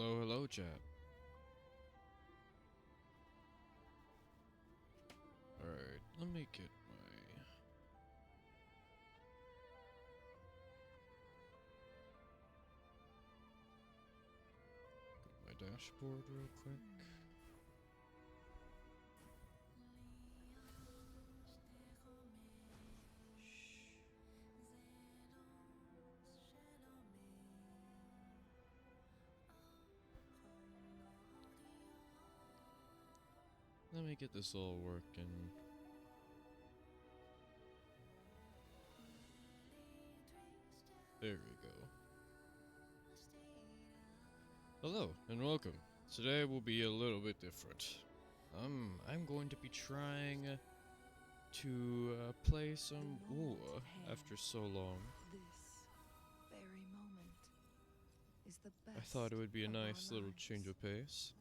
Hello, hello, chat. Alright, let me get my dashboard real quick. Let me get this all working. There we go. Hello and welcome. Today will be a little bit different. I'm going to be trying to play some Wuwa after so long. This very moment is the best. I thought it would be a of our nice little lives. change of pace.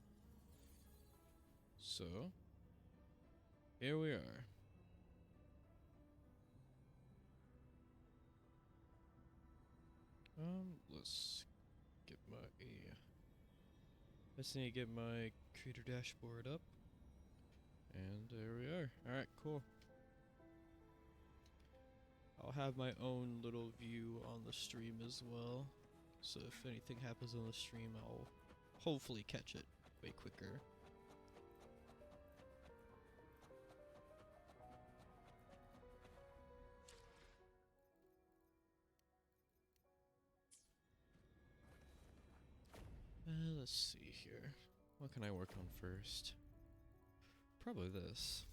So, here we are. Let's get my let's need to get my creator dashboard up. And there we are. Alright, cool. I'll have my own little view on the stream as well. So if anything happens on the stream, I'll hopefully catch it way quicker. Let's see here. What can I work on first? Probably this.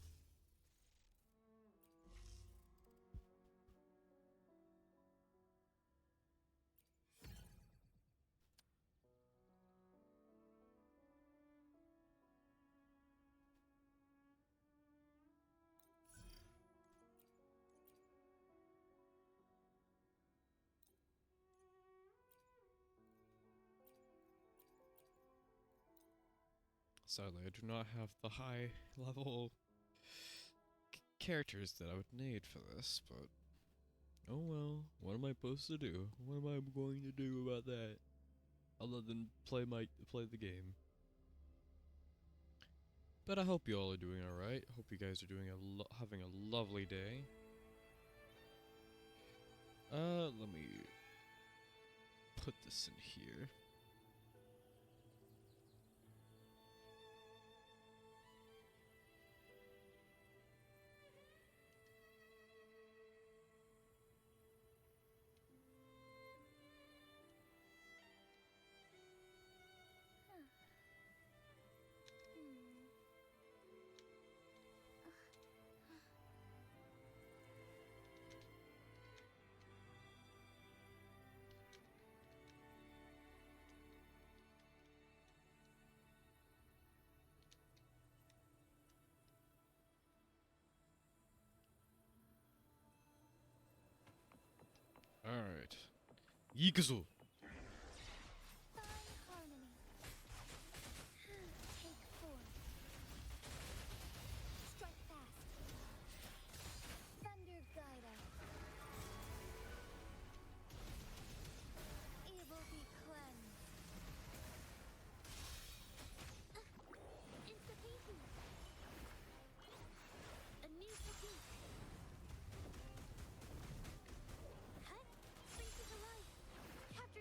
Sadly, I do not have the high level characters that I would need for this, but oh well, what am I supposed to do? What am I going to do about that? Other than play the game. But I hope you all are doing alright. Hope you guys are doing having a lovely day. Let me put this in here. Alright. Yikuzo! Fine harmony. Take form. Strike fast. Thunder guide us. Evil be cleansed. Instapation. A new technique. Cut. Brings it to life. Capture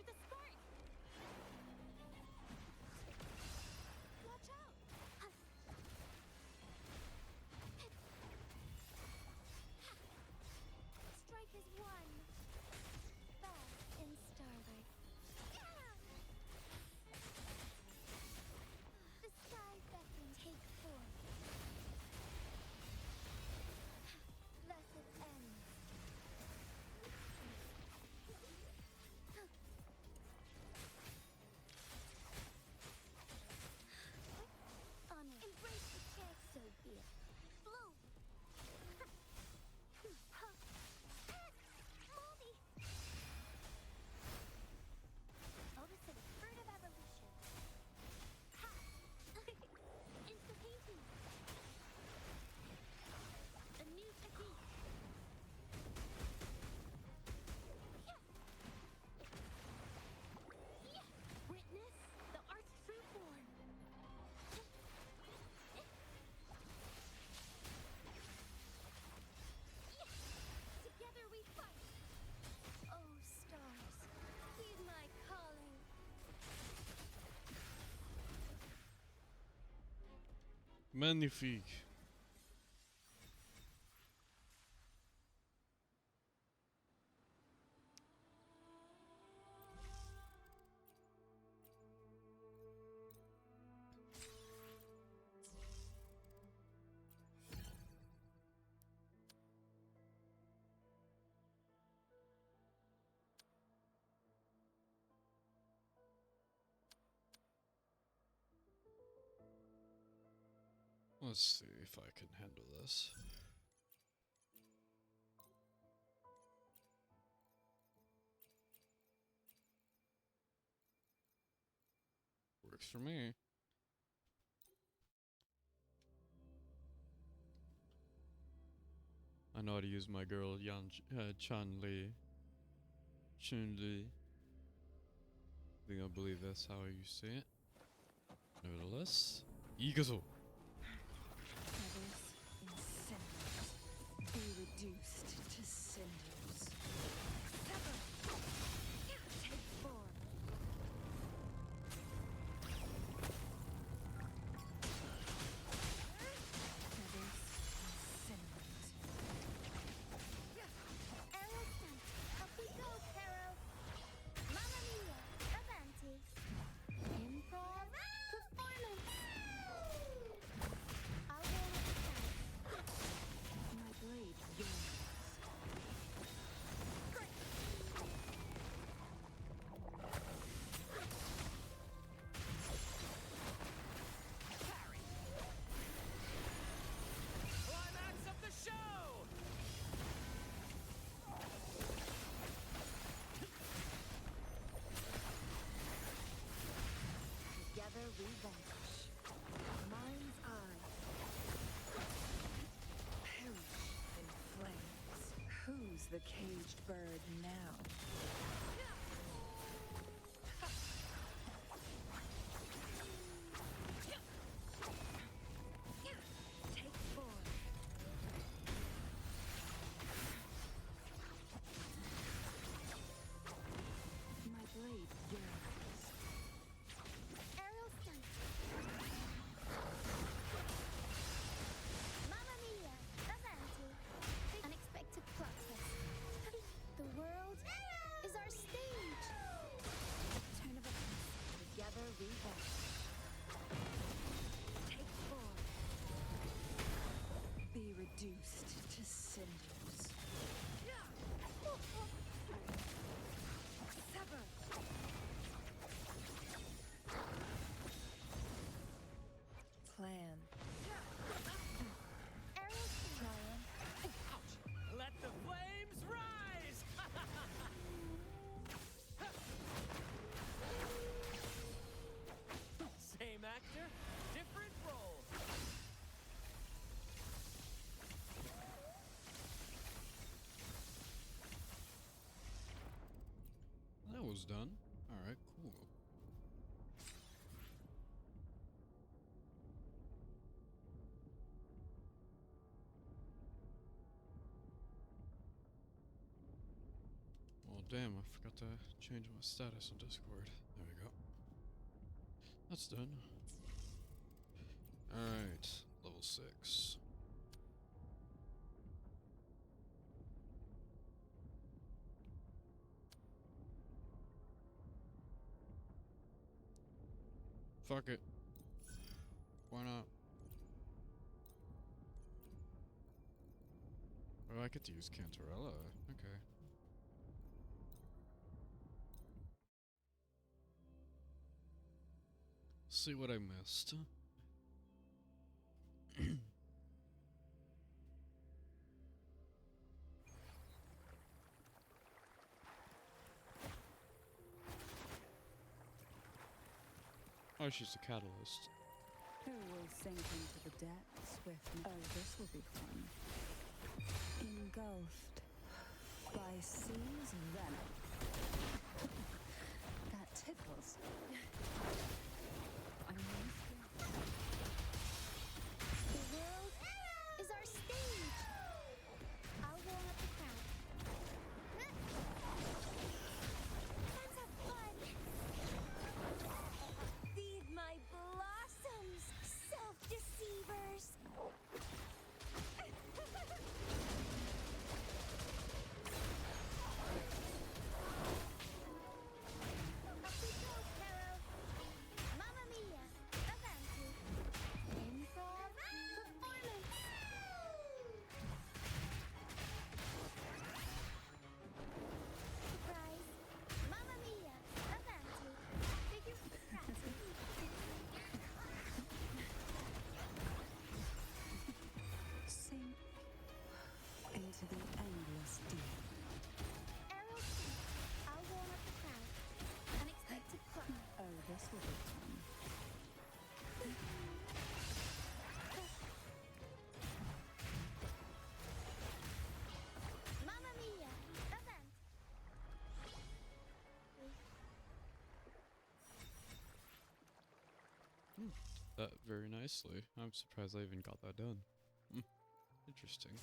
Magnifique. Let's see if I can handle this. Works for me. I know how to use my girl Chun-Li. Chun-Li. I think I believe that's how you say it. Nevertheless, Igazo. Feathers in cinders. Be reduced to cinders. Sever. Take form. Feathers in cinders. Arrow stunt. Up we go, Caro. Mamma mia. Avanti. Improv. Performance. I'll go with the count. My blade yearns. Climax of the show! Together we vanquish. Mind's eye. Perish in flames. Who's the caged bird now? Take form. My blade yearns. Aerial stunt. Mamma mia. Avanti. Unexpected plot twist. The world is our stage. Turn of events. Together we vanquish. Take form. Be reduced to cinders. Sever. Plan. Aerial stunt. Triumph. Let the flames rise! Same actor, different role. That was done. Alright, cool. Well, damn, I forgot to change my status on Discord. There we go. That's done. Alright, level 6. Fuck it. Why not? Oh, I get to use Cantarella. Okay. See what I missed. Oh, she's a catalyst. Who will sink into the depths with me? Oh, this will be fun. Engulfed by sea's venom. That tickles. I'm used to it. The world is our stage. I'll warm up the crowd. Let's have fun. Feed my blossoms, self-deceivers. This will be fun. Mamma mia! Event! That very nicely. I'm surprised I even got that done. Interesting.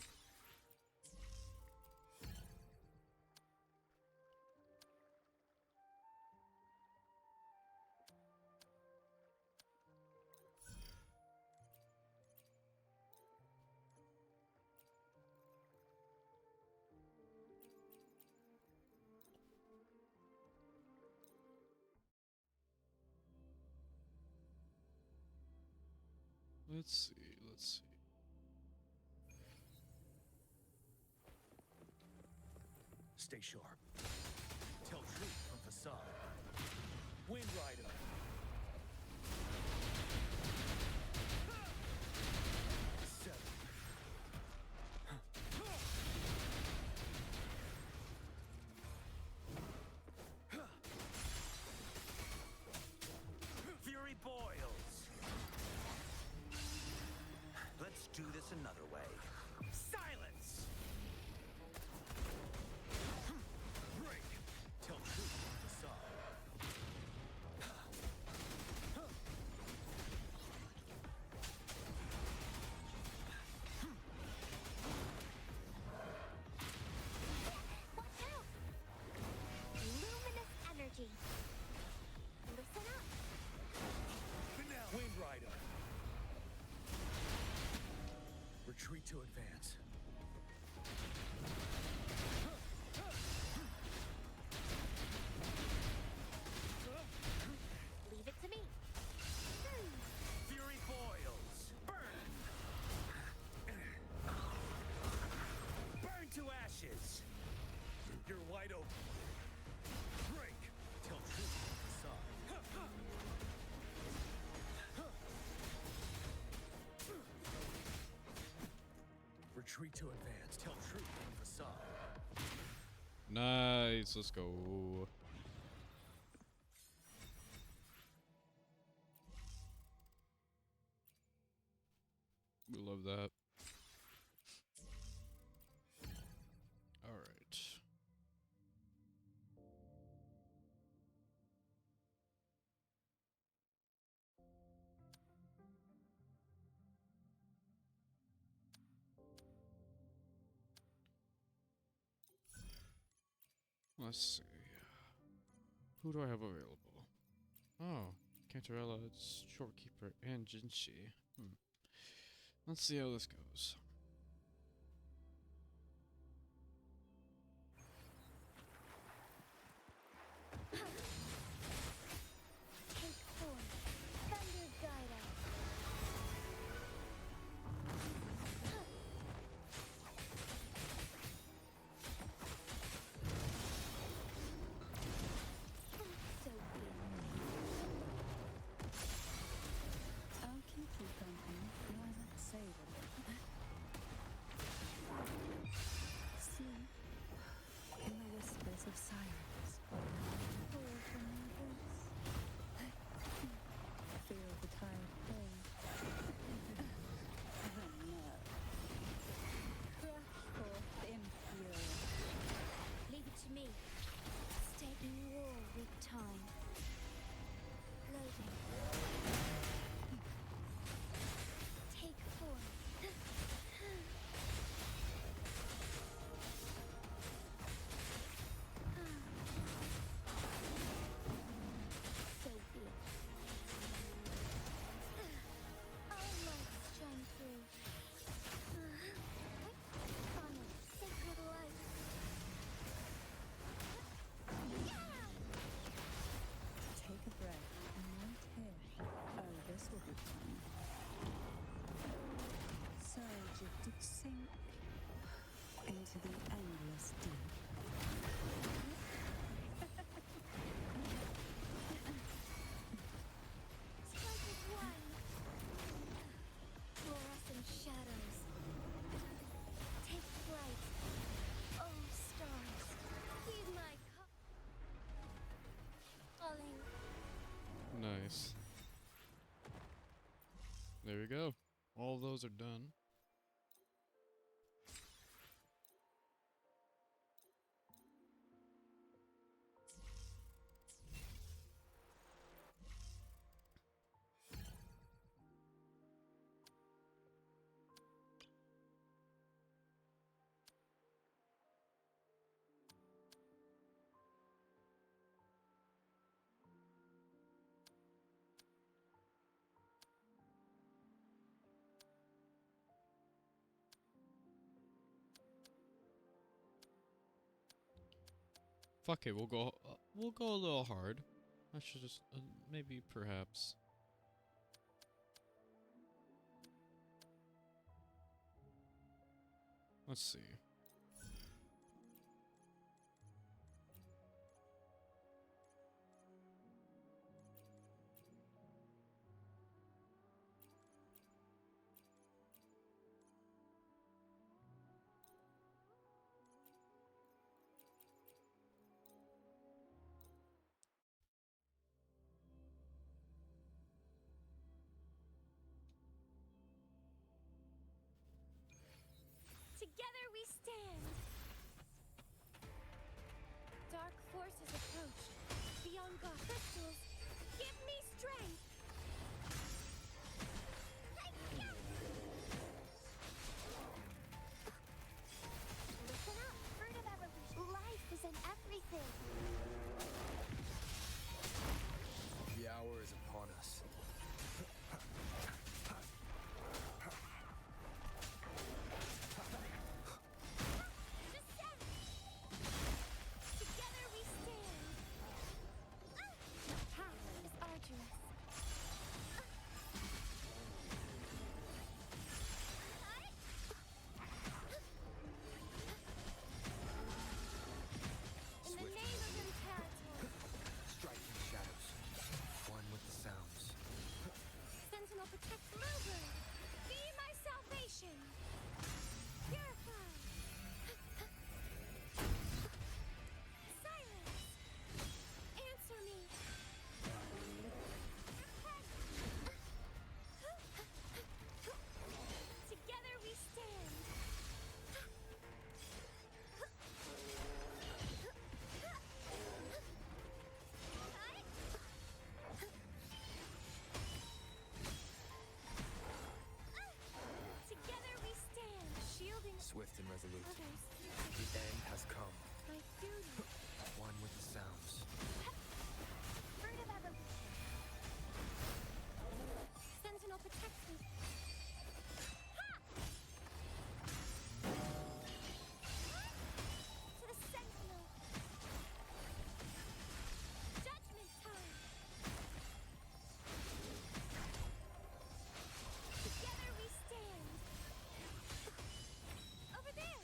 Let's see, let's see. Stay sharp. Tell truth from facade. Wind Rider. Seven. Fury boils. Let's do this another way. Silence! Break! Tell truth from facade. Watch out! Luminous energy. Listen up. Wind Rider. Retreat to advance. Leave it to me. Fury boils. Burn! Burn to ashes! You're wide open. Break! Tell truth from facade. Retreat to advance. Tell truth from facade. Nice, let's go. We love that. Alright. Let's see. Who do I have available? Oh, Cantarella, Shorekeeper, and Jinshi. Let's see how this goes. Take form. Thunder guide us. So good. I'll keep you company. You know, I like to say that. Nice. There we go. All those are done. Fuck it, we'll go a little hard. I should just maybe perhaps. Let's see. Together we stand. Dark forces approach. Beyond God crystals, give me strength. Listen up, fruit of evolution. Life is in everything. The hour is upon us. Descend. Together we stand. The path is arduous. In the name of Imperator, Striking shadows. One with the sounds. Sentinel protect Mover. Be my salvation. Purify. Silence. Answer me. Together we stand. Together we stand, shielding Swift and resolute. others. The end has come. My duty. One with the sounds. Fruit of evolution. Sentinel protect me. Ha! To the Sentinel. Judgment time. Together we stand. Over there.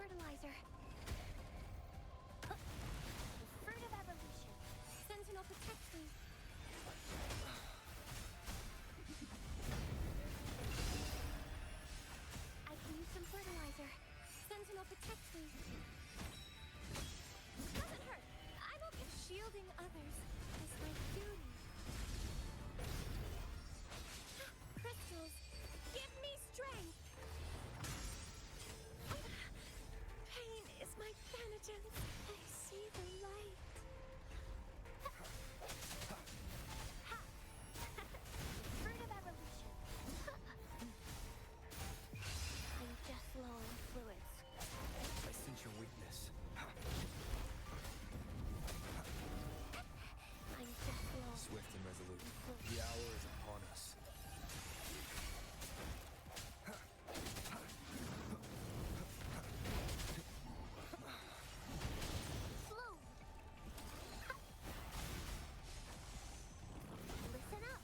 fertilizer. The fruit of evolution. Sentinel protects me. I can use some fertilizer. Sentinel protects me. Doesn't hurt. I'm okay. Shielding others is my duty. Crystals, give me strength. Pain is my penitence. I see the light. Fruit of evolution. I'm just low on fluids. I sense your weakness. I'm just low. Swift and resolute. The hour is upon us. Slow. Listen up.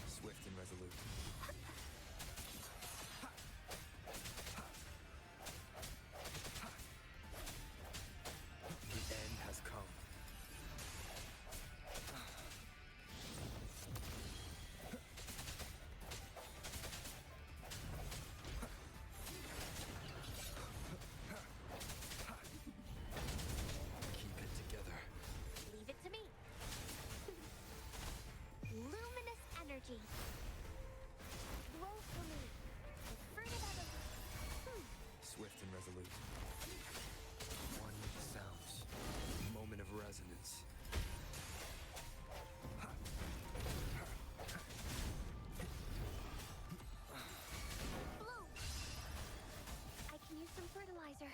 Swift and resolute. The end has come. Keep it together. Leave it to me. Luminous energy. Grow for me. The fruit of evolution. Swift and resolute. One with the sounds. Moment of resonance. Bloom. I can use some fertilizer.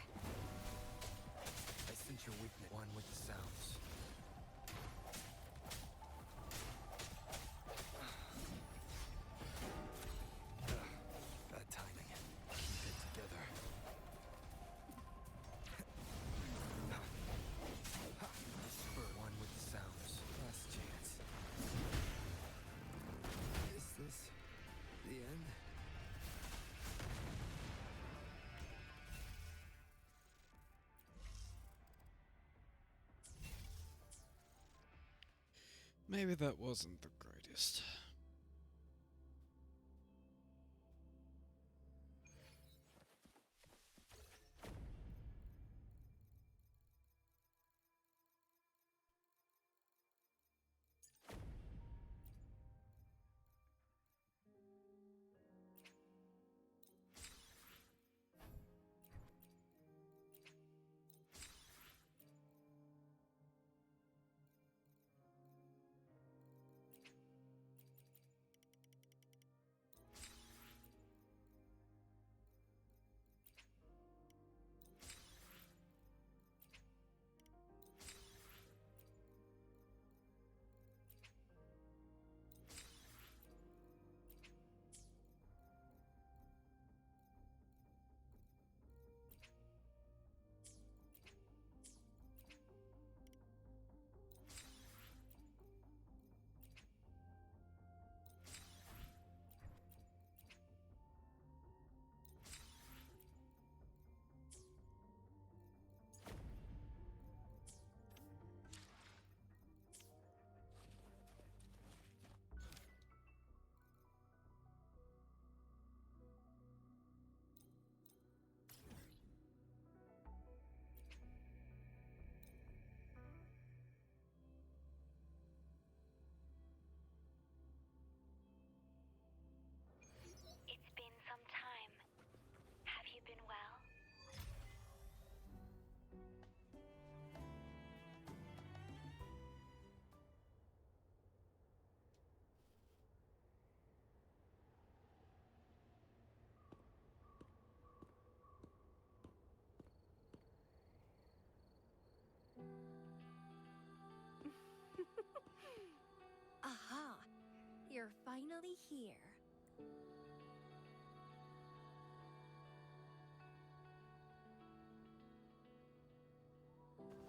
I sense your weakness. One with the sounds. Bad timing. Keep it together. Spur. One with the sounds. Last chance. Is this the end? Maybe that wasn't the greatest. It's been some time. Have you been well? Aha! You're finally here.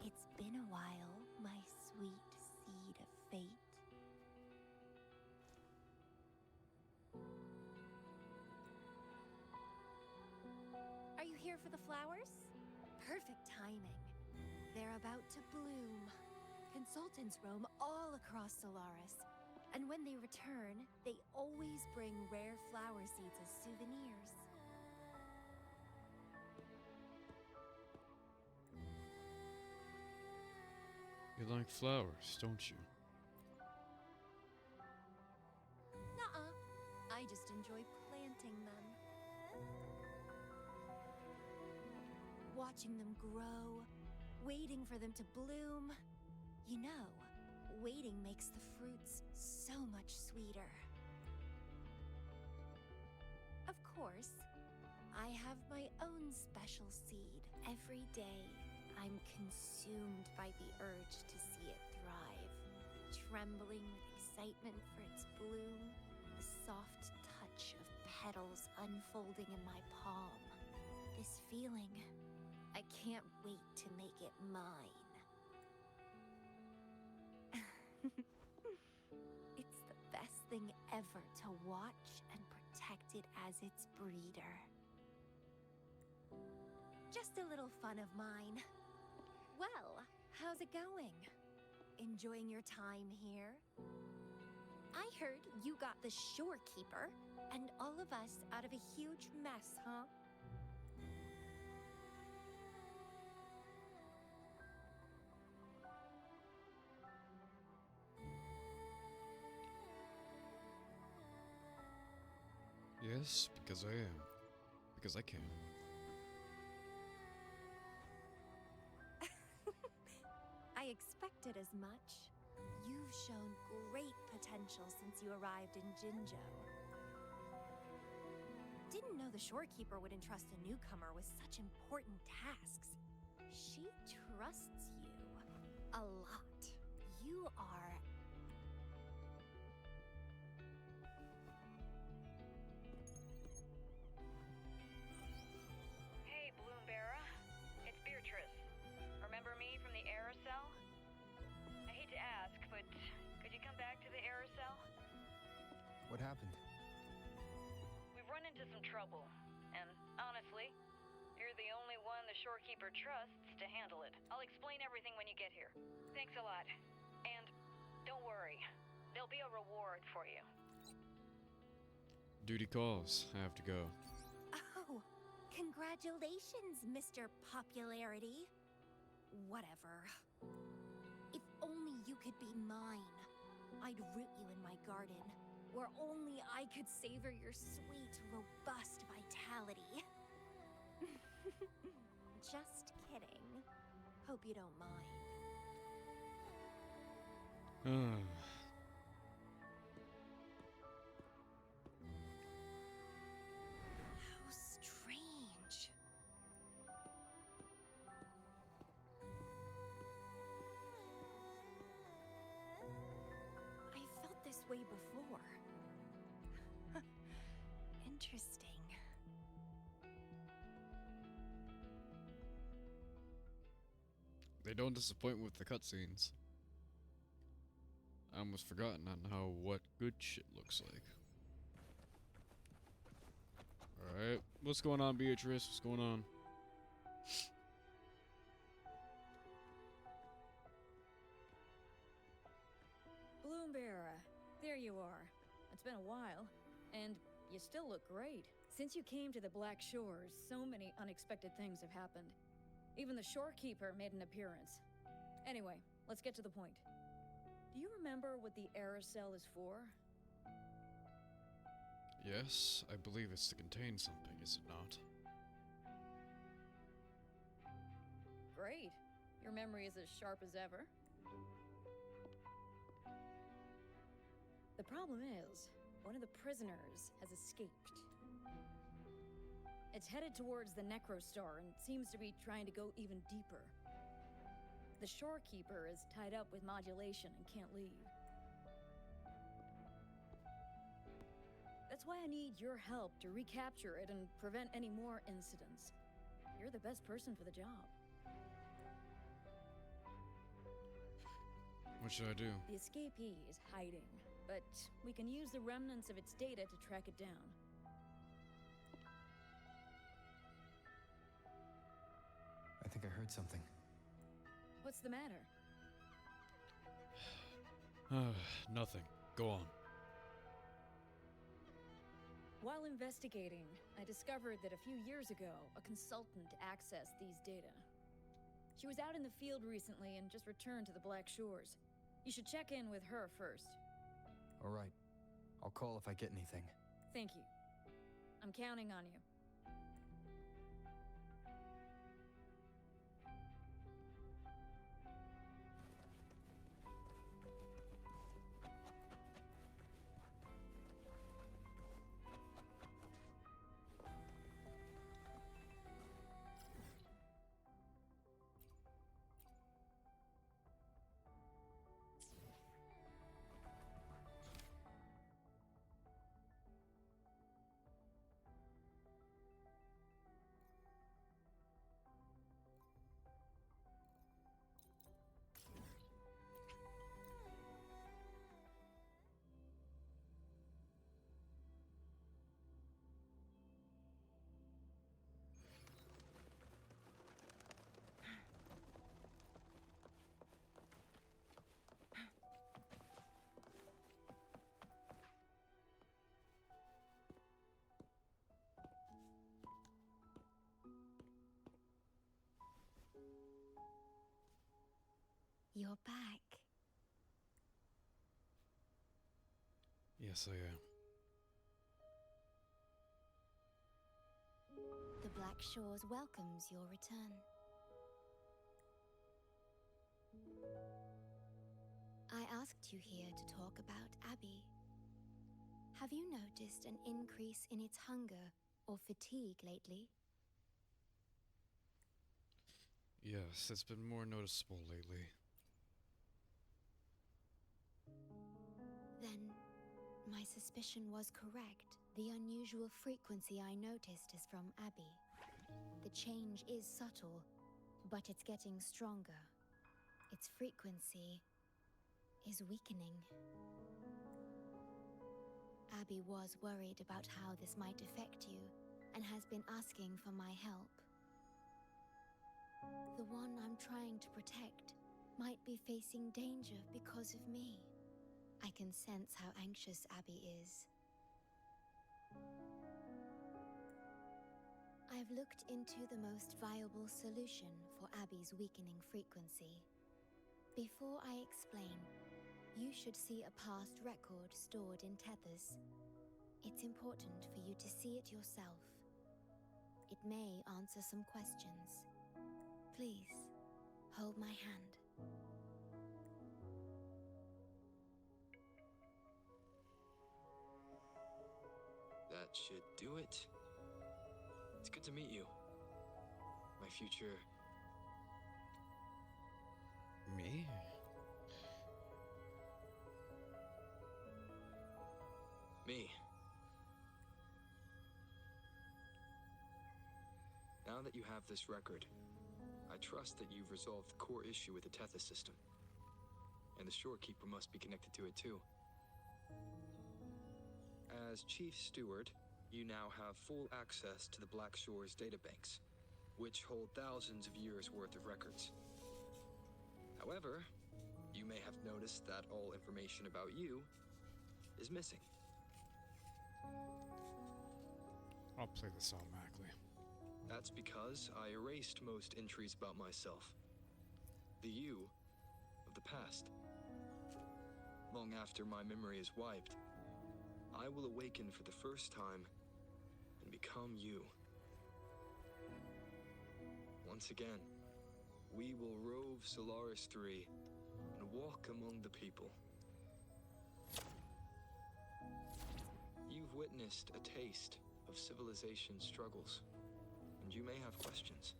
It's been a while, my sweet seed of fate. here for the flowers? Perfect timing. They're about to bloom. Consultants roam all across Solaris, and when they return, they always bring rare flower seeds as souvenirs. You like flowers, don't you? Nuh-uh. I just enjoy planting them. Watching them grow, waiting for them to bloom. You know, waiting makes the fruits so much sweeter. Of course, I have my own special seed. Every day, I'm consumed by the urge to see it thrive, trembling with excitement for its bloom, the soft touch of petals unfolding in my palm. This feeling, I can't wait to make it mine. It's the best thing ever to watch and protect it as its breeder. Just a little fun of mine. Well, how's it going? Enjoying your time here? I heard you got the shorekeeper and all of us out of a huge mess, huh? Yes, because I am. Because I can. I expected as much. You've shown great potential since you arrived in Jinzhou. Didn't know the shorekeeper would entrust a newcomer with such important tasks. She trusts you a lot. You are... Hey, Bloomberra. It's Beatrice. Remember me from the aerosol? I hate to ask, but could you come back to the aerosol? What happened? We've run into some trouble, and honestly, you're the only one the shorekeeper trusts to handle it. I'll explain everything when you get here. Thanks a lot. And don't worry, there'll be a reward for you. Duty calls. I have to go. Oh, congratulations, Mr. Popularity. Whatever. If only you could be mine. I'd root you in my garden, where only I could savor your sweet, robust vitality. Just kidding. Hope you don't mind. How strange. I felt this way before. Interesting. They don't disappoint with the cutscenes. I almost forgotten on how what good shit looks like. Alright, what's going on, Beatrice? What's going on? Bloomberra, there you are. It's been a while, and you still look great. Since you came to the Black Shores, so many unexpected things have happened. Even the shorekeeper made an appearance. Anyway, let's get to the point. Do you remember what the aerosol is for? Yes, I believe it's to contain something, is it not? Great. Your memory is as sharp as ever. The problem is, one of the prisoners has escaped. It's headed towards the Necrostar and seems to be trying to go even deeper. The shorekeeper is tied up with modulation and can't leave. That's why I need your help to recapture it and prevent any more incidents. You're the best person for the job. What should I do? The escapee is hiding, but we can use the remnants of its data to track it down. I think I heard something. What's the matter? Nothing. Go on. While investigating, I discovered that a few years ago, a consultant accessed these data. She was out in the field recently and just returned to the Black Shores. You should check in with her first. All right. I'll call if I get anything. Thank you. I'm counting on you. You're back. Yes, I am. The Black Shores welcomes your return. I asked you here to talk about Abby. Have you noticed an increase in its hunger or fatigue lately? Yes, it's been more noticeable lately. Then, my suspicion was correct. The unusual frequency I noticed is from Abby. The change is subtle, but it's getting stronger. Its frequency is weakening. Abby was worried about how this might affect you, and has been asking for my help. The one I'm trying to protect might be facing danger because of me. I can sense how anxious Abby is. I've looked into the most viable solution for Abby's weakening frequency. Before I explain, you should see a past record stored in tethers. It's important for you to see it yourself. It may answer some questions. Please, hold my hand. That should do it. It's good to meet you. My future... Me? me. Now that you have this record, I trust that you've resolved the core issue with the Tethys system. And the Shorekeeper must be connected to it too. As Chief Steward, you now have full access to the Black Shores databanks, which hold thousands of years' worth of records. However, you may have noticed that all information about you is missing. I'll play this automatically. That's because I erased most entries about myself. The you of the past. Long after my memory is wiped, I will awaken for the first time and become you. Once again, we will rove Solaris 3 and walk among the people. You've witnessed a taste of civilization's struggles, and you may have questions,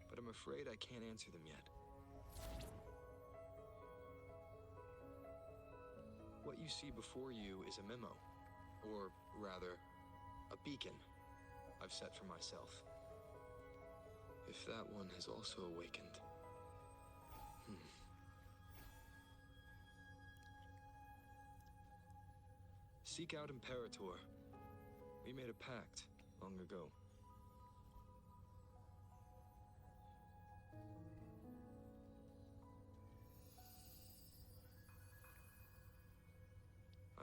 but I'm afraid I can't answer them yet. What you see before you is a memo, or rather, a beacon I've set for myself. If that one has also awakened. Seek out Imperator. We made a pact long ago.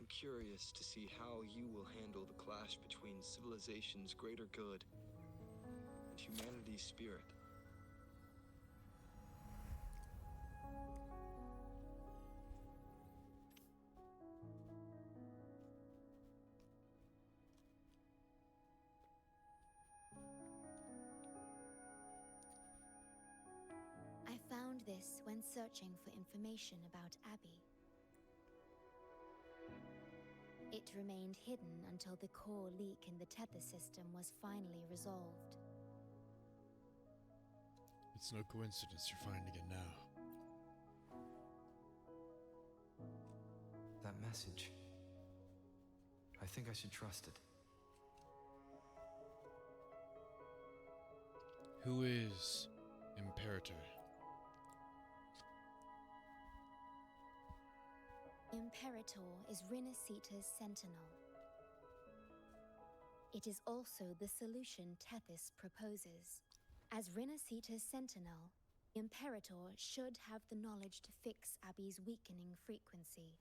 I'm curious to see how you will handle the clash between civilization's greater good and humanity's spirit. I found this when searching for information about Abby. It remained hidden until the core leak in the tether system was finally resolved. It's no coincidence you're finding it now. That message. I think I should trust it. Who is Imperator? Imperator is Rinasita's sentinel. It is also the solution Tethys proposes. As Rinasita's sentinel, Imperator should have the knowledge to fix Abby's weakening frequency.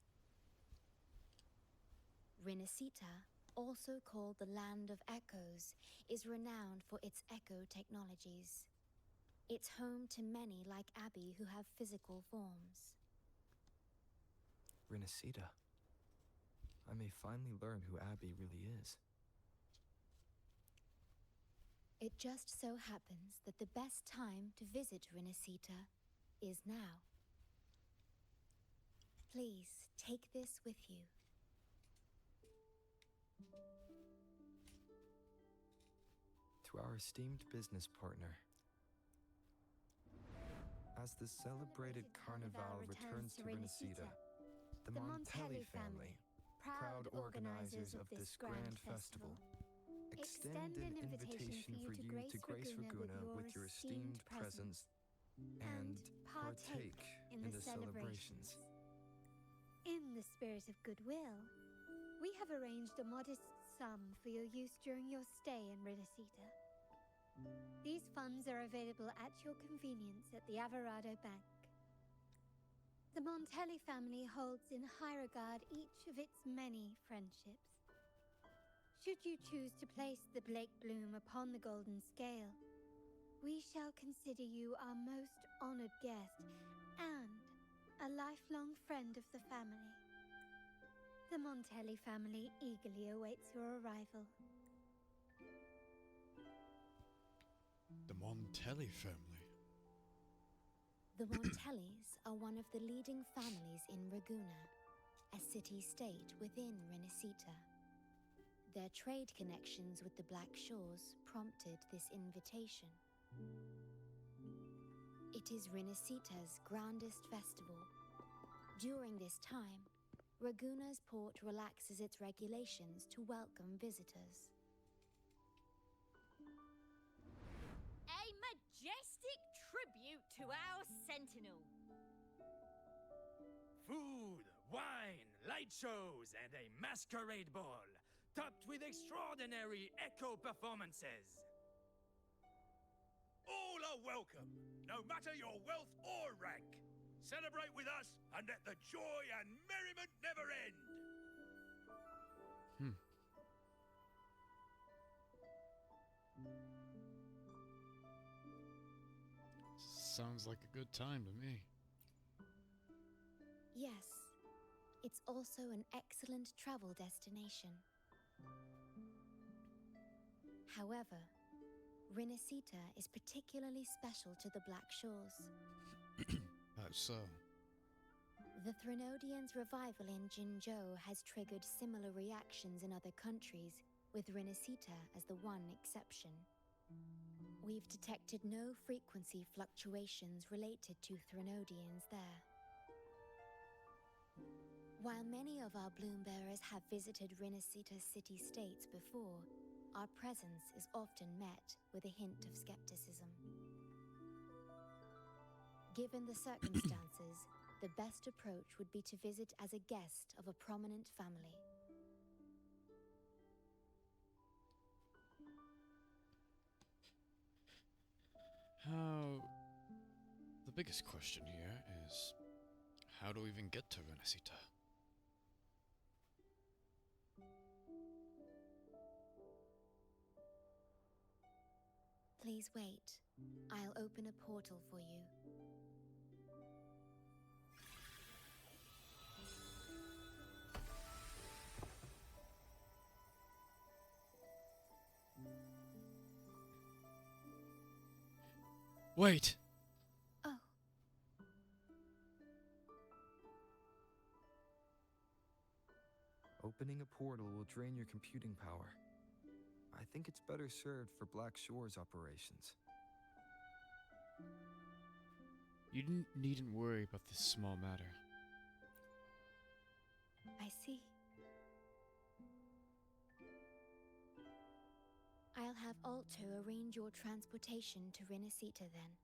Rinasita, also called the Land of Echoes, is renowned for its echo technologies. It's home to many like Abby who have physical forms. Rinasita. I may finally learn who Abby really is. It just so happens that the best time to visit Rinasita is now. Please take this with you. To our esteemed business partner. As the celebrated Carnival returns to Rinasita, the Montelli family, proud organizers of this grand festival, extend an invitation for you to grace Raguna with your esteemed presence and partake in the celebrations. In the spirit of goodwill, we have arranged a modest sum for your use during your stay in Rinasita. These funds are available at your convenience at the Averado Bank. The Montelli family holds in high regard each of its many friendships. Should you choose to place the Blake Bloom upon the golden scale, we shall consider you our most honored guest and a lifelong friend of the family. The Montelli family eagerly awaits your arrival. The Montelli family. The Montellis are one of the leading families in Raguna, a city-state within Rinasita. Their trade connections with the Black Shores prompted this invitation. It is Rinasita's grandest festival. During this time, Raguna's port relaxes its regulations to welcome visitors. A majestic tribute to our sentinel. Food, wine, light shows, and a masquerade ball, topped with extraordinary echo performances. All are welcome, no matter your wealth or rank. Celebrate with us and let the joy and merriment never end. Sounds like a good time to me. Yes, it's also an excellent travel destination. However, Rinasita is particularly special to the Black Shores. How so? The Threnodians' revival in Jinzhou has triggered similar reactions in other countries, with Rinasita as the one exception. We've detected no frequency fluctuations related to Threnodians there. While many of our Bloombearers have visited Rinasita city-states before, our presence is often met with a hint of skepticism. Given the circumstances, the best approach would be to visit as a guest of a prominent family. The biggest question here is, how do we even get to Rinasita? Please wait. I'll open a portal for you. Wait! Oh. Opening a portal will drain your computing power. I think it's better served for Black Shore's operations. You needn't worry about this small matter. I see. I'll have Alto arrange your transportation to Renacita then.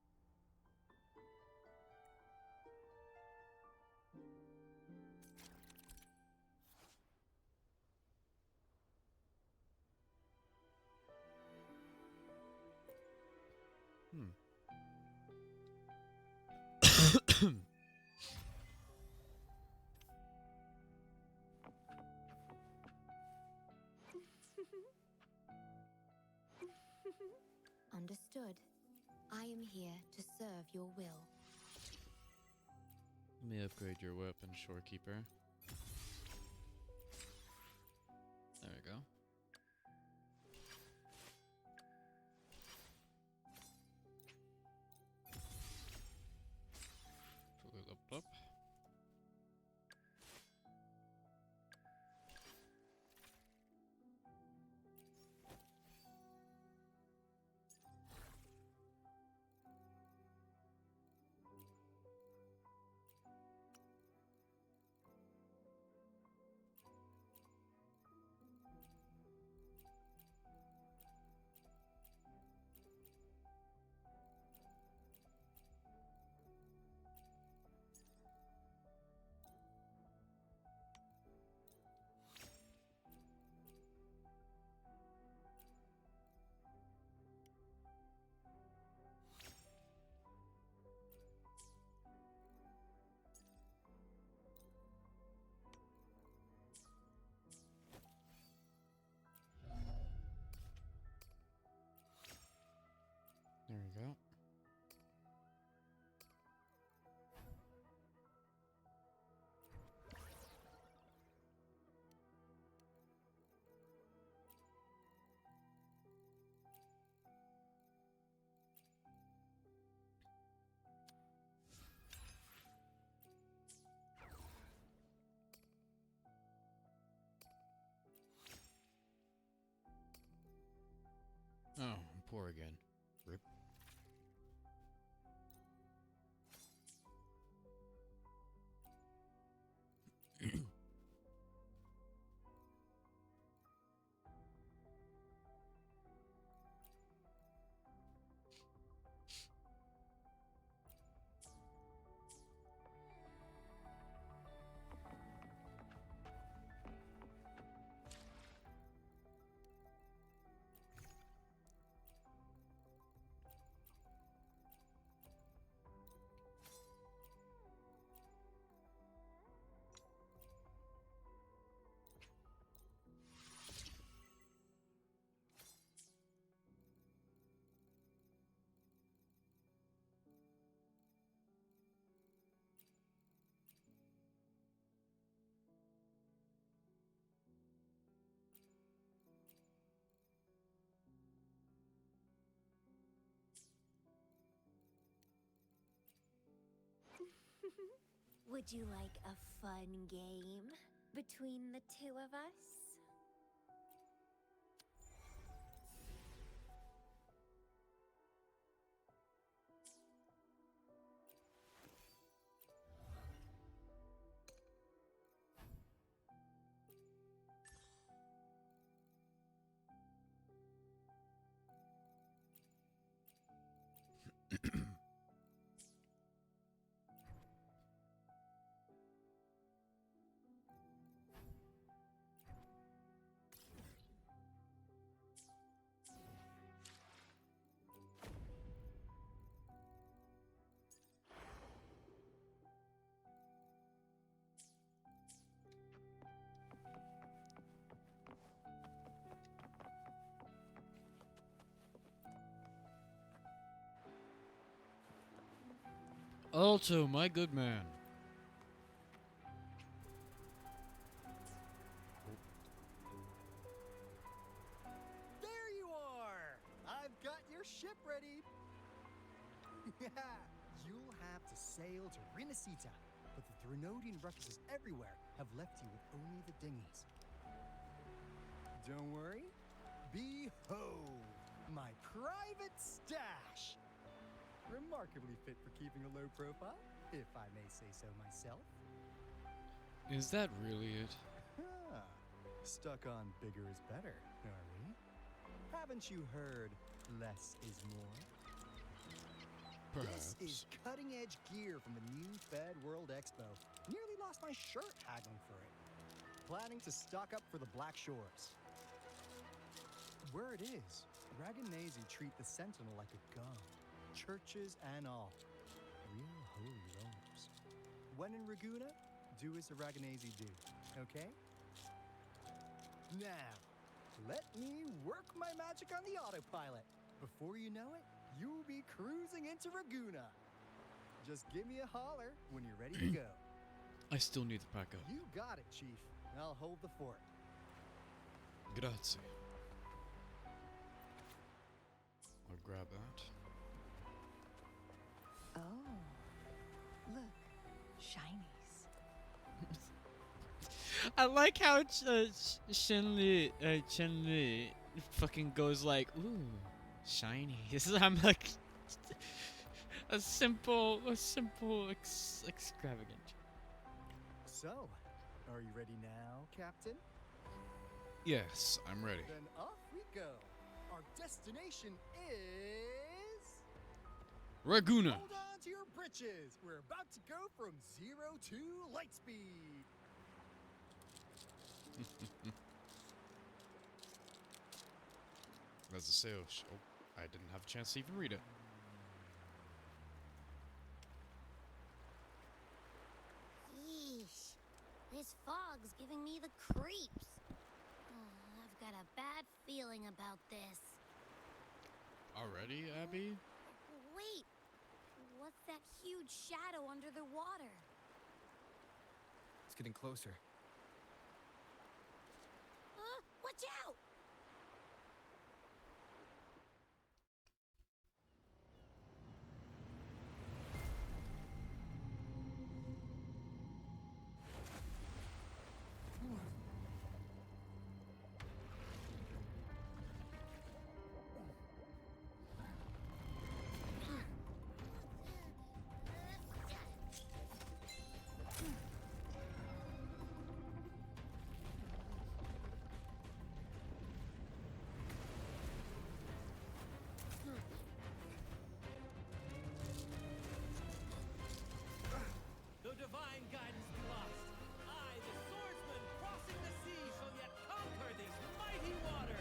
Understood. I am here to serve your will. Let me upgrade your weapon, Shorekeeper. There we go. Fully leveled up. There we go. Oh, I'm poor again. Rip. Would you like a fun game between the two of us? Alto, my good man. There you are! I've got your ship ready. Yeah, you'll have to sail to Rinasita, but the Threnodian ruckuses everywhere have left you with only the dinghies. Don't worry. Behold, my private stash! Remarkably fit for keeping a low profile, if I may say so myself. Is that really it? Huh. Stuck on bigger is better, are we? Haven't you heard less is more? Perhaps. This is cutting-edge gear from the new Fed World Expo. Nearly lost my shirt haggling for it. Planning to stock up for the Black Shores. Word is, Raganese treat the Sentinel like a god. Churches and all. Real holy rollers. When in Raguna, do as the Raganese do, okay? Now, let me work my magic on the autopilot. Before you know it, you'll be cruising into Raguna. Just give me a holler when you're ready to go. I still need to pack up. You got it, Chief. I'll hold the fort. Grazie. I'll grab that. Oh, look, shinies. I like how Shenli fucking goes like, ooh, shiny. I'm like, a simple extravagant. So, are you ready now, Captain? Yes, I'm ready. Then off we go. Our destination is... Raguna. Hold on to your britches. We're about to go from 0 to light speed. That's a sail. Oh, I didn't have a chance to even read it. Yeesh. This fog's giving me the creeps. I've got a bad feeling about this. Already, Abby? Wait! What's that huge shadow under the water? It's getting closer. Watch out! Though divine guidance be lost, I, the swordsman crossing the sea, shall yet conquer these mighty waters!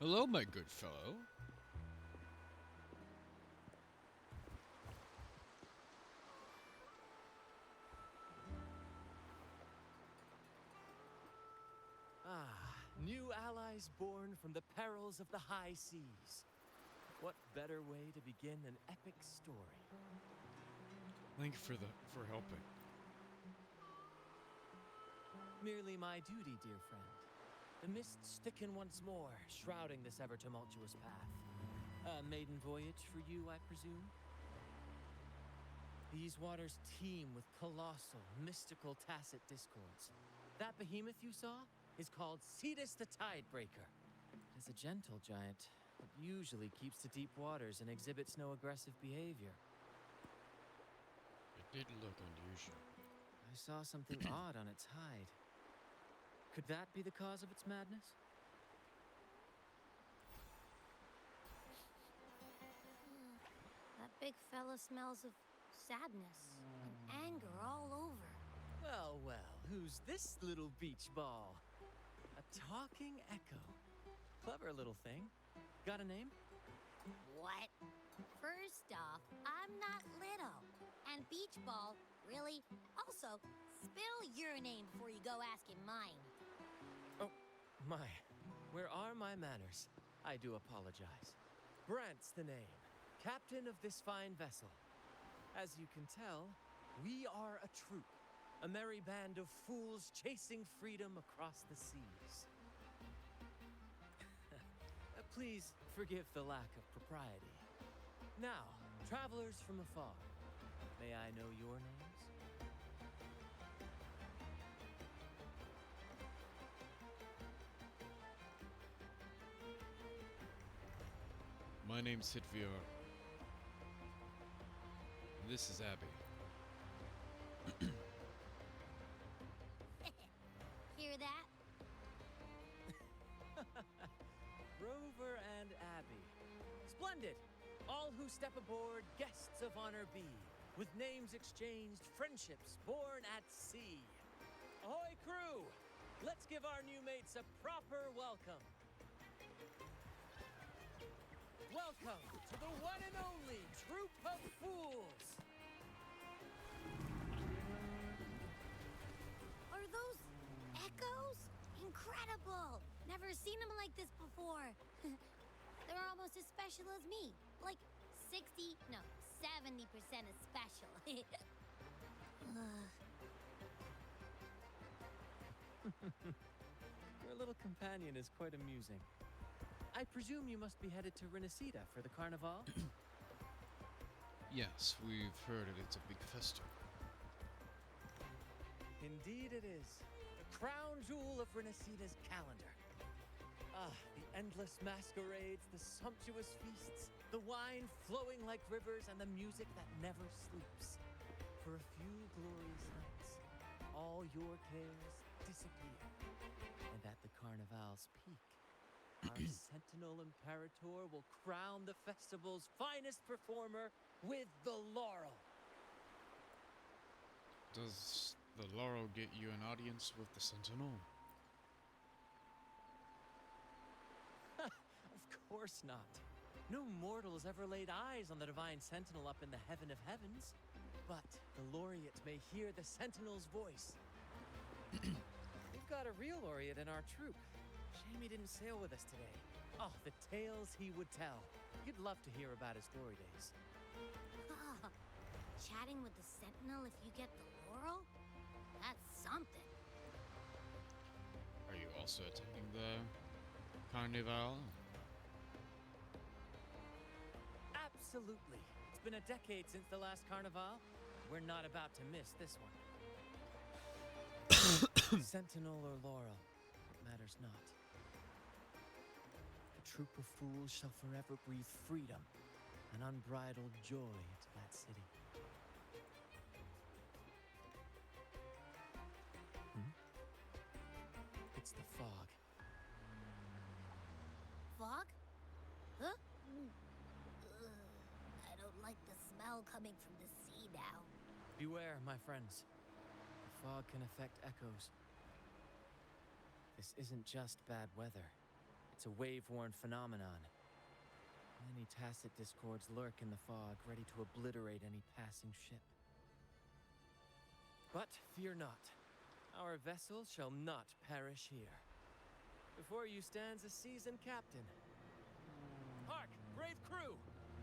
Hello, my good fellow. New allies born from the perils of the high seas. What better way to begin an epic story? Thank you for helping. Merely my duty, dear friend. The mists thicken once more, shrouding this ever-tumultuous path. A maiden voyage for you, I presume? These waters teem with colossal, mystical, tacit discords. That behemoth you saw is called Cetus the Tidebreaker. It is a gentle giant that usually keeps to deep waters and exhibits no aggressive behavior. It did look unusual. I saw something odd on its hide. Could that be the cause of its madness? big fella smells of sadness and anger all over. Well, well, who's this little beach ball? A talking echo. Clever little thing. Got a name? What? First off, I'm not little. And Beach Ball, really? Also, spill your name before you go asking mine. Oh, my. Where are my manners? I do apologize. Brant's the name. Captain of this fine vessel. As you can tell, we are a troop. A merry band of fools chasing freedom across the seas. Please forgive the lack of propriety. Now, travelers from afar, may I know your names? My name's Hitviar. This is Abby. Hear that? Rover and Abby. Splendid! All who step aboard, guests of honor be. With names exchanged, friendships born at sea. Ahoy, crew! Let's give our new mates a proper welcome. Welcome to the one and only Troop of Fools! Are those echoes? Incredible! Never seen them like this before. They're almost as special as me. Like 60, no, 70% as special. Your little companion is quite amusing. I presume you must be headed to Renacida for the Carnival? Yes, we've heard it. It's a big festival. Indeed it is. The crown jewel of Renacida's calendar. Ah, the endless masquerades, the sumptuous feasts, the wine flowing like rivers, and the music that never sleeps. For a few glorious nights, all your cares disappear. And at the Carnival's peak, our Sentinel Imperator will crown the festival's finest performer with the laurel. Does the laurel get you an audience with the Sentinel? Of course not. No mortal has ever laid eyes on the Divine Sentinel up in the heaven of heavens. But the laureate may hear the Sentinel's voice. We've got a real laureate in our troop. Shame he didn't sail with us today. Oh, the tales he would tell. You'd love to hear about his glory days. Chatting with the Sentinel if you get the laurel? That's something. Are you also attending the Carnival? Absolutely. It's been a decade since the last Carnival. We're not about to miss this one. Sentinel or laurel, it matters not. The troop of fools shall forever breathe freedom and unbridled joy into that city. It's the fog. Fog? Huh? I don't like the smell coming from the sea now. Beware, my friends. The fog can affect echoes. This isn't just bad weather. It's a wave-worn phenomenon. Many tacit discords lurk in the fog, ready to obliterate any passing ship. But fear not. Our vessel shall not perish here. Before you stands a seasoned captain. Hark, brave crew!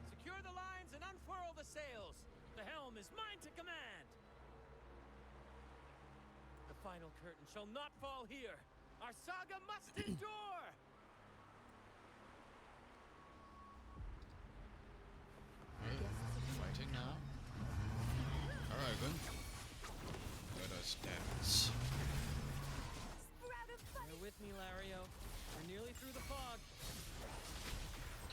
Secure the lines and unfurl the sails! The helm is mine to command! The final curtain shall not fall here! Our saga must endure! Fighting now? Alright then. Let us dance. Bear with me, Lario. We're nearly through the fog.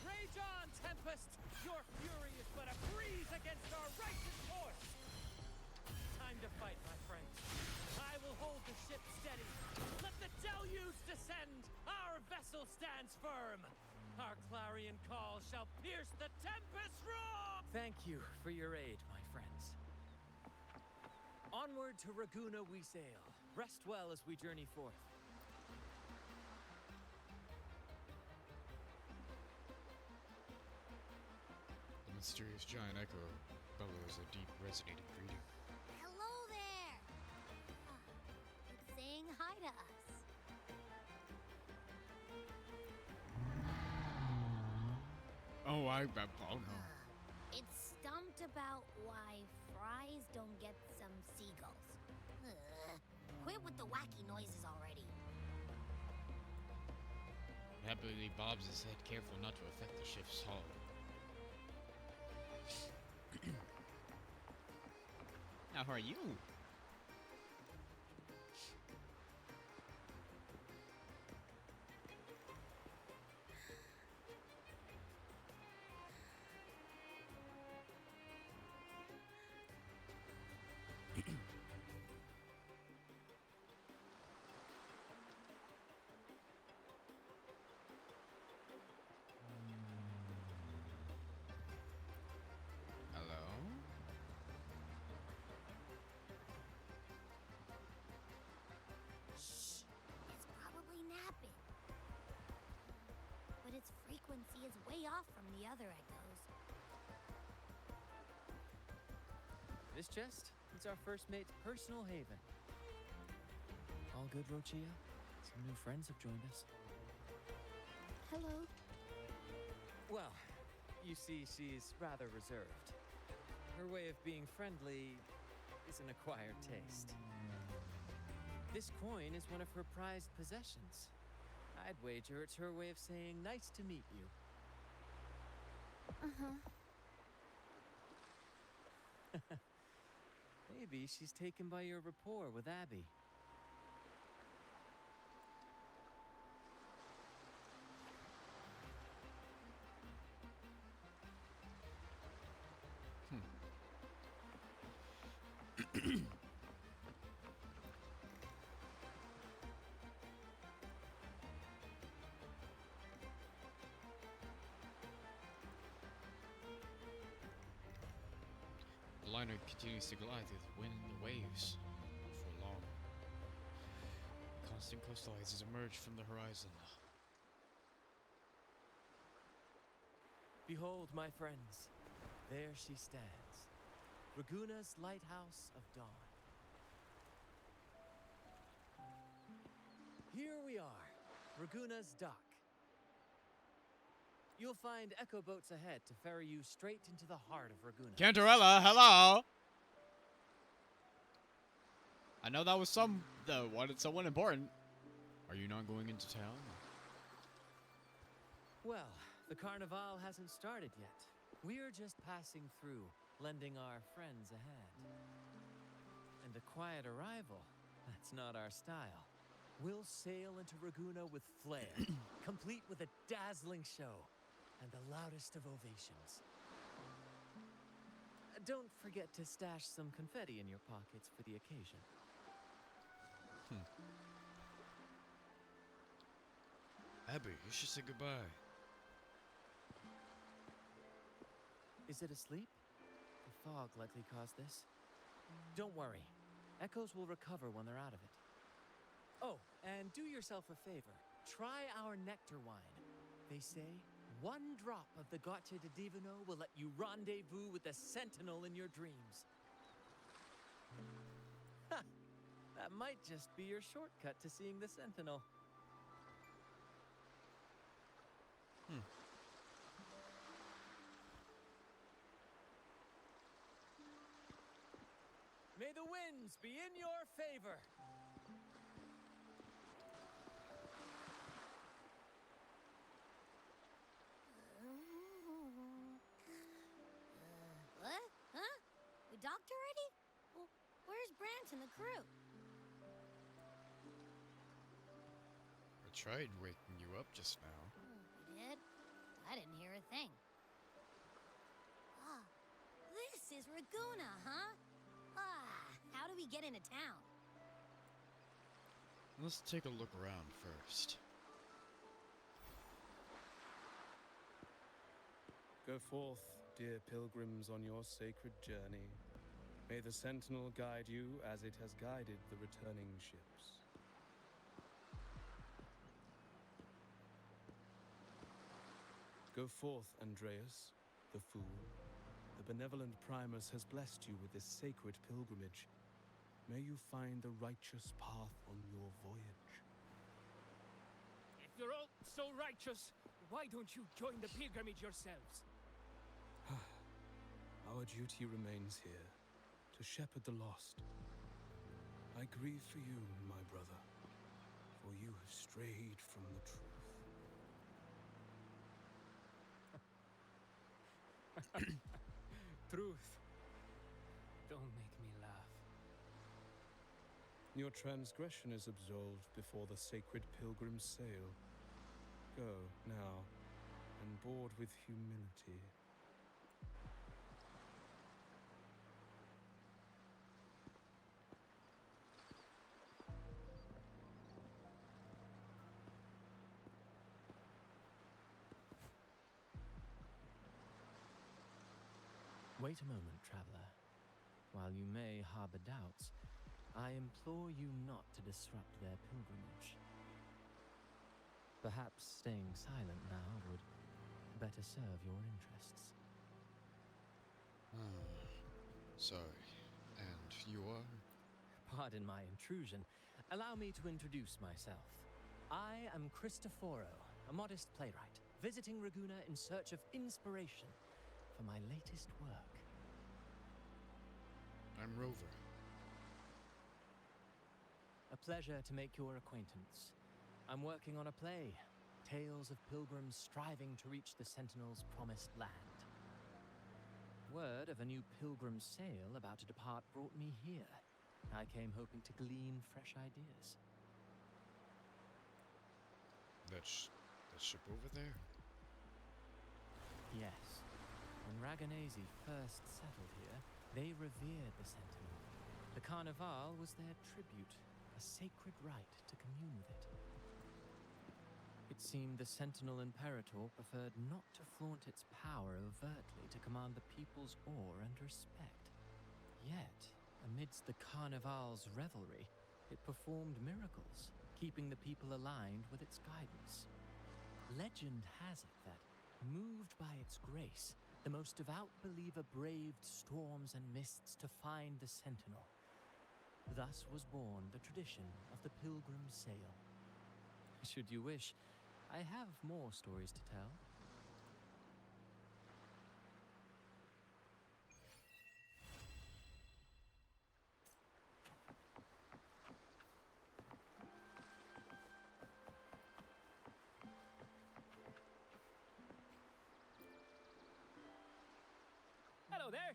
Rage on, Tempest! Your fury is but a breeze against our righteous course! Time to fight, my friends. I will hold the ship steady. Let the deluge descend! Our vessel stands firm! Our clarion call shall pierce the tempest roar! Thank you for your aid, my friends. Onward to Raguna we sail. Rest well as we journey forth. The mysterious giant echo bellows a deep, resonating greeting. Hello there! It's saying hi to us. Oh no. It's stumped about why fries don't get some seagulls. Quit with the wacky noises already. Happily bobs his head, careful not to affect the ship's hull. How are you? Hello? Shh! It's probably napping. But its frequency is way off from the other echoes. This chest is our first mate's personal haven. All good, Rochia? Some new friends have joined us. Hello. Well, you see, she's rather reserved. Her way of being friendly is an acquired taste. This coin is one of her prized possessions. I'd wager it's her way of saying nice to meet you. Uh-huh. Maybe she's taken by your rapport with Abby. The liner continues to glide through the wind and the waves for long. Constant coastlines emerge from the horizon. Behold, my friends, there she stands, Raguna's lighthouse of dawn. Here we are, Raguna's dock. You'll find echo boats ahead to ferry you straight into the heart of Raguna. Cantarella, hello! I know that was wanted someone important. Are you not going into town? Well, the Carnival hasn't started yet. We're just passing through, lending our friends a hand. And a quiet arrival, that's not our style. We'll sail into Raguna with flair, complete with a dazzling show and the loudest of ovations. Don't forget to stash some confetti in your pockets for the occasion. Abby, you should say goodbye. Is it asleep? The fog likely caused this. Don't worry. Echoes will recover when they're out of it. Oh, and do yourself a favor. Try our nectar wine. They say one drop of the Gotcha de Divino will let you rendezvous with the Sentinel in your dreams. Ha! That might just be your shortcut to seeing the Sentinel. May the winds be in your favor. What? Huh? We docked already? Well, where's Brant and the crew? I tried waking you up just now. You did? I didn't hear a thing. Ah, this is Raguna, huh? How do we get into town? Let's take a look around first. Go forth, dear pilgrims, on your sacred journey. May the Sentinel guide you as it has guided the returning ships. Go forth, Andreas, the fool. The benevolent Primus has blessed you with this sacred pilgrimage. May you find the righteous path on your voyage. If you're all so righteous, why don't you join the pilgrimage yourselves? Our duty remains here, to shepherd the lost. I grieve for you, my brother, for you have strayed from the truth. Truth. Don't make me laugh. Your transgression is absolved before the sacred pilgrims sail. Go, now, and board with humility. Wait a moment, traveler. While you may harbor doubts, I implore you not to disrupt their pilgrimage. Perhaps staying silent now would better serve your interests. Sorry. And you are? Pardon my intrusion. Allow me to introduce myself. I am Cristoforo, a modest playwright, visiting Raguna in search of inspiration for my latest work. I'm Rover. A pleasure to make your acquaintance. I'm working on a play, tales of pilgrims striving to reach the Sentinel's promised land. Word of a new pilgrim sail about to depart brought me here. I came hoping to glean fresh ideas. That ship over there? Yes. When Raganese first settled here, they revered the Sentinel. The Carnival was their tribute, a sacred right to commune with it. It seemed the Sentinel Imperator preferred not to flaunt its power overtly to command the people's awe and respect. Yet, amidst the Carnival's revelry, it performed miracles, keeping the people aligned with its guidance. Legend has it that, moved by its grace, the most devout believer braved storms and mists to find the Sentinel. Thus was born the tradition of the pilgrim sail. Should you wish, I have more stories to tell. Hello there!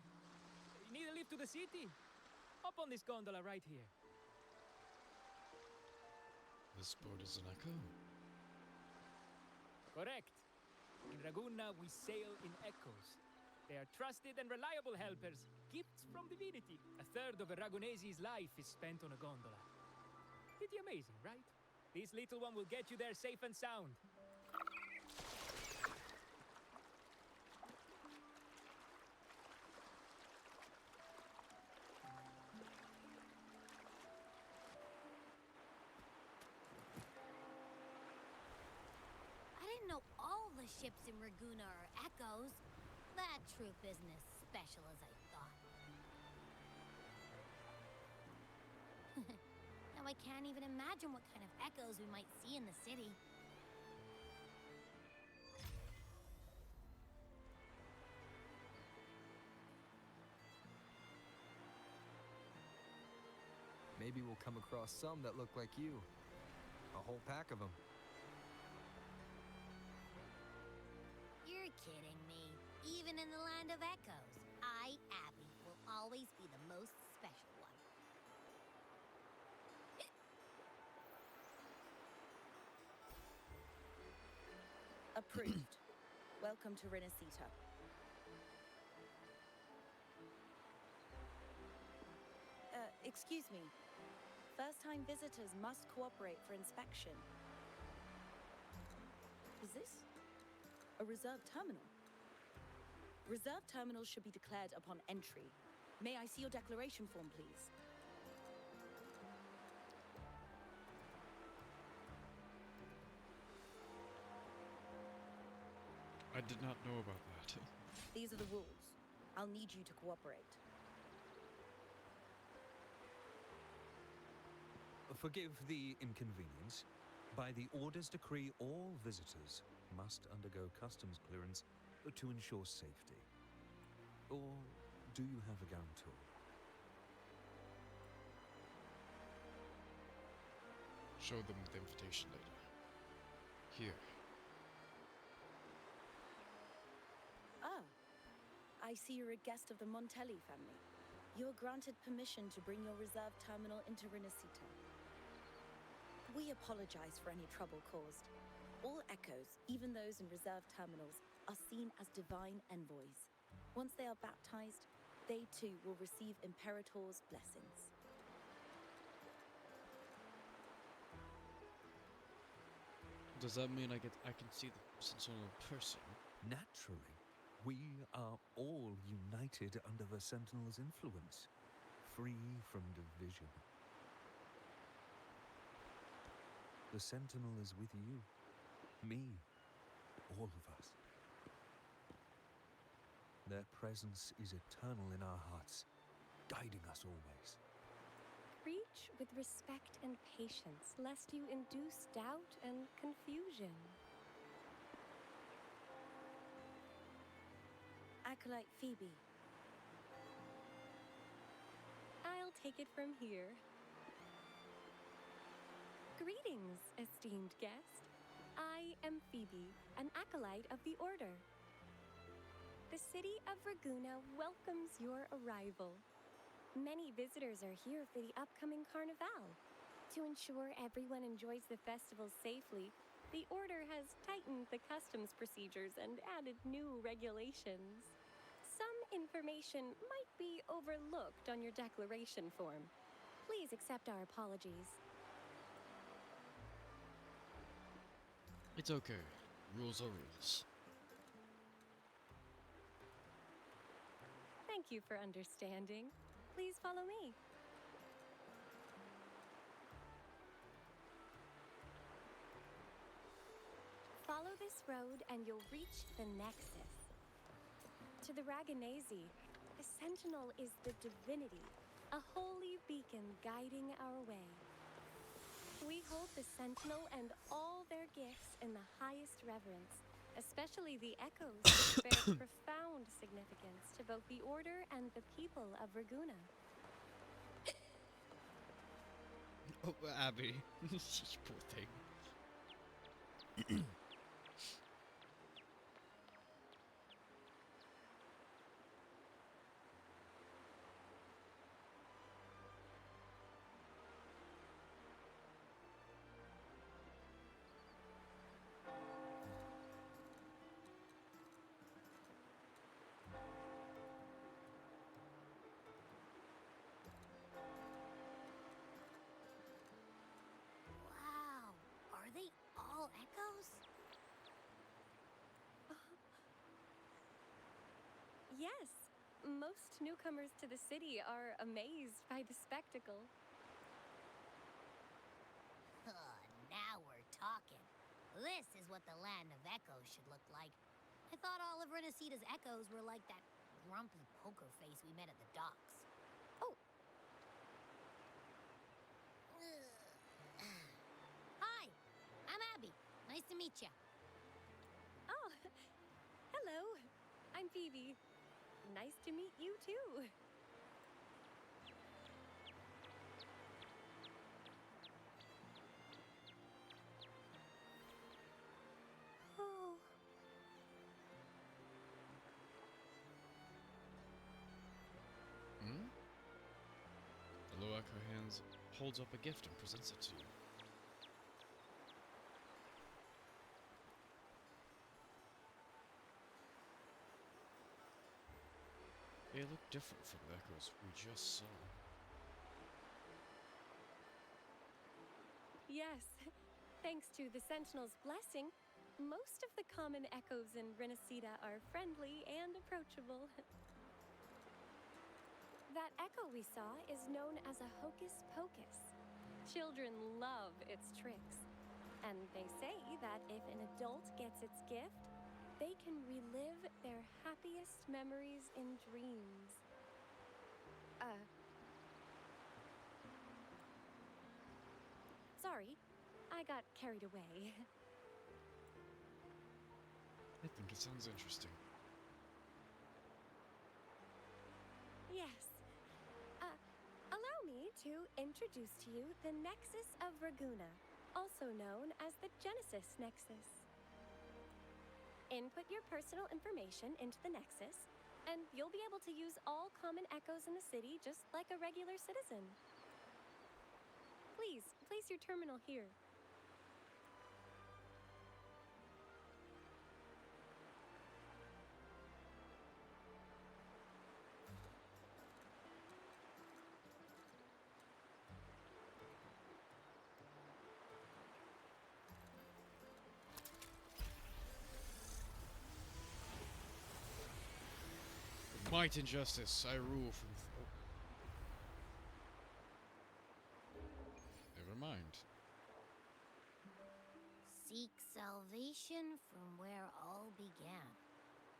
You need a lift to the city? Hop on this gondola right here. This boat is an echo? Correct. In Raguna, we sail in echoes. They are trusted and reliable helpers, gifts from divinity. A third of a Ragunese's life is spent on a gondola. Pretty amazing, right? This little one will get you there safe and sound. I didn't know all the ships in Raguna are echoes. That troop isn't as special as I thought. Now I can't even imagine what kind of echoes we might see in the city. Maybe we'll come across some that look like you. A whole pack of them. You're kidding me. Even in the land of echoes, I, Abby, will always be the most special one. Approved. Welcome to Renacita. Excuse me. First-time visitors must cooperate for inspection. Is this a reserved terminal? Reserve terminals should be declared upon entry. May I see your declaration form, please? I did not know about that. These are the rules. I'll need you to cooperate. Forgive the inconvenience. By the Order's decree, all visitors must undergo customs clearance to ensure safety. Or do you have a guarantor? Show them the invitation letter. Here. Ah, I see you're a guest of the Montelli family. You are granted permission to bring your reserve terminal into Rinascita. We apologize for any trouble caused. All echoes, even those in reserve terminals, are seen as divine envoys. Once they are baptized, they too will receive Imperator's blessings. Does that mean I can see the Sentinel in person? Naturally. We are all united under the Sentinel's influence, free from division. The Sentinel is with you, me, all of us. Their presence is eternal in our hearts, guiding us always. Preach with respect and patience, lest you induce doubt and confusion. Acolyte Phoebe. I'll take it from here. Greetings, esteemed guest. I am Phoebe, an acolyte of the Order. The city of Raguna welcomes your arrival. Many visitors are here for the upcoming Carnival. To ensure everyone enjoys the festival safely, the Order has tightened the customs procedures and added new regulations. Some information might be overlooked on your declaration form. Please accept our apologies. It's okay. Rules are rules. Thank you for understanding. Please follow me. Follow this road and you'll reach the Nexus. To the Raganese, the Sentinel is the divinity, a holy beacon guiding our way. We hold the Sentinel and all their gifts in the highest reverence, especially the echoes, which bear profound significance to both the Order and the people of Raguna. Oh, Abby. Poor thing. Wow, are they all echoes? Yes, most newcomers to the city are amazed by the spectacle. Now we're talking. This is what the land of echoes should look like. I thought all of Rinascita's echoes were like that grumpy poker face we met at the docks. Oh. Hi, I'm Abby. Nice to meet you. Oh, hello. I'm Phoebe. Nice to meet you too. Oh. Hmm? The Loaka hands holds up a gift and presents it to you. They look different from the echoes we just saw. Yes, thanks to the Sentinel's blessing, most of the common echoes in Renacida are friendly and approachable. That echo we saw is known as a hocus pocus. Children love its tricks. And they say that if an adult gets its gift, they can relive their happiest memories in dreams. Sorry, I got carried away. I think it sounds interesting. Yes. Allow me to introduce to you the Nexus of Raguna, also known as the Genesis Nexus. Input your personal information into the Nexus, and you'll be able to use all common echoes in the city just like a regular citizen. Please, place your terminal here. With might and justice, I rule from. Never mind. Seek salvation from where all began.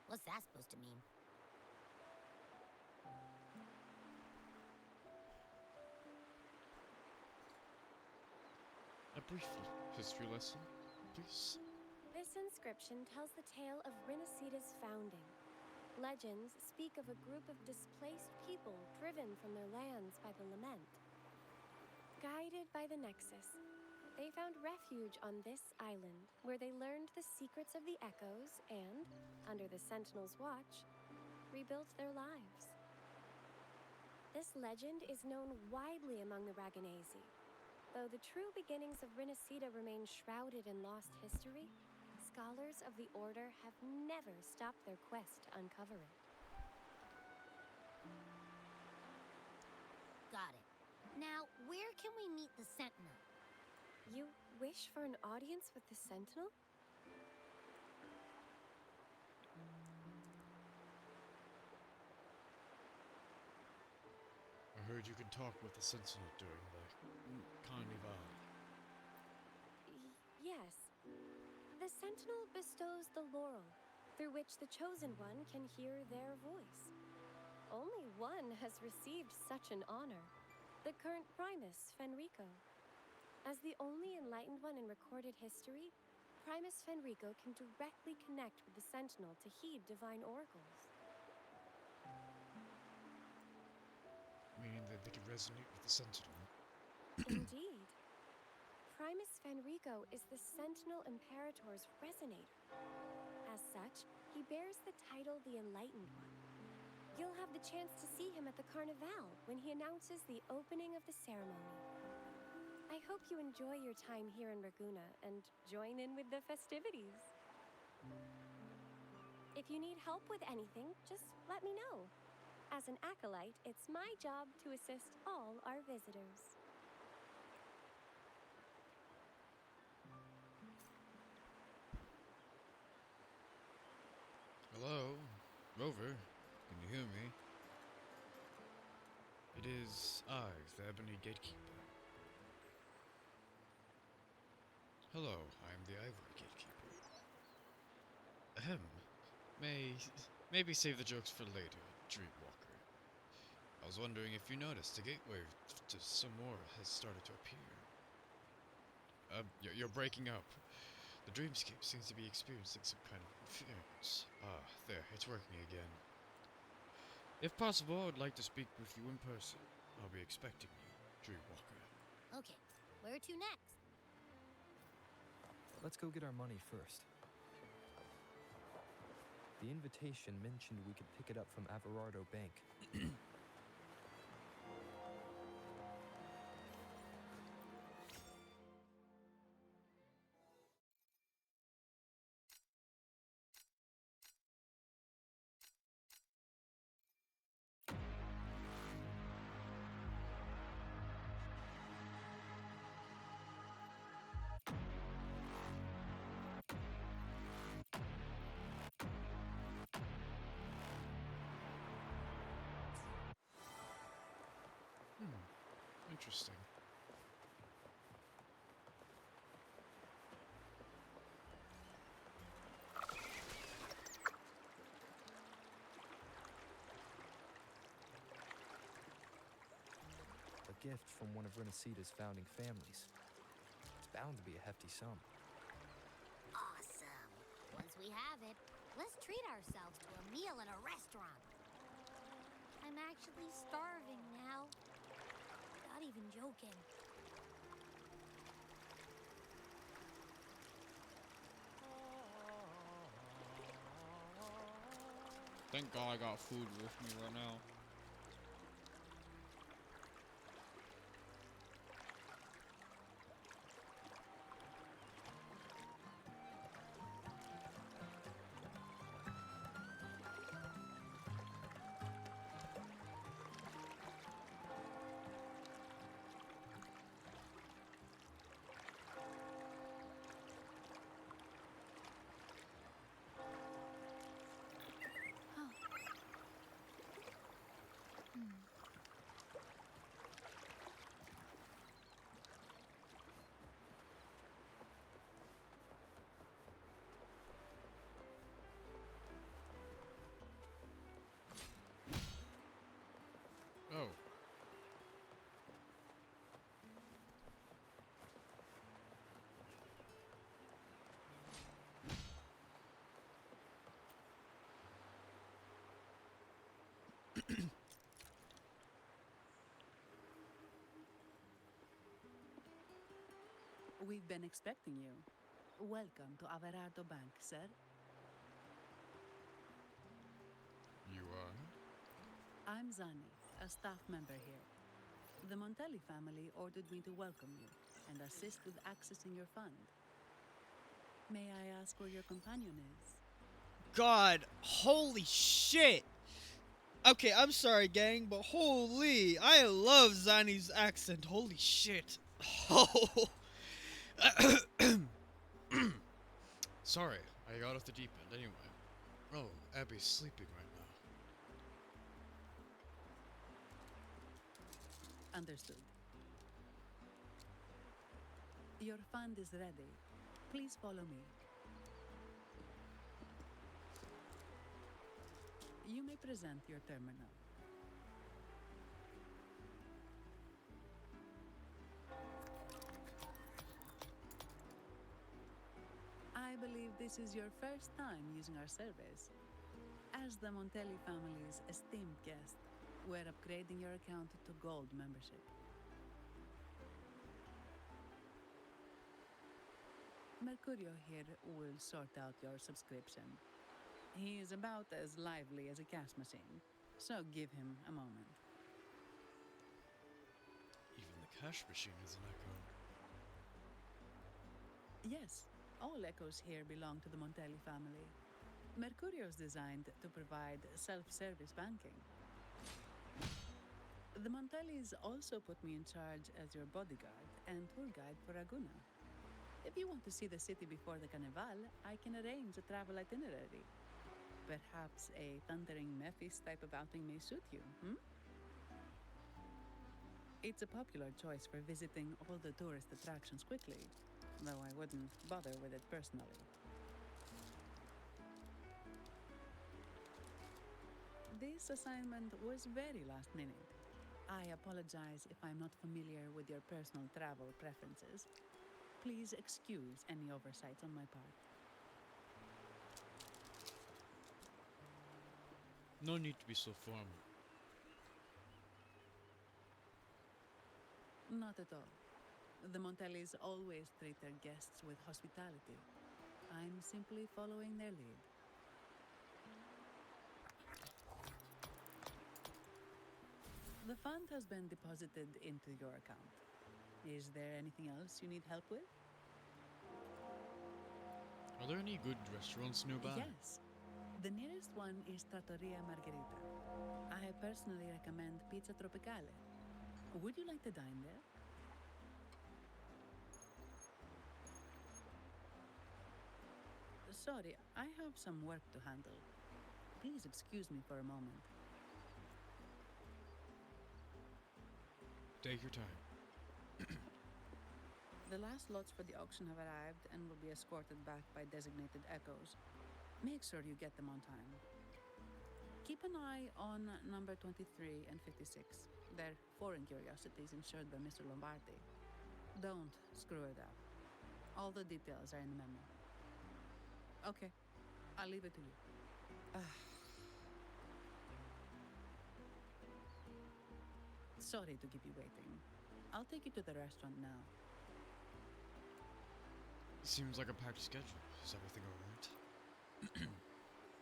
What's that supposed to mean? A brief history lesson, please. This inscription tells the tale of Renacida's founding. Legends speak of a group of displaced people driven from their lands by the Lament. Guided by the Nexus, they found refuge on this island, where they learned the secrets of the echoes and, under the Sentinel's watch, rebuilt their lives. This legend is known widely among the Raganesi. Though the true beginnings of Renacida remain shrouded in lost history, scholars of the Order have never stopped their quest to uncover it. Got it. Now, where can we meet the Sentinel? You wish for an audience with the Sentinel? I heard you can talk with the Sentinel during the Carnival. Yes. The Sentinel bestows the laurel, through which the Chosen One can hear their voice. Only one has received such an honor, the current Primus Fenrico. As the only enlightened one in recorded history, Primus Fenrico can directly connect with the Sentinel to heed divine oracles. Meaning that they can resonate with the Sentinel. Indeed. Primus Fenrico is the Sentinel Imperator's resonator. As such, he bears the title the Enlightened One. You'll have the chance to see him at the Carnival when he announces the opening of the ceremony. I hope you enjoy your time here in Raguna and join in with the festivities. If you need help with anything, just let me know. As an acolyte, it's my job to assist all our visitors. Hello, Rover. Can you hear me? It is I, the Ebony Gatekeeper. Hello, I am the Ivory Gatekeeper. Ahem. Maybe save the jokes for later, Dreamwalker. I was wondering if you noticed the gateway to some more has started to appear. You're breaking up. The dreamscape seems to be experiencing some kind of interference. Ah, there, it's working again. If possible, I would like to speak with you in person. I'll be expecting you, Dreamwalker. Okay, where to next? Let's go get our money first. The invitation mentioned we could pick it up from Averardo Bank. interesting. A gift from one of Renacita's founding families. It's bound to be a hefty sum. Awesome. Once we have it, let's treat ourselves to a meal at a restaurant. I'm actually starving now. Not even joking. Thank God I got food with me right now. Oh. We've been expecting you. Welcome to Averardo Bank, sir. You are? I'm Zani, a staff member here. The Montelli family ordered me to welcome you and assist with accessing your fund. May I ask where your companion is? God, holy shit! Okay, I'm sorry, gang, but holy, I love Zani's accent. Holy shit. Oh. Sorry, I got off the deep end anyway. Oh, Abby's sleeping right now. Understood. Your fund is ready. Please follow me. You may present your terminal. I believe this is your first time using our service. As the Montelli family's esteemed guest, we're upgrading your account to Gold membership. Mercurio here will sort out your subscription. He is about as lively as a cash machine, so give him a moment. Even the cash machine is an echo. Yes, all echoes here belong to the Montelli family. Mercurio is designed to provide self-service banking. The Montellis also put me in charge as your bodyguard and tour guide for Raguna. If you want to see the city before the Carnival, I can arrange a travel itinerary. Perhaps a thundering Memphis type of outing may suit you, hmm? It's a popular choice for visiting all the tourist attractions quickly, though I wouldn't bother with it personally. This assignment was very last minute. I apologize if I'm not familiar with your personal travel preferences. Please excuse any oversights on my part. No need to be so formal. Not at all. The Montellis always treat their guests with hospitality. I'm simply following their lead. The fund has been deposited into your account. Is there anything else you need help with? Are there any good restaurants nearby? Yes. The nearest one is Trattoria Margherita. I personally recommend Pizza Tropicale. Would you like to dine there? Sorry, I have some work to handle. Please excuse me for a moment. Take your time. The last lots for the auction have arrived and will be escorted back by designated echoes. Make sure you get them on time. Keep an eye on number 23 and 56. They're foreign curiosities insured by Mr. Lombardi. Don't screw it up. All the details are in the memo. Okay, I'll leave it to you. Sorry to keep you waiting. I'll take you to the restaurant now. Seems like a packed schedule. Is everything alright?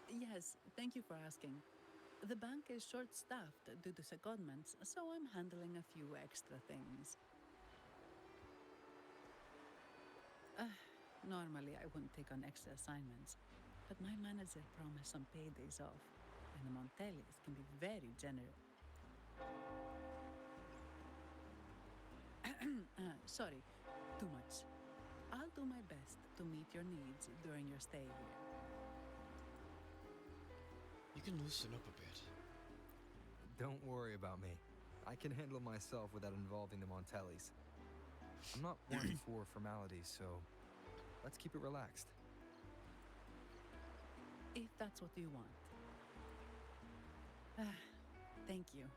Yes, thank you for asking. The bank is short-staffed due to secondments, so I'm handling a few extra things. Normally, I wouldn't take on extra assignments, but my manager promised some paydays off, and the Montellis can be very generous. Sorry, too much. I'll do my best to meet your needs during your stay here. You can loosen up a bit. Don't worry about me. I can handle myself without involving the Montellis. I'm not one for formalities, so let's keep it relaxed. If that's what you want. Thank you.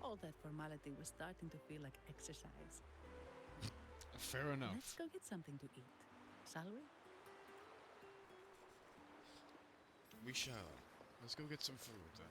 All that formality was starting to feel like exercise. Fair enough. Let's go get something to eat, shall we? We shall. Let's go get some food then.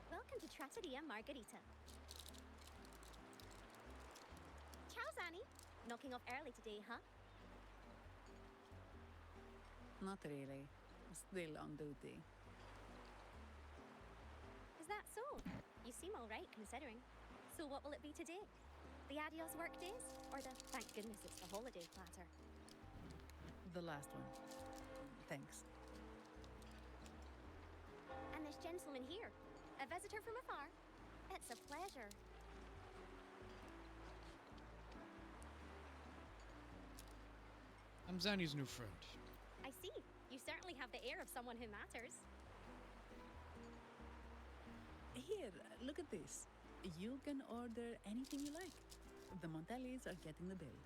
Welcome to Trattoria Margherita. Ciao, Zanny. Knocking off early today, huh? Not really. Still on duty. Is that so? You seem alright considering. So what will it be today? The adios work days? Or the thank goodness it's the holiday platter? The last one. Thanks. And this gentleman here, a visitor from afar. It's a pleasure. I'm Zanny's new friend. I see. You certainly have the air of someone who matters. Here, look at this. You can order anything you like. The Montellis are getting the bill.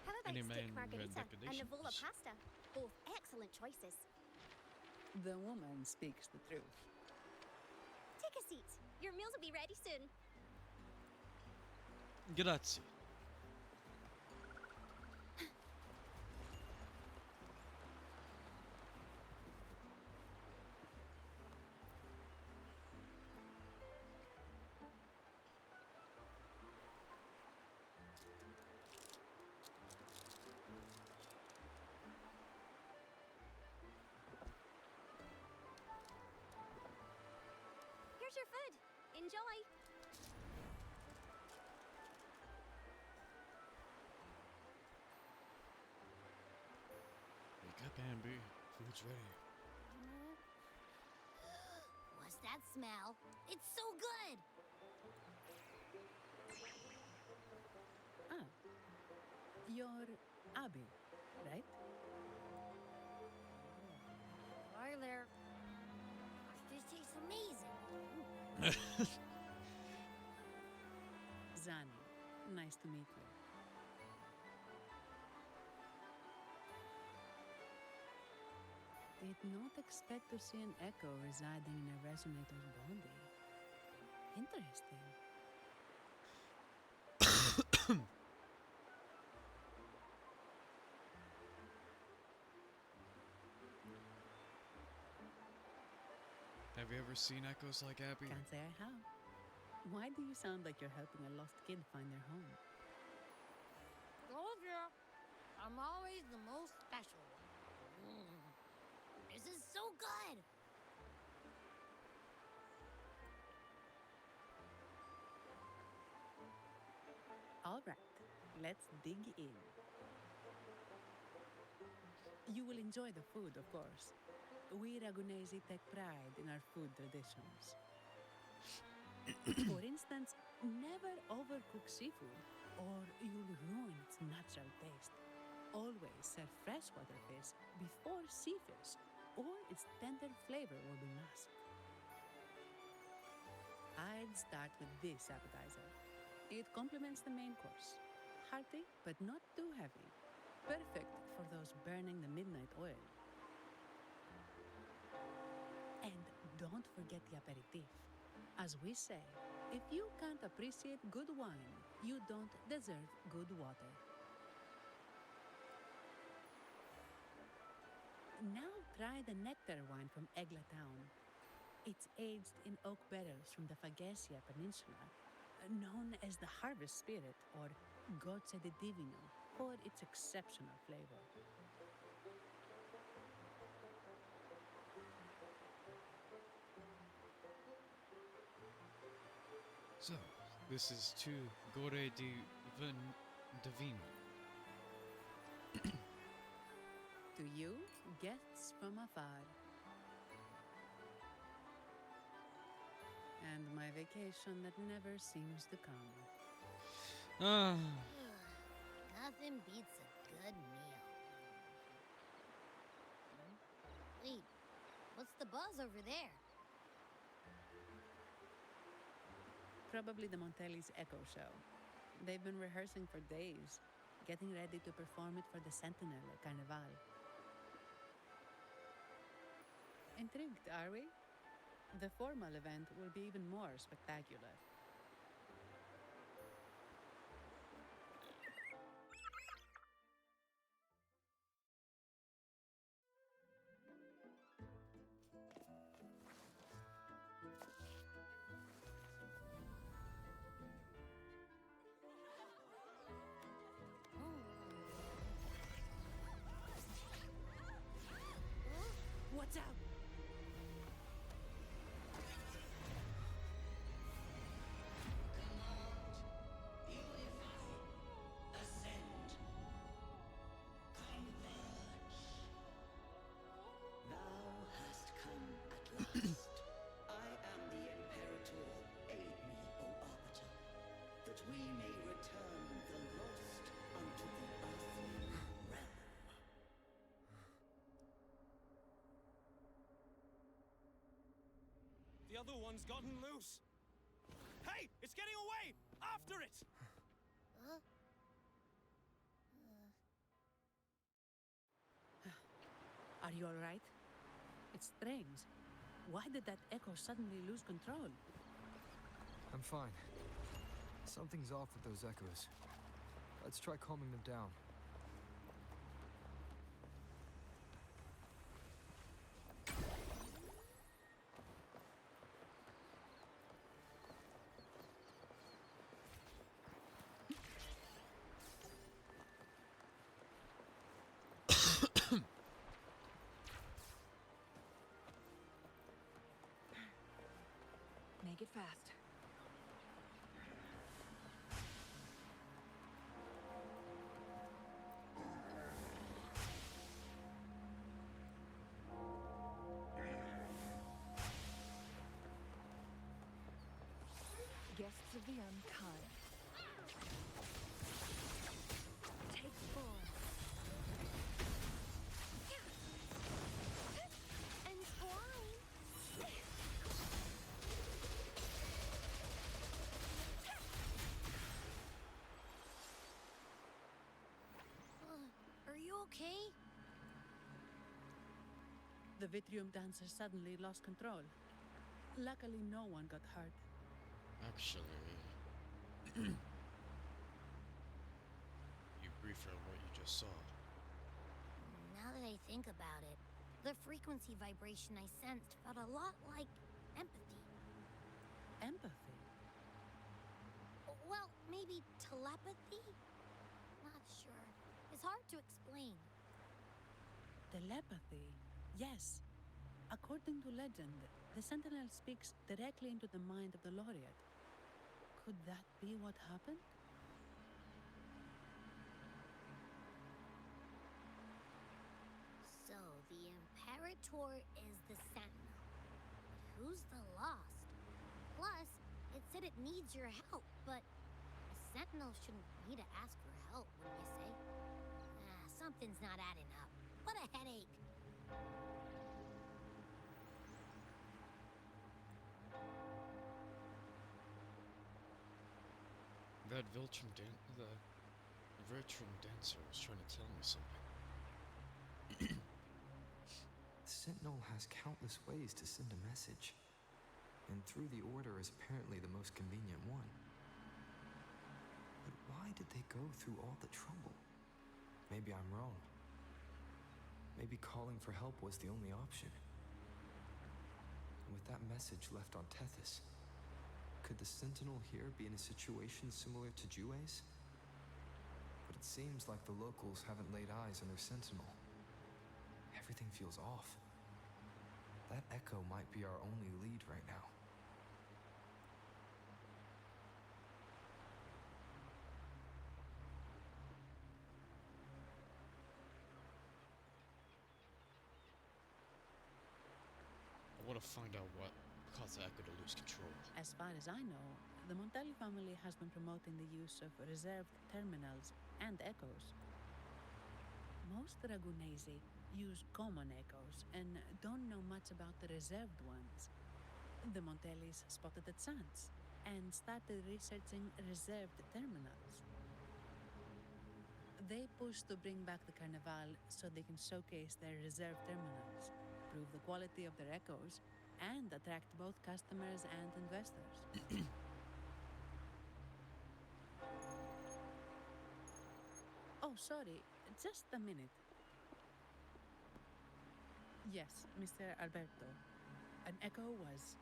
How about Any steak main margarita and recommendations? Wuwa pasta? Both excellent choices. The woman speaks the truth. Take a seat. Your meals will be ready soon. Grazie. Here's your food. Enjoy. Wake up, Amber. Food's ready. What's that smell? It's so good! Ah. You're Abby, right? Hi there. This tastes amazing. Zani, nice to meet you. Did not expect to see an echo residing in a resonator's body. Interesting. Have you ever seen echoes like Abby? Can't say I have. Why do you sound like you're helping a lost kid find their home? Told ya. I'm I'm always the most special one. This is so good! All right, let's dig in. You will enjoy the food, of course. We Ragunesi take pride in our food traditions. For instance, never overcook seafood, or you'll ruin its natural taste. Always serve freshwater fish before sea fish, or its tender flavor will be masked. I'd start with this appetizer. It complements the main course. Hearty, but not too heavy. Perfect for those burning the midnight oil. And don't forget the aperitif. As we say, if you can't appreciate good wine, you don't deserve good water. Now try the nectar wine from Egla Town. It's aged in oak barrels from the Faghesia Peninsula, known as the Harvest Spirit or Goce di Divino for its exceptional flavor. So, this is to Gore di Divino. To you, guests from afar. And my vacation that never seems to come. Ah, Nothing beats a good meal. Wait, what's the buzz over there? Probably the Montelli's Echo Show. They've been rehearsing for days, getting ready to perform it for the Sentinel at Carnival. Intrigued, are we? The formal event will be even more spectacular. Watch out! The other one's gotten loose! Hey! It's getting away! After it! Huh? Are you alright? It's strange. Why did that echo suddenly lose control? I'm fine. Something's off with those echoes. Let's try calming them down. Make it fast. Guests of the unkind. Take 4. And swine! Are you okay? The Vitrium dancer suddenly lost control. Luckily, no one got hurt. actually, you brief her on what you just saw. Now that I think about it, the frequency vibration I sensed felt a lot like empathy. Empathy? Well, maybe telepathy? Not sure. It It's hard to explain. Telepathy? Yes. According to legend, the Sentinel speaks directly into the mind of the Laureate. Could that be what happened? So, the Imperator is the Sentinel. But who's the Lost? Plus, it said it needs your help, but a Sentinel shouldn't need to ask for help, wouldn't you say? Something's not adding up. What a headache. That the Viltrum dancer was trying to tell me something. The Sentinel has countless ways to send a message, and through the Order is apparently the most convenient one. But why did they go through all the trouble? Maybe I'm wrong. Maybe calling for help was the only option. And with that message left on Tethys, could the Sentinel here be in a situation similar to Jue's? But it seems like the locals haven't laid eyes on their Sentinel. Everything feels off. That echo might be our only lead right now. I want to find out what caused the echo to lose control. As far as I know, the Montelli family has been promoting the use of reserved terminals and echoes. Most Ragunesi use common echoes and don't know much about the reserved ones. The Montellis spotted the chance and started researching reserved terminals. They push to bring back the Carnival so they can showcase their reserved terminals, prove the quality of their echoes, and attract both customers and investors. Oh, sorry, just a minute. Yes, Mr. Alberto. An echo was...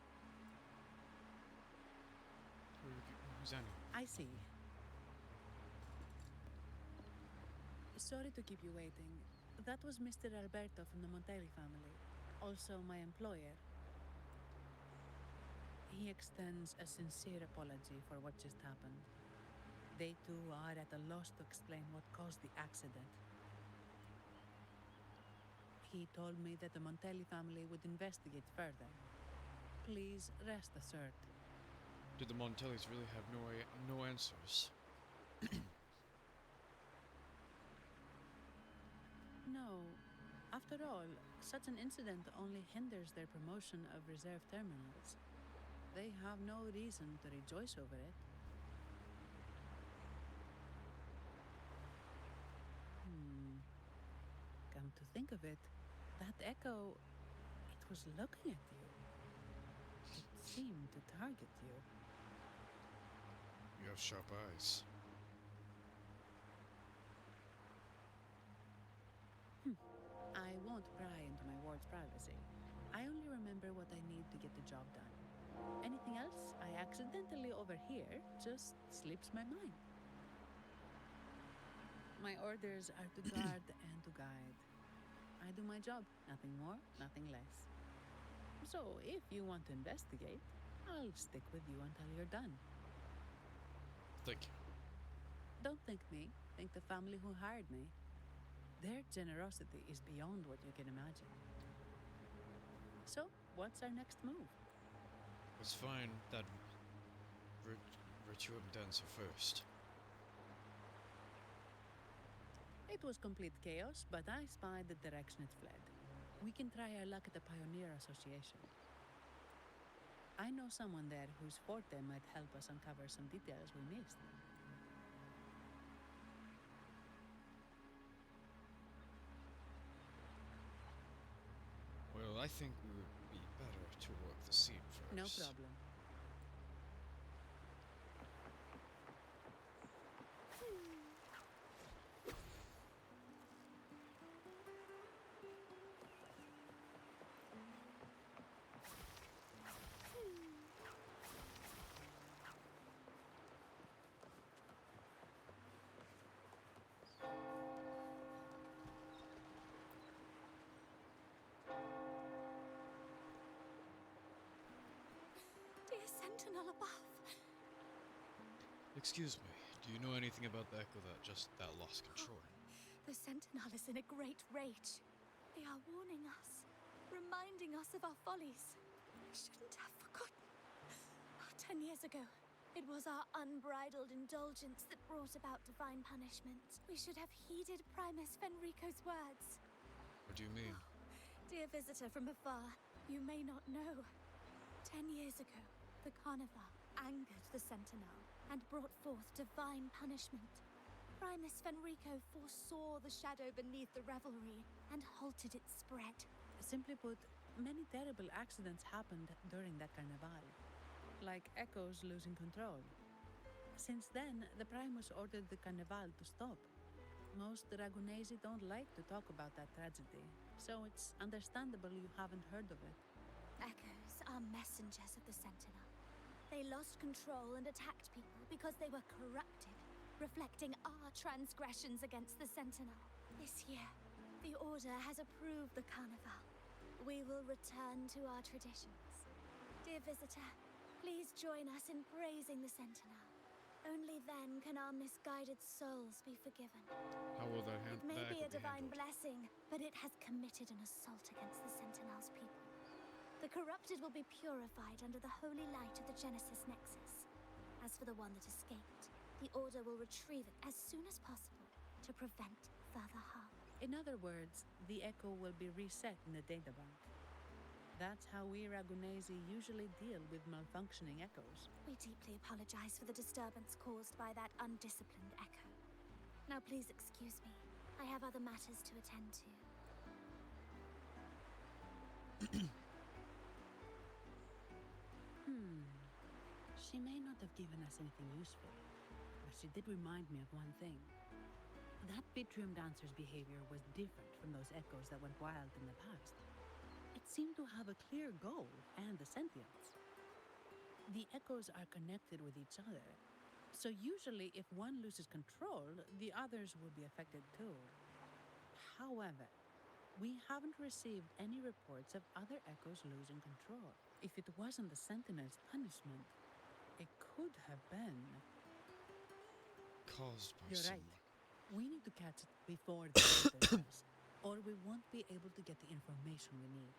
Who's Annie? I see. Sorry to keep you waiting. That was Mr. Alberto from the Montelli family, also my employer. He extends a sincere apology for what just happened. They too are at a loss to explain what caused the accident. He told me that the Montelli family would investigate further. Please rest assured. Did the Montellis really have no answers? No. After all, such an incident only hinders their promotion of reserve terminals. They have no reason to rejoice over it. Come to think of it, that echo, it was looking at you. It seemed to target you. You have sharp eyes. I won't pry into my ward's privacy. I only remember what I need to get the job done. Anything else I accidentally overhear just slips my mind. My orders are to guard and to guide. I do my job, nothing more, nothing less. So, if you want to investigate, I'll stick with you until you're done. Thank you. Don't thank me, thank the family who hired me. Their generosity is beyond what you can imagine. So, what's our next move? Let's find that Virtuum dancer first. It was complete chaos, but I spied the direction it fled. We can try our luck at the Pioneer Association. I know someone there whose forte might help us uncover some details we missed. Well, I think we would be better to work the scene first. No problem. Sentinel above. Excuse me, do you know anything about the echo that lost control? The Sentinel is in a great rage. They are warning us, reminding us of our follies. I shouldn't have forgotten. 10 years ago, it was our unbridled indulgence that brought about divine punishment. We should have heeded Primus Fenrico's words. What do you mean? Dear visitor from afar, you may not know. 10 years ago, the Carnival angered the Sentinel and brought forth divine punishment. Primus Fenrico foresaw the shadow beneath the revelry and halted its spread. Simply put, many terrible accidents happened during that carnival, like echoes losing control. Since then, the Primus ordered the carnival to stop. Most Ragunesi don't like to talk about that tragedy, so it's understandable you haven't heard of it. Echoes are messengers of the Sentinel. They lost control and attacked people because they were corrupted, reflecting our transgressions against the Sentinel. This year, the Order has approved the Carnival. We will return to our traditions. Dear visitor, please join us in praising the Sentinel. Only then can our misguided souls be forgiven. How will that It may be a divine handled? blessing, but it has committed an assault against the Sentinel's people. The corrupted will be purified under the holy light of the Genesis Nexus. As for the one that escaped, the Order will retrieve it as soon as possible to prevent further harm. In other words, the echo will be reset in the databank. That's how we Ragunesi usually deal with malfunctioning echoes. We deeply apologize for the disturbance caused by that undisciplined echo. Now please excuse me. I have other matters to attend to. She may not have given us anything useful, but she did remind me of one thing. That Vitrium dancer's behavior was different from those echoes that went wild in the past. It seemed to have a clear goal and a sentience. The echoes are connected with each other, so usually if one loses control, the others will be affected too. However, we haven't received any reports of other echoes losing control. If it wasn't the Sentinel's punishment, it could have been. Caused by You're someone. right. We need to catch it before the Sentinel does, or we won't be able to get the information we need.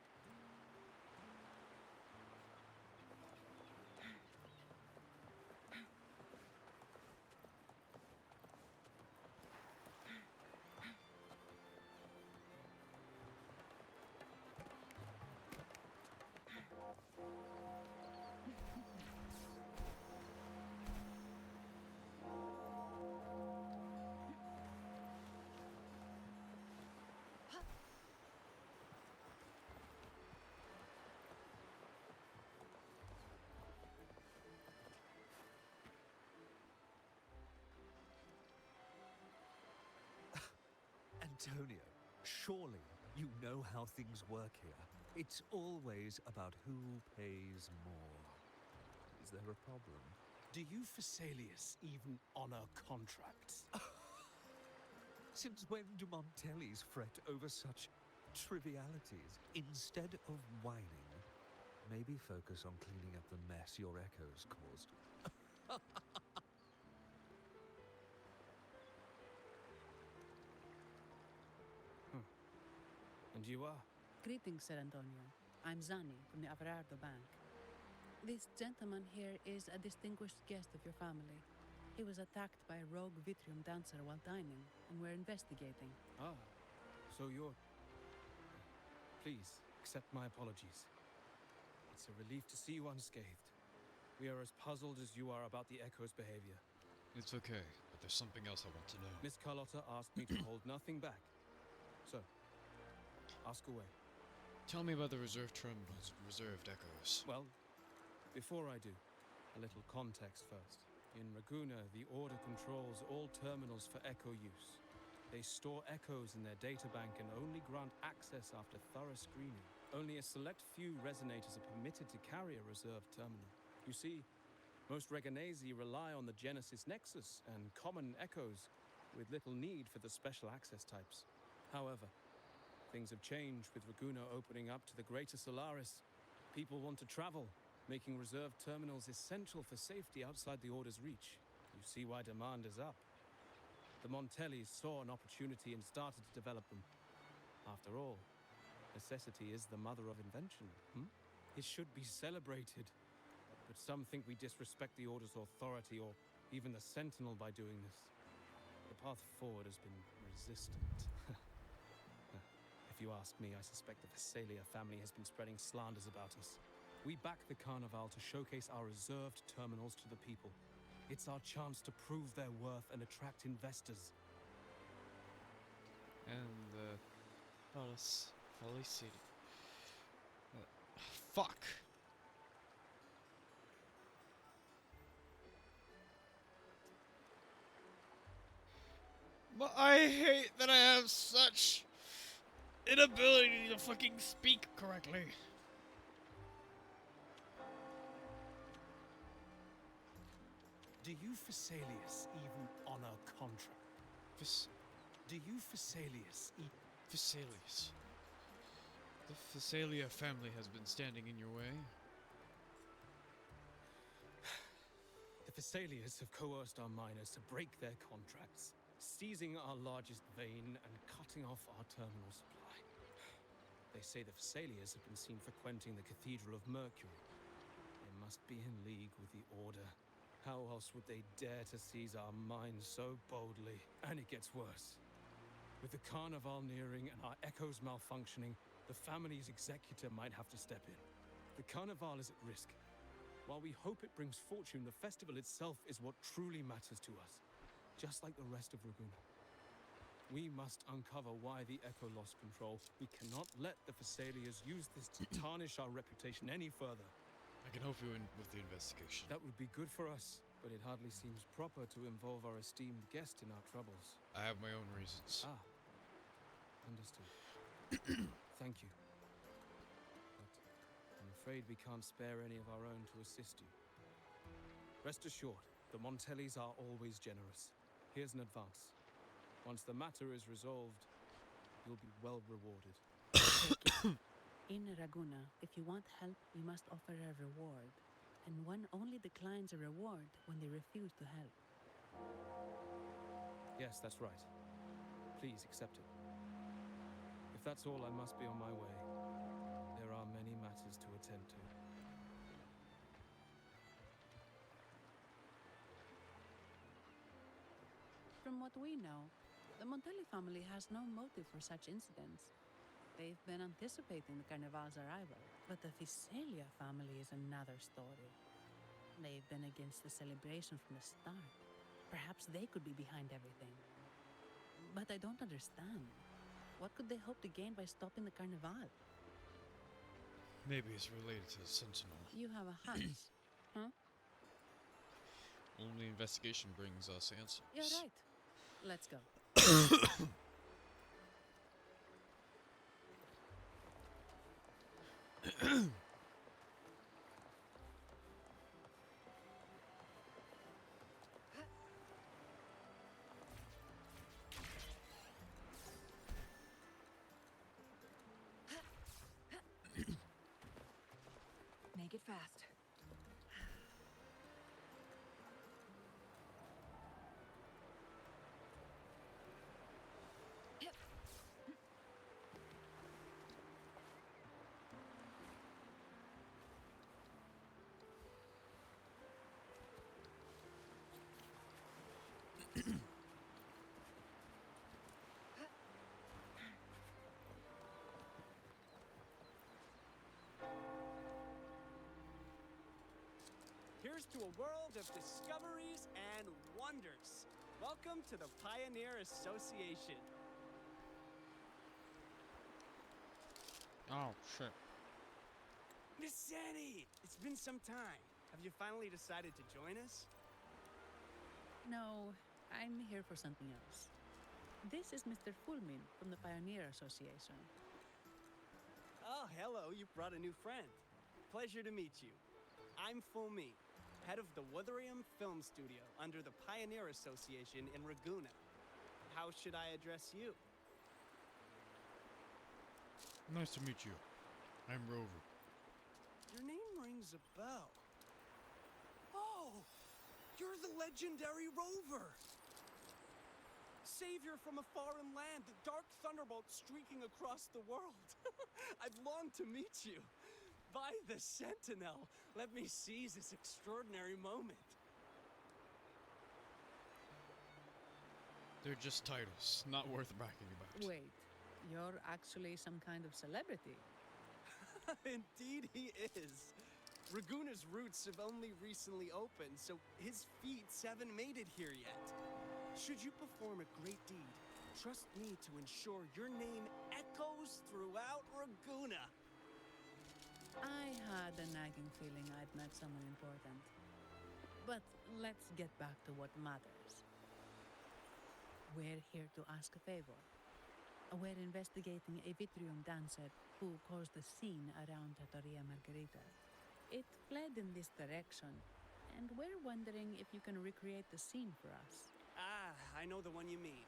Antonio, surely you know how things work here. It's always about who pays more. Is there a problem? Do you Phasaelius even honor contracts? Since when do Montellis fret over such trivialities? Instead of whining, maybe focus on cleaning up the mess your echoes caused. And you are? Greetings, Sir Antonio. I'm Zani from the Averardo Bank. This gentleman here is a distinguished guest of your family. He was attacked by a rogue Vitrium dancer while dining, and we're investigating. Ah, so you're... Please, accept my apologies. It's a relief to see you unscathed. We are as puzzled as you are about the Echo's behavior. It's okay, but there's something else I want to know. Miss Carlotta asked me to hold nothing back. So, ask away. Tell me about the reserved terminals, reserved echoes. Well, before I do, a little context first. In Raguna, the Order controls all terminals for echo use. They store echoes in their databank and only grant access after thorough screening. Only a select few resonators are permitted to carry a reserved terminal. You see, most Reganesi rely on the Genesis Nexus and common echoes, with little need for the special access types. However, things have changed with Raguna opening up to the Greater Solaris. People want to travel, making reserve terminals essential for safety outside the Order's reach. You see why demand is up. The Montellis saw an opportunity and started to develop them. After all, necessity is the mother of invention, It should be celebrated. But some think we disrespect the Order's authority or even the Sentinel by doing this. The path forward has been resistant. If you ask me, I suspect the Visalia family has been spreading slanders about us. We back the Carnival to showcase our reserved terminals to the people. It's our chance to prove their worth and attract investors. And Felicity. Fuck. But I hate that I have such inability to fucking speak correctly. Do you, Phasaelius, even honor contract? Do you, Phasaelius, Phasaelius. The Phasalia family has been standing in your way. The Phasalias have coerced our miners to break their contracts, seizing our largest vein and cutting off our terminal supply. They say the Phasalias have been seen frequenting the Cathedral of Mercury. They must be in league with the Order. How else would they dare to seize our mines so boldly? And it gets worse. With the Carnival nearing and our echoes malfunctioning, the family's executor might have to step in. The Carnival is at risk. While we hope it brings fortune, the festival itself is what truly matters to us. Just like the rest of Raguna. We must uncover why the Echo lost control. We cannot let the Phasalias use this to tarnish our reputation any further. I can help you with the investigation. That would be good for us, but it hardly seems proper to involve our esteemed guest in our troubles. I have my own reasons. Ah. Understood. Thank you. But I'm afraid we can't spare any of our own to assist you. Rest assured, the Montellis are always generous. Here's an advance. Once the matter is resolved, you'll be well rewarded. In Raguna, if you want help, you must offer a reward. And one only declines a reward when they refuse to help. Yes, that's right. Please accept it. If that's all, I must be on my way. There are many matters to attend to. From what we know, the Montelli family has no motive for such incidents. They've been anticipating the Carnival's arrival, but the Visalia family is another story. They've been against the celebration from the start. Perhaps they could be behind everything. But I don't understand. What could they hope to gain by stopping the Carnival? Maybe it's related to the Sentinel. You have a hunch, huh? Only investigation brings us answers. You're right. Let's go. Make it fast. Here's to a world of discoveries and wonders. Welcome to the Pioneer Association. Oh, shit. Miss Sandy, it's been some time. Have you finally decided to join us? No, I'm here for something else. This is Mr. Fulmin from the Pioneer Association. Oh, hello, you brought a new friend. Pleasure to meet you. I'm Fulmin, head of the Wutherium Film Studio under the Pioneer Association in Raguna. How should I address you? Nice to meet you. I'm Rover. Your name rings a bell. Oh! You're the legendary Rover! Savior from a foreign land, the dark thunderbolt streaking across the world. I've longed to meet you. By the Sentinel, let me seize this extraordinary moment. They're just titles, not worth bragging about. Wait, you're actually some kind of celebrity. Indeed he is. Raguna's roots have only recently opened, so his feats haven't made it here yet. Should you perform a great deed, trust me to ensure your name echoes throughout Raguna. I had a nagging feeling I'd met someone important. But let's get back to what matters. We're here to ask a favor. We're investigating a Vitrium dancer who caused a scene around Trattoria Margherita. It fled in this direction, and we're wondering if you can recreate the scene for us. Ah, I know the one you mean.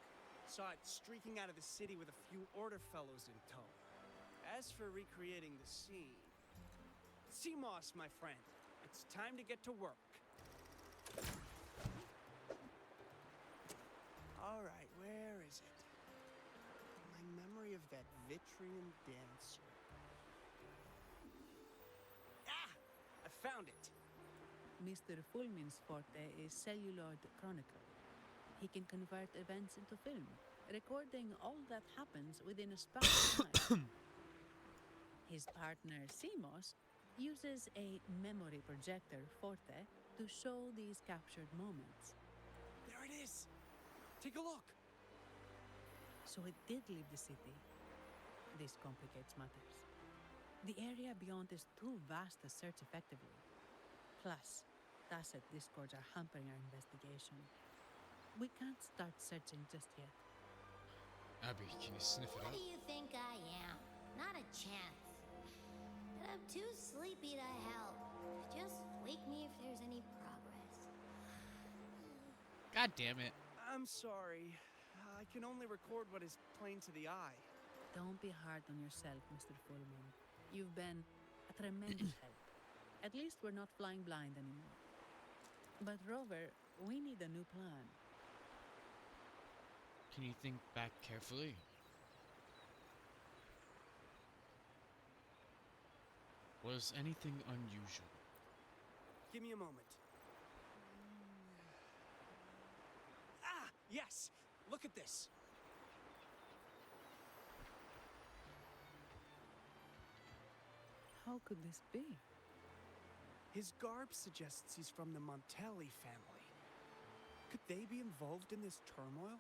Saw it streaking out of the city with a few order fellows in tow. As for recreating the scene... CMOS, my friend. It's time to get to work. Alright, where is it? My memory of that Vitrium dancer. Ah! I found it! Mr. Fulmin's forte is celluloid chronicle. He can convert events into film, recording all that happens within a span of time. His partner, CMOS, uses a memory projector, Forte, to show these captured moments. There it is! Take a look! So it did leave the city. This complicates matters. The area beyond is too vast to search effectively. Plus, tacit discords are hampering our investigation. We can't start searching just yet. Abby, can you sniff it What out? do you think I am? Not a chance. But I'm too sleepy to help. Just wake me if there's any progress. God damn it. I'm sorry. I can only record what is plain to the eye. Don't be hard on yourself, Mr. Fullman. You've been a tremendous help. At least we're not flying blind anymore. But Rover, we need a new plan. Can you think back carefully? Was anything unusual? Give me a moment. Ah! Yes! Look at this! How could this be? His garb suggests he's from the Montelli family. Could they be involved in this turmoil?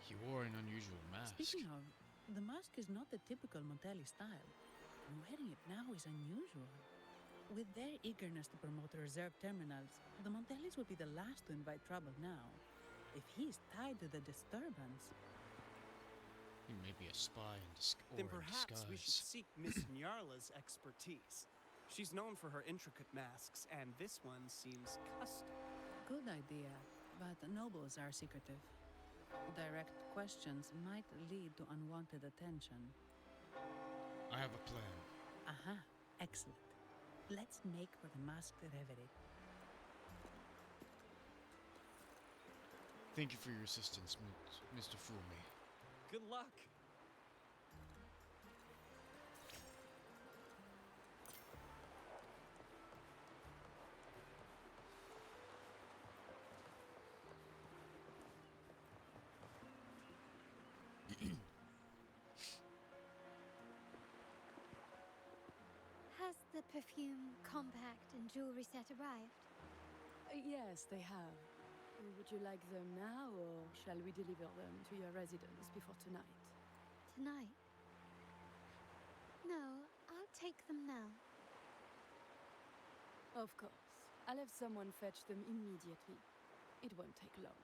He wore an unusual mask. Speaking of, the mask is not the typical Montelli style. And wearing it now is unusual. With their eagerness to promote reserve terminals, the Montellis would be the last to invite trouble now. If he's tied to the disturbance... He may be a spy in Then perhaps we should seek Miss Nyarla's expertise. She's known for her intricate masks, and this one seems custom. Good idea, but nobles are secretive. Direct questions might lead to unwanted attention. I have a plan. Aha, excellent. Let's make for the masked reverie. Thank you for your assistance, Mr. Fumi. Good luck. Has the perfume, compact, and jewelry set arrived? Yes, they have. Would you like them now, or shall we deliver them to your residence before tonight? Tonight? No, I'll take them now. Of course. I'll have someone fetch them immediately. It won't take long.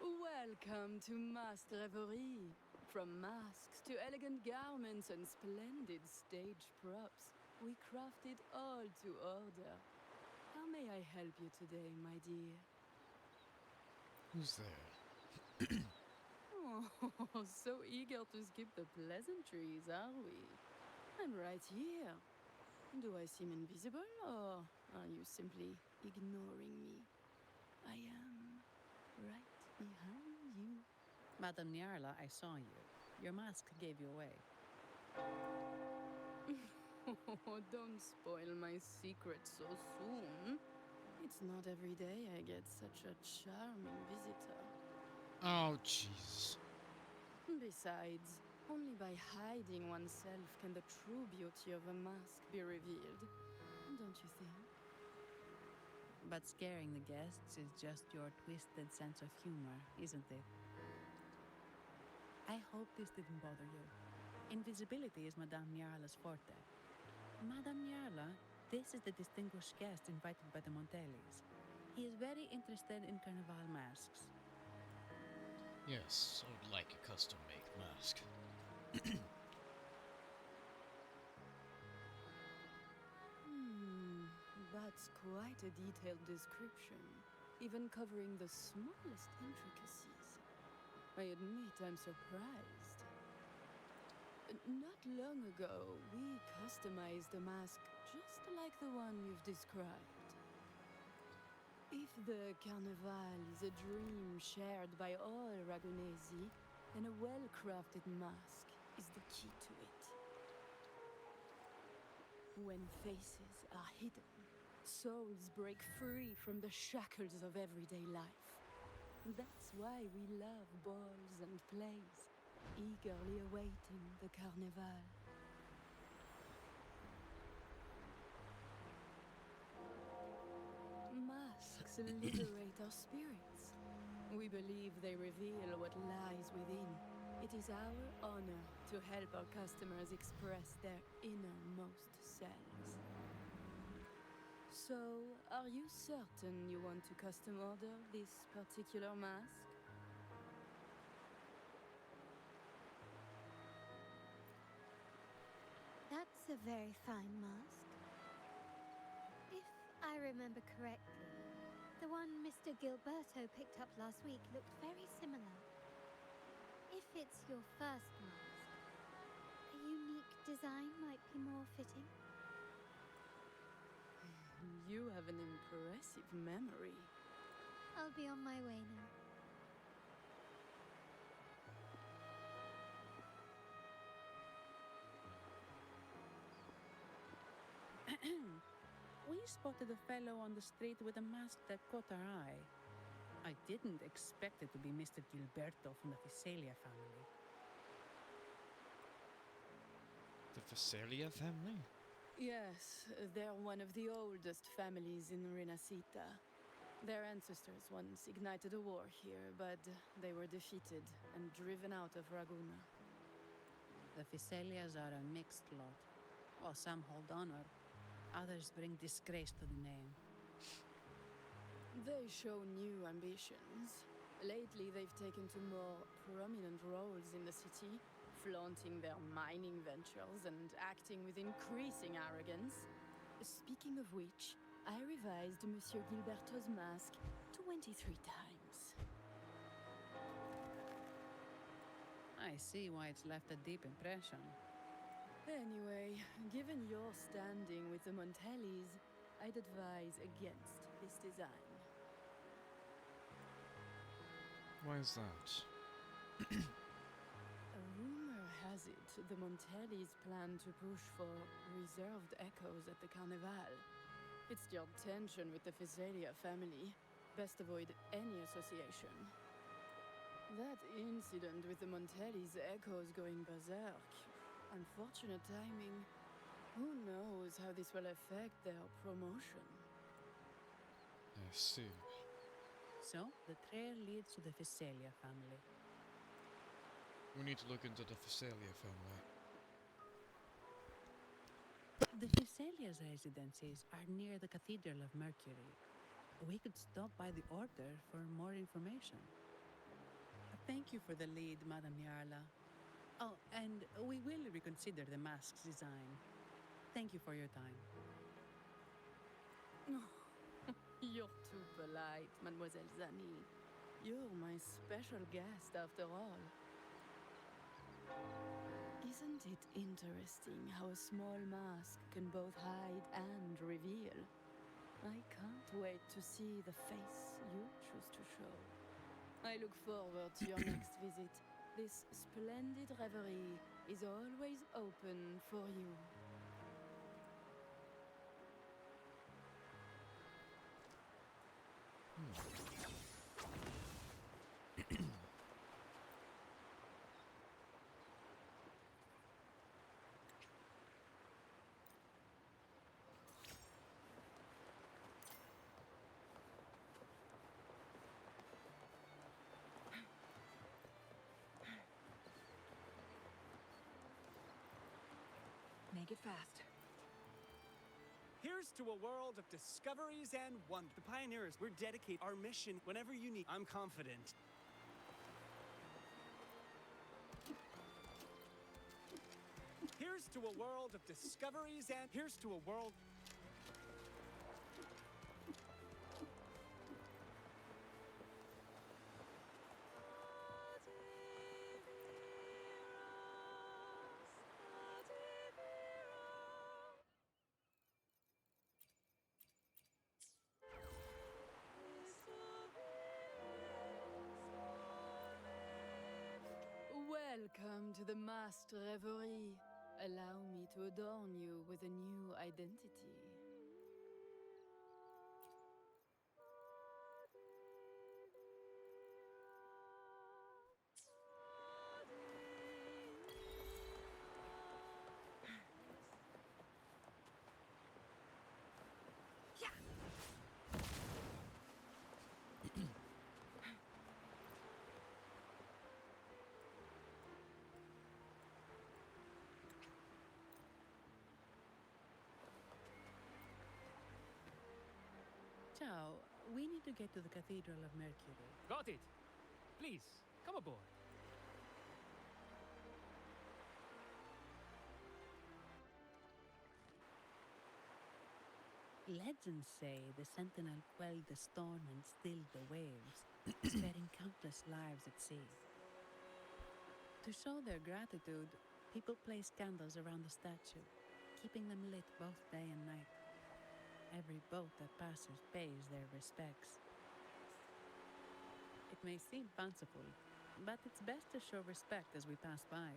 Welcome to Masked Reverie. From masks to elegant garments and splendid stage props, we craft it all to order. How may I help you today, my dear? Who's there? Oh, so eager to skip the pleasantries, are we? I'm right here. Do I seem invisible, or are you simply ignoring me? I am right behind you. Madame Nyarla, I saw you. Your mask gave you away. Oh, don't spoil my secret so soon. It's not every day I get such a charming visitor. Oh, jeez. Besides, only by hiding oneself can the true beauty of a mask be revealed. Don't you think? But scaring the guests is just your twisted sense of humor, isn't it? I hope this didn't bother you. Invisibility is Madame Nyarla's forte. Madame Nyarla, this is the distinguished guest invited by the Montellis. He is very interested in Carnival masks. Yes, I would like a custom-made mask. That's quite a detailed description, even covering the smallest intricacies. I admit I'm surprised. Not long ago, we customized a mask just like the one you've described. If the Carnival is a dream shared by all Ragonesi, then a well-crafted mask is the key to it. When faces are hidden, souls break free from the shackles of everyday life. That's why we love balls and plays, eagerly awaiting the Carnival. Masks liberate our spirits. We believe they reveal what lies within. It is our honor to help our customers express their innermost selves. So, are you certain you want to custom order this particular mask? That's a very fine mask. If I remember correctly, the one Mr. Gilberto picked up last week looked very similar. If it's your first mask, a unique design might be more fitting. You have an impressive memory. I'll be on my way now. We spotted a fellow on the street with a mask that caught our eye. I didn't expect it to be Mr. Gilberto from the Fisalia family. The Fisalia family? Yes, they're one of the oldest families in Renacita. Their ancestors once ignited a war here, but they were defeated and driven out of Raguna. The Fisalias are a mixed lot. While some hold honor, others bring disgrace to the name. They show new ambitions. Lately, they've taken to more prominent roles in the city, flaunting their mining ventures and acting with increasing arrogance. Speaking of which, I revised Monsieur Gilberto's mask 23 times. I see why it's left a deep impression. Anyway, given your standing with the Montellis, I'd advise against this design. Why is that? A rumor has it the Montellis plan to push for reserved echoes at the Carnival. It's the tension with the Fisalia family. Best avoid any association. That incident with the Montellis' echoes going berserk. Unfortunate timing. Who knows how this will affect their promotion? I see. So, the trail leads to the Fisalia family. We need to look into the Fisalia family. The Fisalia's residences are near the Cathedral of Mercury. We could stop by the Order for more information. Thank you for the lead, Madame Nyarla. Oh, and we will reconsider the mask's design. Thank you for your time. You're too polite, Mademoiselle Zani. You're my special guest after all. Isn't it interesting how a small mask can both hide and reveal? I can't wait to see the face you choose to show. I look forward to your next visit. This splendid reverie is always open for you. Make it fast. Here's to a world of discoveries and wonder. The Pioneers, we're dedicated our mission whenever you need. I'm confident. Here's to a world of discoveries and here's to a world. Welcome to the masked reverie. Allow me to adorn you with a new identity. Ciao. We need to get to the Cathedral of Mercury. Got it. Please, come aboard. Legends say the Sentinel quelled the storm and stilled the waves, sparing countless lives at sea. To show their gratitude, people place candles around the statue, keeping them lit both day and night. Every boat that passes pays their respects. It may seem fanciful, but it's best to show respect as we pass by.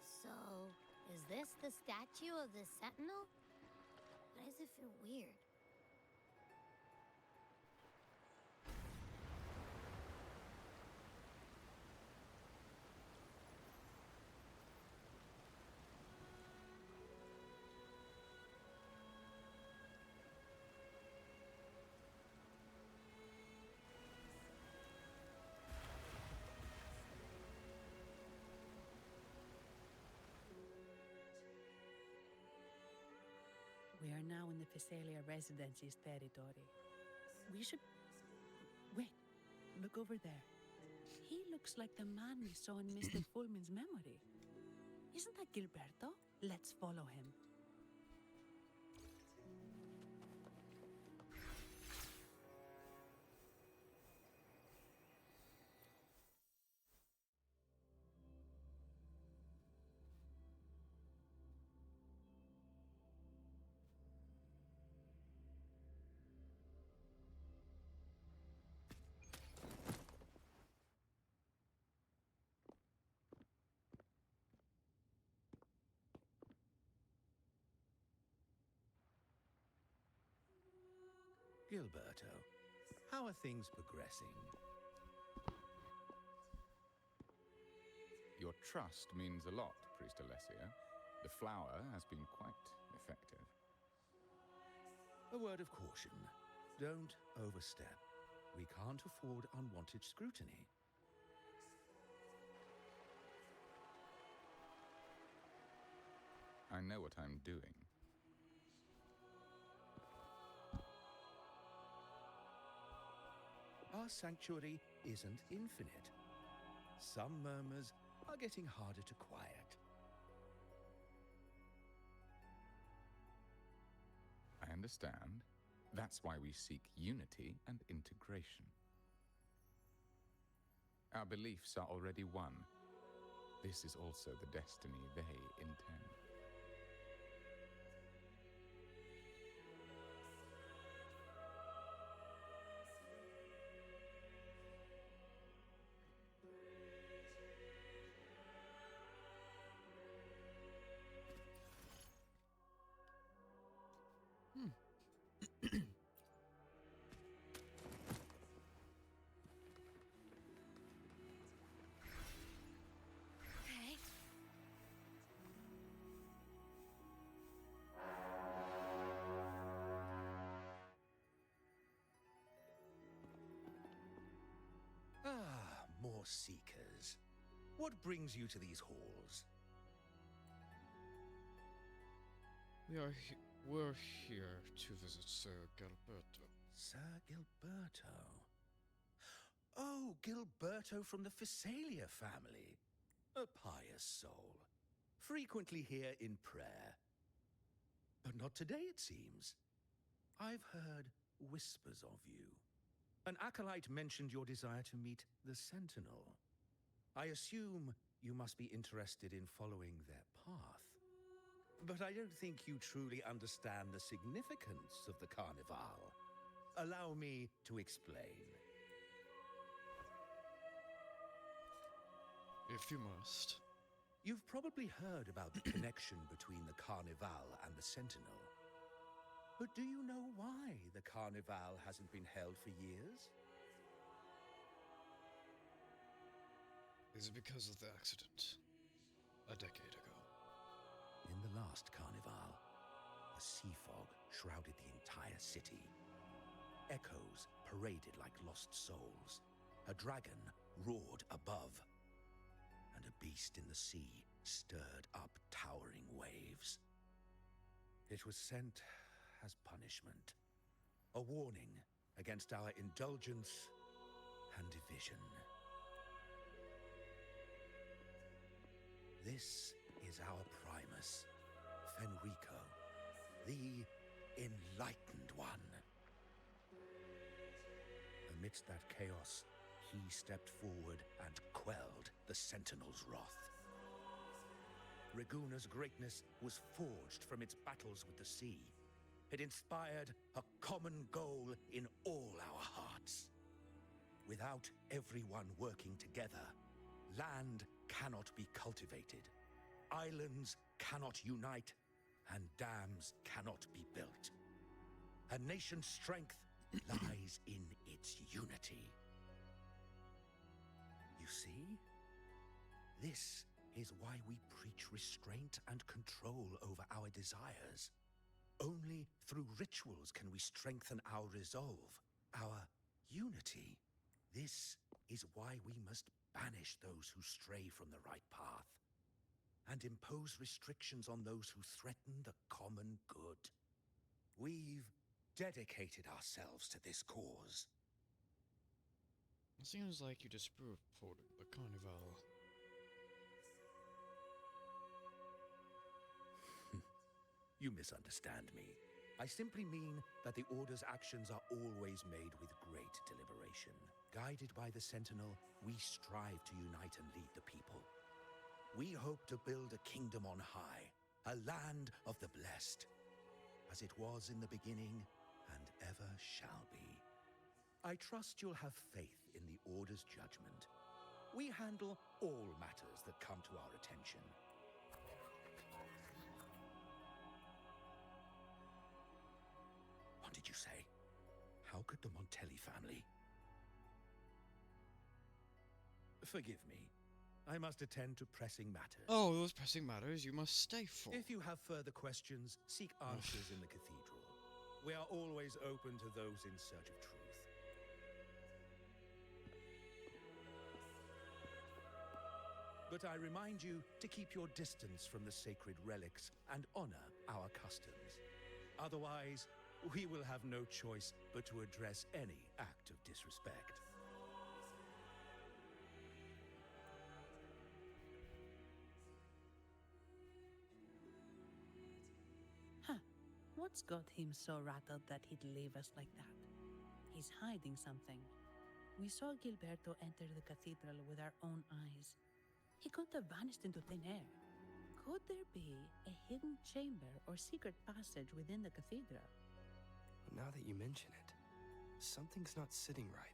So, is this the statue of the Sentinel? Why does it feel weird? We are now in the Physalia Residency's territory. We should... Wait, look over there. He looks like the man we saw in Mr. Fulmin's memory. Isn't that Gilberto? Let's follow him. Gilberto, how are things progressing? Your trust means a lot, Priest Alessio. The flower has been quite effective. A word of caution. Don't overstep. We can't afford unwanted scrutiny. I know what I'm doing. our sanctuary isn't infinite. Some murmurs are getting harder to quiet. I understand. That's why we seek unity and integration. Our beliefs are already one. This is also the destiny they intend. Okay. Ah, more seekers. What brings you to these halls? We're here to visit Sir Gilberto. Sir Gilberto. Oh, Gilberto from the Phasalia family. A pious soul. Frequently here in prayer. But not today, it seems. I've heard whispers of you. An acolyte mentioned your desire to meet the Sentinel. I assume you must be interested in following their path. But I don't think you truly understand the significance of the Carnival. Allow me to explain. If you must. You've probably heard about the connection between the Carnival and the Sentinel. But do you know why the Carnival hasn't been held for years? Is it because of the accident? A decade ago. In the last Carnival, a sea fog shrouded the entire city. Echoes paraded like lost souls. A dragon roared above. And a beast in the sea stirred up towering waves. It was sent as punishment. A warning against our indulgence and division. This is our Primus, Fenrico, the Enlightened One. Amidst that chaos, he stepped forward and quelled the Sentinel's wrath. Raguna's greatness was forged from its battles with the sea. It inspired a common goal in all our hearts. Without everyone working together, land cannot be cultivated, islands cannot unite, and dams cannot be built. A nation's strength lies in its unity. You see? This is why we preach restraint and control over our desires. Only through rituals can we strengthen our resolve, our unity. This is why we must banish those who stray from the right path, and impose restrictions on those who threaten the common good. We've dedicated ourselves to this cause. It seems like you disapprove of the Carnival. You misunderstand me. I simply mean that the Order's actions are always made with great deliberation. Guided by the Sentinel, we strive to unite and lead the people. We hope to build a kingdom on high, a land of the blessed, as it was in the beginning and ever shall be. I trust you'll have faith in the Order's judgment. We handle all matters that come to our attention. What did you say? How could the Montelli family? Forgive me. I must attend to pressing matters. Oh, those pressing matters you must stay for. If you have further questions, seek answers in the cathedral. We are always open to those in search of truth. But I remind you to keep your distance from the sacred relics and honor our customs. Otherwise, we will have no choice but to address any act of disrespect. What's got him so rattled that he'd leave us like that? He's hiding something. We saw Gilberto enter the cathedral with our own eyes. He couldn't have vanished into thin air. Could there be a hidden chamber or secret passage within the cathedral? Now that you mention it, something's not sitting right.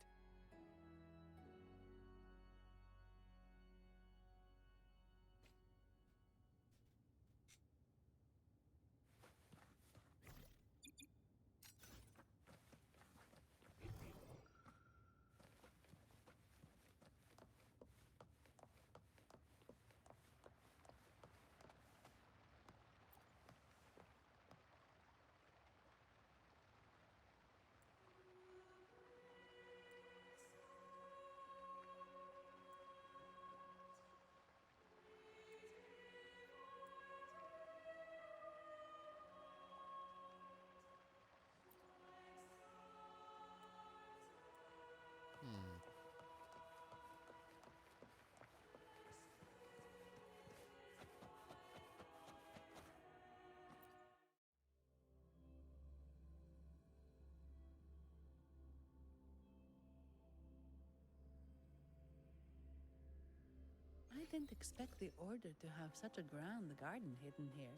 I didn't expect the Order to have such a grand garden hidden here.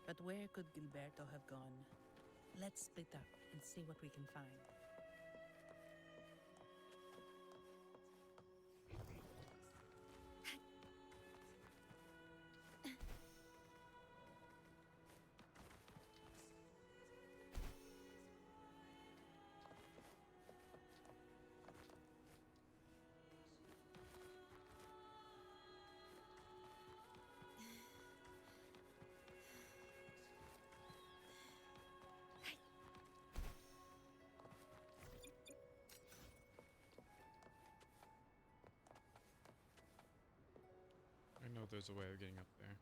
But where could Gilberto have gone? Let's split up and see what we can find. I know there's a way of getting up there.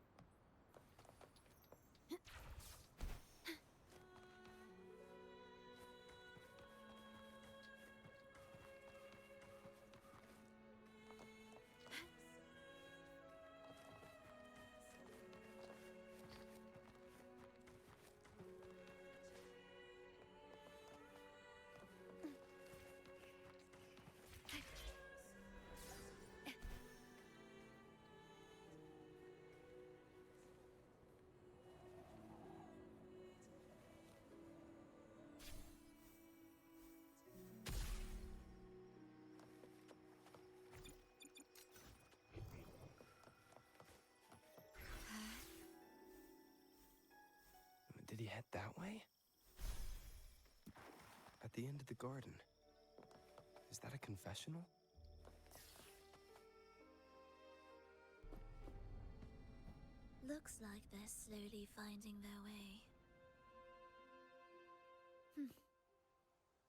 Did he head that way? At the end of the garden. Is that a confessional? Looks like they're slowly finding their way.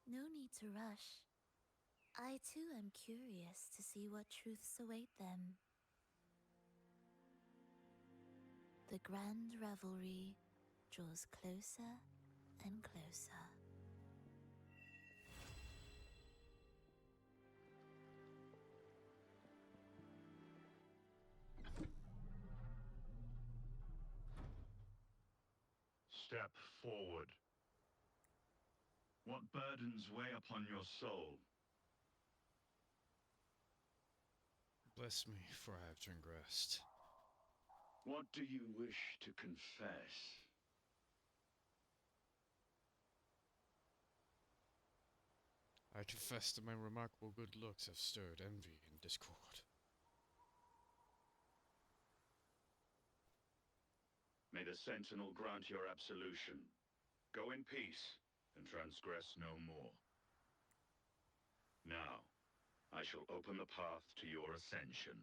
No need to rush. I too am curious to see what truths await them. The grand revelry draws closer and closer. Step forward. What burdens weigh upon your soul? Bless me, for I have transgressed. What do you wish to confess? I confess that my remarkable good looks have stirred envy and discord. May the Sentinel grant your absolution. Go in peace and transgress no more. Now, I shall open the path to your ascension.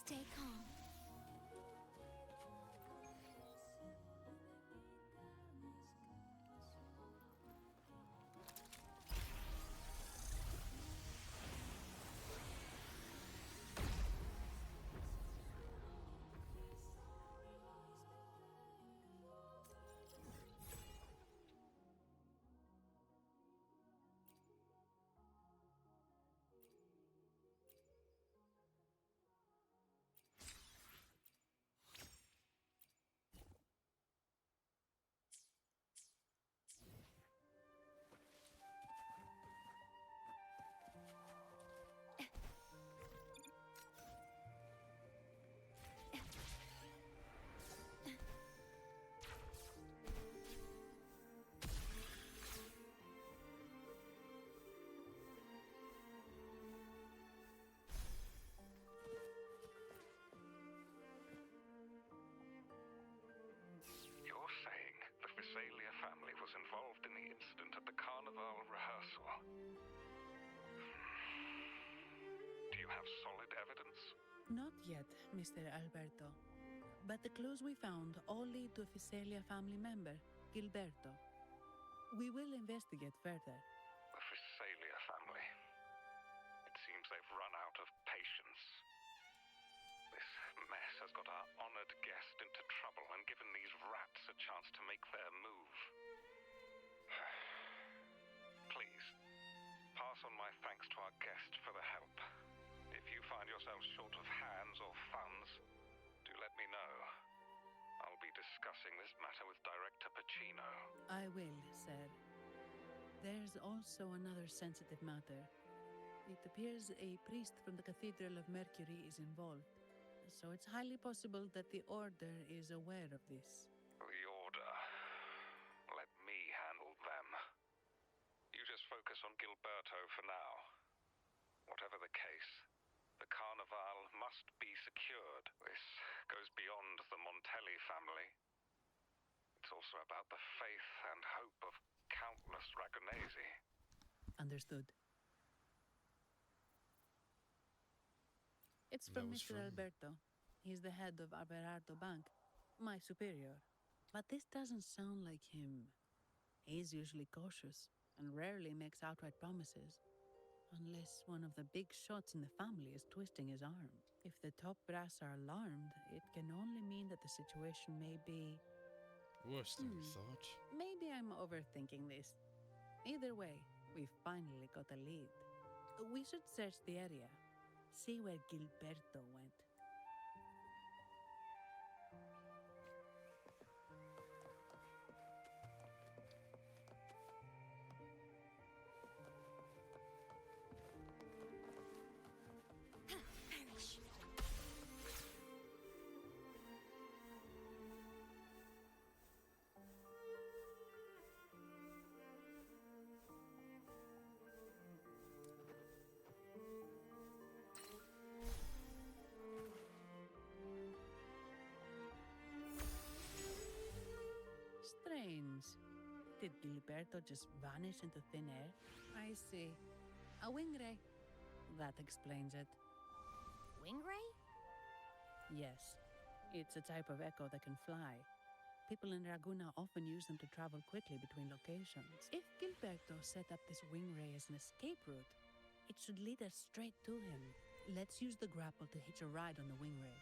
Stay calm. You're saying the Visalia family was involved in the incident at the Carnival rehearsal? Do you have solid evidence? Not yet, Mr. Alberto. But the clues we found all lead to a Visalia family member, Gilberto. We will investigate further. The Visalia family. It seems they've run out of patience. This mess has got our honored guest into trouble and given these rats a chance to make their move. Please, pass on my thanks to our guest for the help. If you find yourselves short of hands or funds, do let me know. I'll be discussing this matter with Director Pacino. I will, sir. There's also another sensitive matter. It appears a priest from the Cathedral of Mercury is involved, so it's highly possible that the Order is aware of this. The Order. Let me handle them. You just focus on Gilberto for now. Whatever the case, the Carnival must be secured. This goes beyond the Montelli family. It's also about the faith and hope of countless Ragonesi. Understood. It's That from was Mr. from- Alberto. He's the head of Aberardo Bank, my superior. But this doesn't sound like him. He's usually cautious and rarely makes outright promises. Unless one of the big shots in the family is twisting his arm. If the top brass are alarmed, it can only mean that the situation may be... Worse than we thought. Maybe I'm overthinking this. Either way, we've finally got a lead. We should search the area. See where Gilberto went. Perish. Strange. Did Gilberto just vanish into thin air? I see. A wing ray. That explains it. Wing ray? Yes. It's a type of echo that can fly. People in Raguna often use them to travel quickly between locations. If Gilberto set up this wing ray as an escape route, it should lead us straight to him. Let's use the grapple to hitch a ride on the wing ray.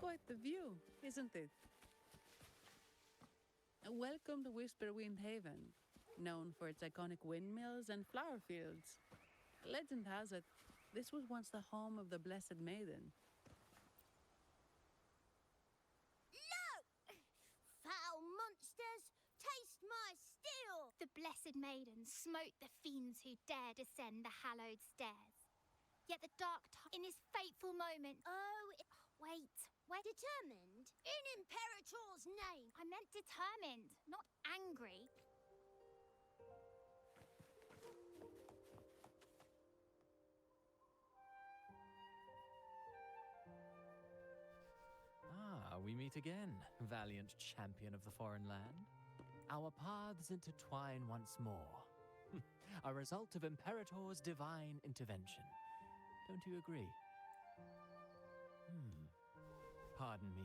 Quite the view, isn't it? Welcome to Whisperwind Haven, known for its iconic windmills and flower fields. Legend has it, this was once the home of the Blessed Maiden. No! Foul monsters, taste my steel! The Blessed Maiden smote the fiends who dare descend the hallowed stairs. Yet the dark in his fateful moment. Oh, Wait. We're determined. In Imperator's name. I meant determined, not angry. Ah, we meet again, valiant champion of the foreign land. Our paths intertwine once more. A result of Imperator's divine intervention. Don't you agree? Pardon me,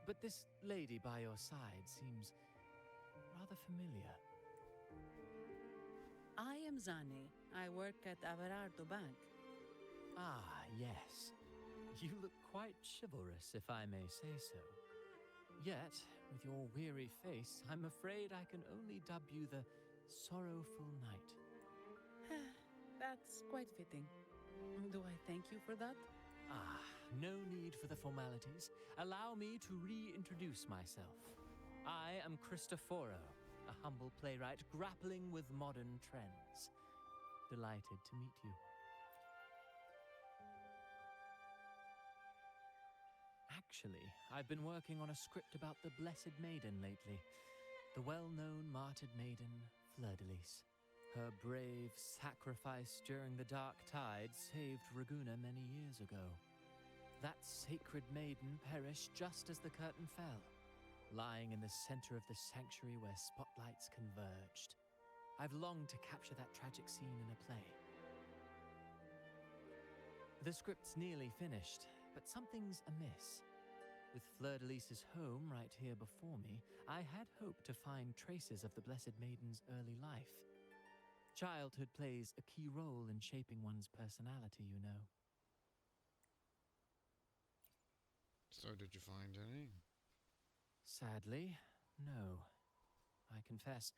but this lady by your side seems rather familiar. I am Zani. I work at Averardo Bank. Ah, yes. You look quite chivalrous, if I may say so. Yet, with your weary face, I'm afraid I can only dub you the Sorrowful Knight. That's quite fitting. Do I thank you for that? Ah, no need for the formalities. Allow me to reintroduce myself. I am Cristoforo, a humble playwright grappling with modern trends. Delighted to meet you. Actually, I've been working on a script about the Blessed Maiden lately. The well-known martyred maiden, Fleur-de-Lis. Her brave sacrifice during the Dark Tide saved Raguna many years ago. That sacred maiden perished just as the curtain fell, lying in the center of the sanctuary where spotlights converged. I've longed to capture that tragic scene in a play. The script's nearly finished, but something's amiss. With Fleur-de-Lis's home right here before me, I had hoped to find traces of the Blessed Maiden's early life. Childhood plays a key role in shaping one's personality, you know. So did you find any? Sadly, no. I confess,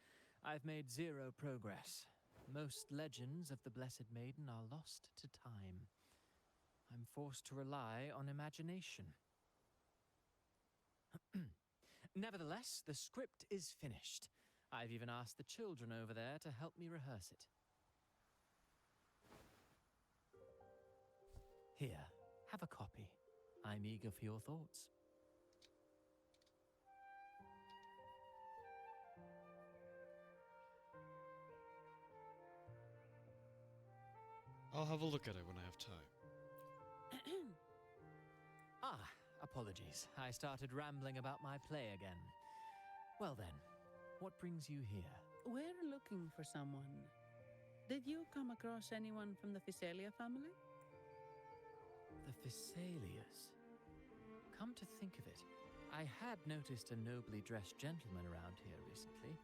I've made zero progress. Most legends of the Blessed Maiden are lost to time. I'm forced to rely on imagination. Nevertheless, the script is finished. I've even asked the children over there to help me rehearse it. Here, have a copy. I'm eager for your thoughts. I'll have a look at it when I have time. Apologies. I started rambling about my play again. Well then, what brings you here? We're looking for someone. Did you come across anyone from the Physalia family? The Physalias. Come to think of it, I had noticed a nobly dressed gentleman around here recently.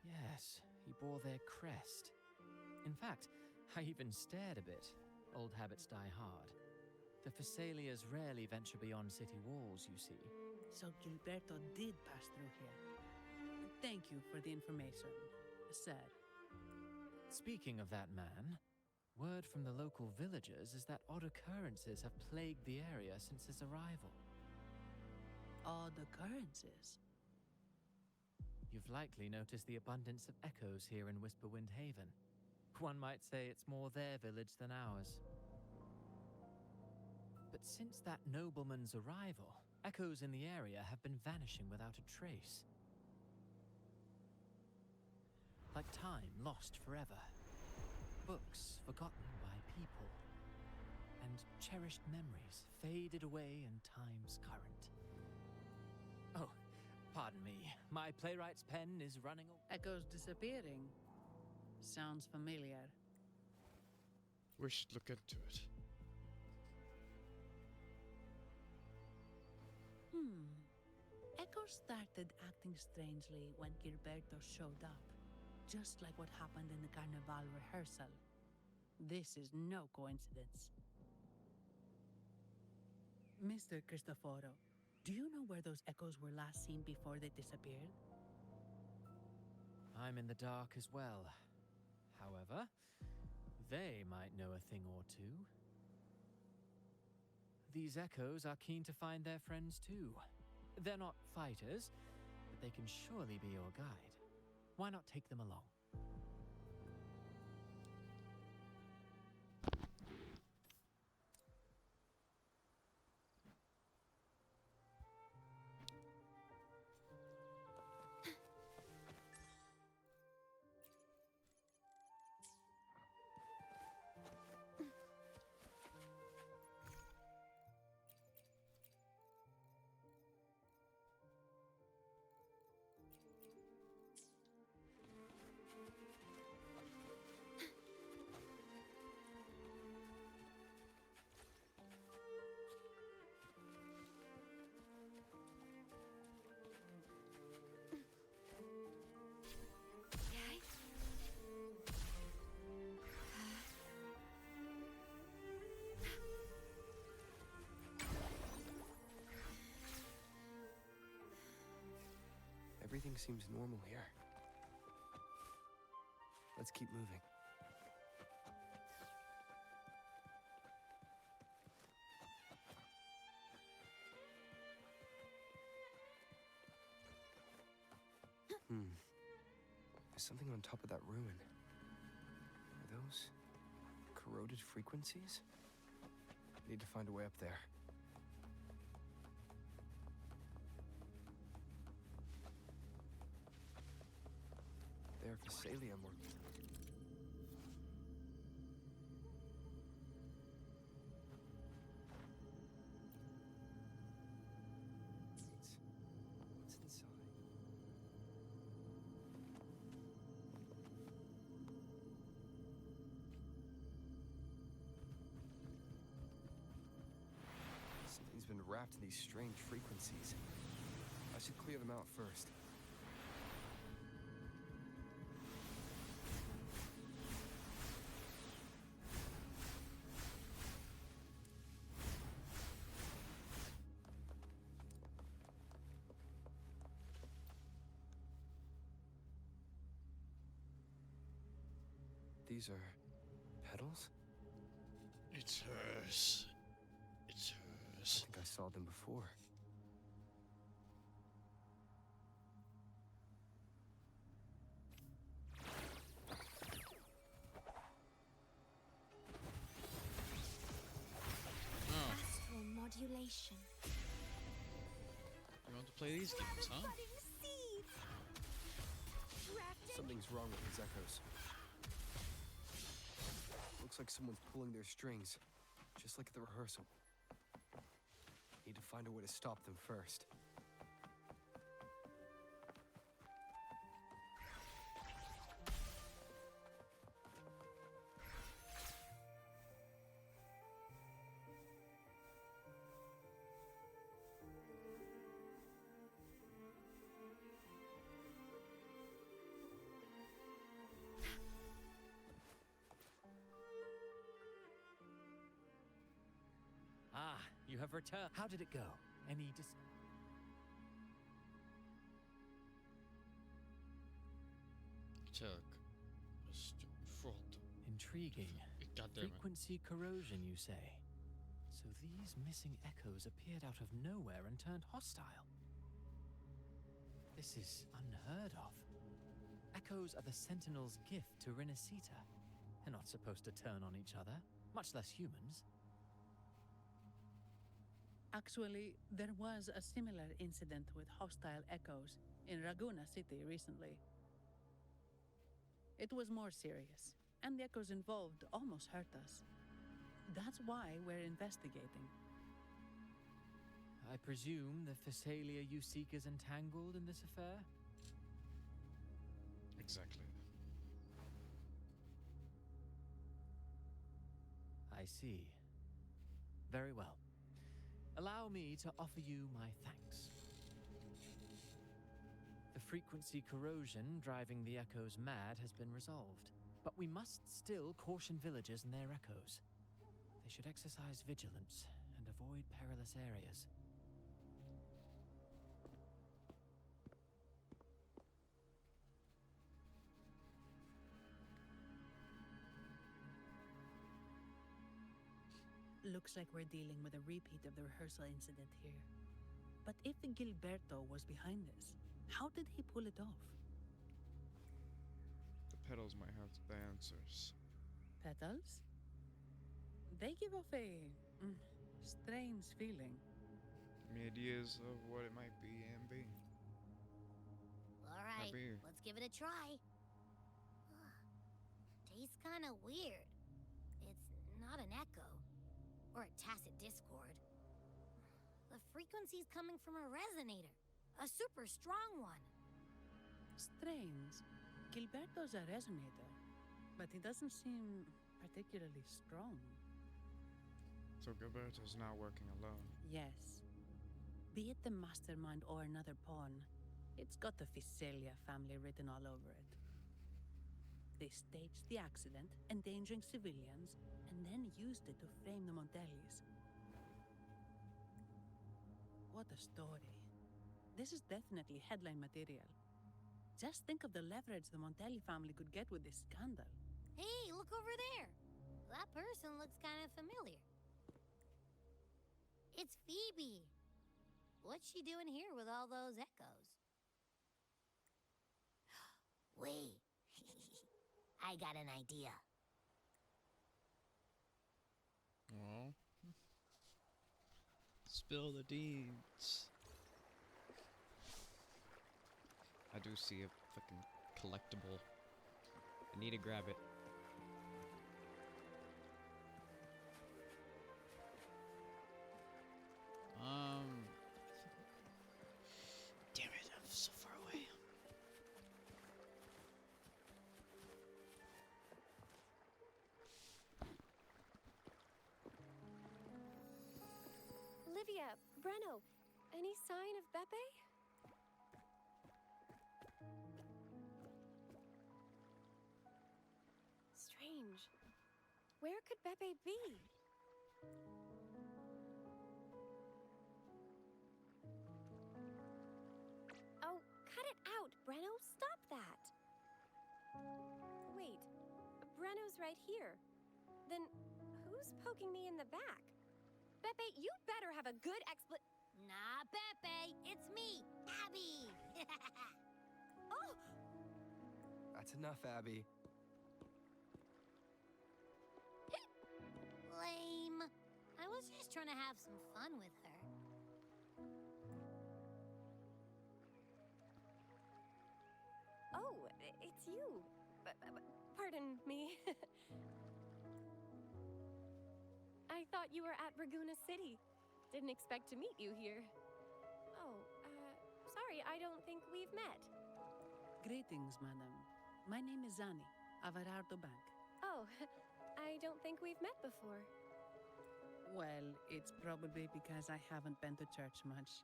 Yes, he bore their crest. In fact, I even stared a bit. Old habits die hard. The Physalias rarely venture beyond city walls, you see. So Gilberto did pass through here. Thank you for the information, sir. Speaking of that man, word from the local villagers is that odd occurrences have plagued the area since his arrival. Odd occurrences? You've likely noticed the abundance of echoes here in Whisperwind Haven. One might say it's more their village than ours. But since that nobleman's arrival, echoes in the area have been vanishing without a trace. Like time lost forever. Books forgotten by people. And cherished memories faded away in time's current. Oh, pardon me. My playwright's pen is running away. Echoes disappearing. Sounds familiar. We should look into it. Echoes started acting strangely when Gilberto showed up. Just like what happened in the Carnival rehearsal. This is no coincidence. Mr. Cristoforo, do you know where those echoes were last seen before they disappeared? I'm in the dark as well. However, they might know a thing or two. These echoes are keen to find their friends too. They're not fighters, but they can surely be your guide. Why not take them along? Everything seems normal here. Let's keep moving. There's something on top of that ruin. Are those corroded frequencies? Need to find a way up there. They're Physalia more. What's inside? Something's been wrapped in these strange frequencies. I should clear them out first. These are petals? It's hers. It's hers. I think I saw them before. Astral modulation. You want to play these games, huh? Something's wrong with these echoes. Looks like someone's pulling their strings, just like at the rehearsal. Need to find a way to stop them first. Ah, you have returned. How did it go? Any Took a fraud. Intriguing. Goddamn it. Frequency corrosion, you say? So these missing echoes appeared out of nowhere and turned hostile. This is unheard of. Echoes are the Sentinel's gift to Renacita. They're not supposed to turn on each other, much less humans. Actually, there was a similar incident with hostile echoes in Raguna City recently. It was more serious, and the echoes involved almost hurt us. That's why we're investigating. I presume the Physalia you seek is entangled in this affair? Exactly. I see. Very well. Allow me to offer you my thanks. The frequency corrosion driving the echoes mad has been resolved, but we must still caution villagers and their echoes. They should exercise vigilance and avoid perilous areas. Looks like we're dealing with a repeat of the rehearsal incident here. But if Gilberto was behind this, how did he pull it off? The petals might have the answers. Petals? They give off a strange feeling. Give me ideas of what it might be and be. All right, Maybe. let's give it a try. Tastes kind of weird. It's not an echo. Or a tacit discord. The frequency's coming from a resonator. A super strong one. Strange. Gilberto's a resonator, but he doesn't seem particularly strong. So Gilberto's now working alone. Yes. Be it the mastermind or another pawn, it's got the Physalia family written all over it. They staged the accident, endangering civilians, and then used it to frame the Montellis. What a story. This is definitely headline material. Just think of the leverage the Montelli family could get with this scandal. Hey, look over there. That person looks kind of familiar. It's Phoebe. What's she doing here with all those echoes? Wait. I got an idea. Oh. Spill the deeds. I do see a fucking collectible. I need to grab it. Damn it, I'm so far away. Olivia, Breno, any sign of Beppe? Strange. Where could Beppe be? Oh, cut it out, Breno. Stop that. Wait, Breno's right here. Then who's poking me in the back? Beppe, you better have a good Nah, Beppe, it's me, Abby. Oh! That's enough, Abby. Lame. I was just trying to have some fun with her. Oh, it's you. Pardon me. I thought you were at Raguna City. Didn't expect to meet you here. Oh, sorry, I don't think we've met. Greetings, madam. My name is Zani, of Arardo Bank. Oh, I don't think we've met before. Well, it's probably because I haven't been to church much.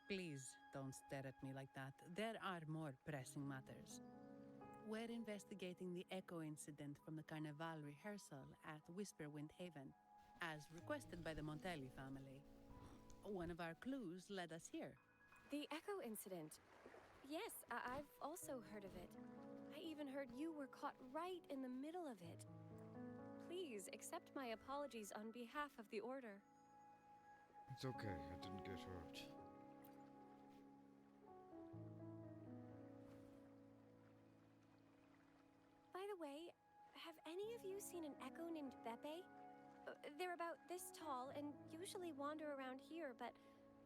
Please don't stare at me like that. There are more pressing matters. We're investigating the echo incident from the Carnival rehearsal at Whisperwind Haven, as requested by the Montelli family. One of our clues led us here. The Echo incident. Yes, I've also heard of it. I even heard you were caught right in the middle of it. Please accept my apologies on behalf of the Order. It's okay, I didn't get hurt. By the way, have any of you seen an echo named Beppe? They're about this tall and usually wander around here, but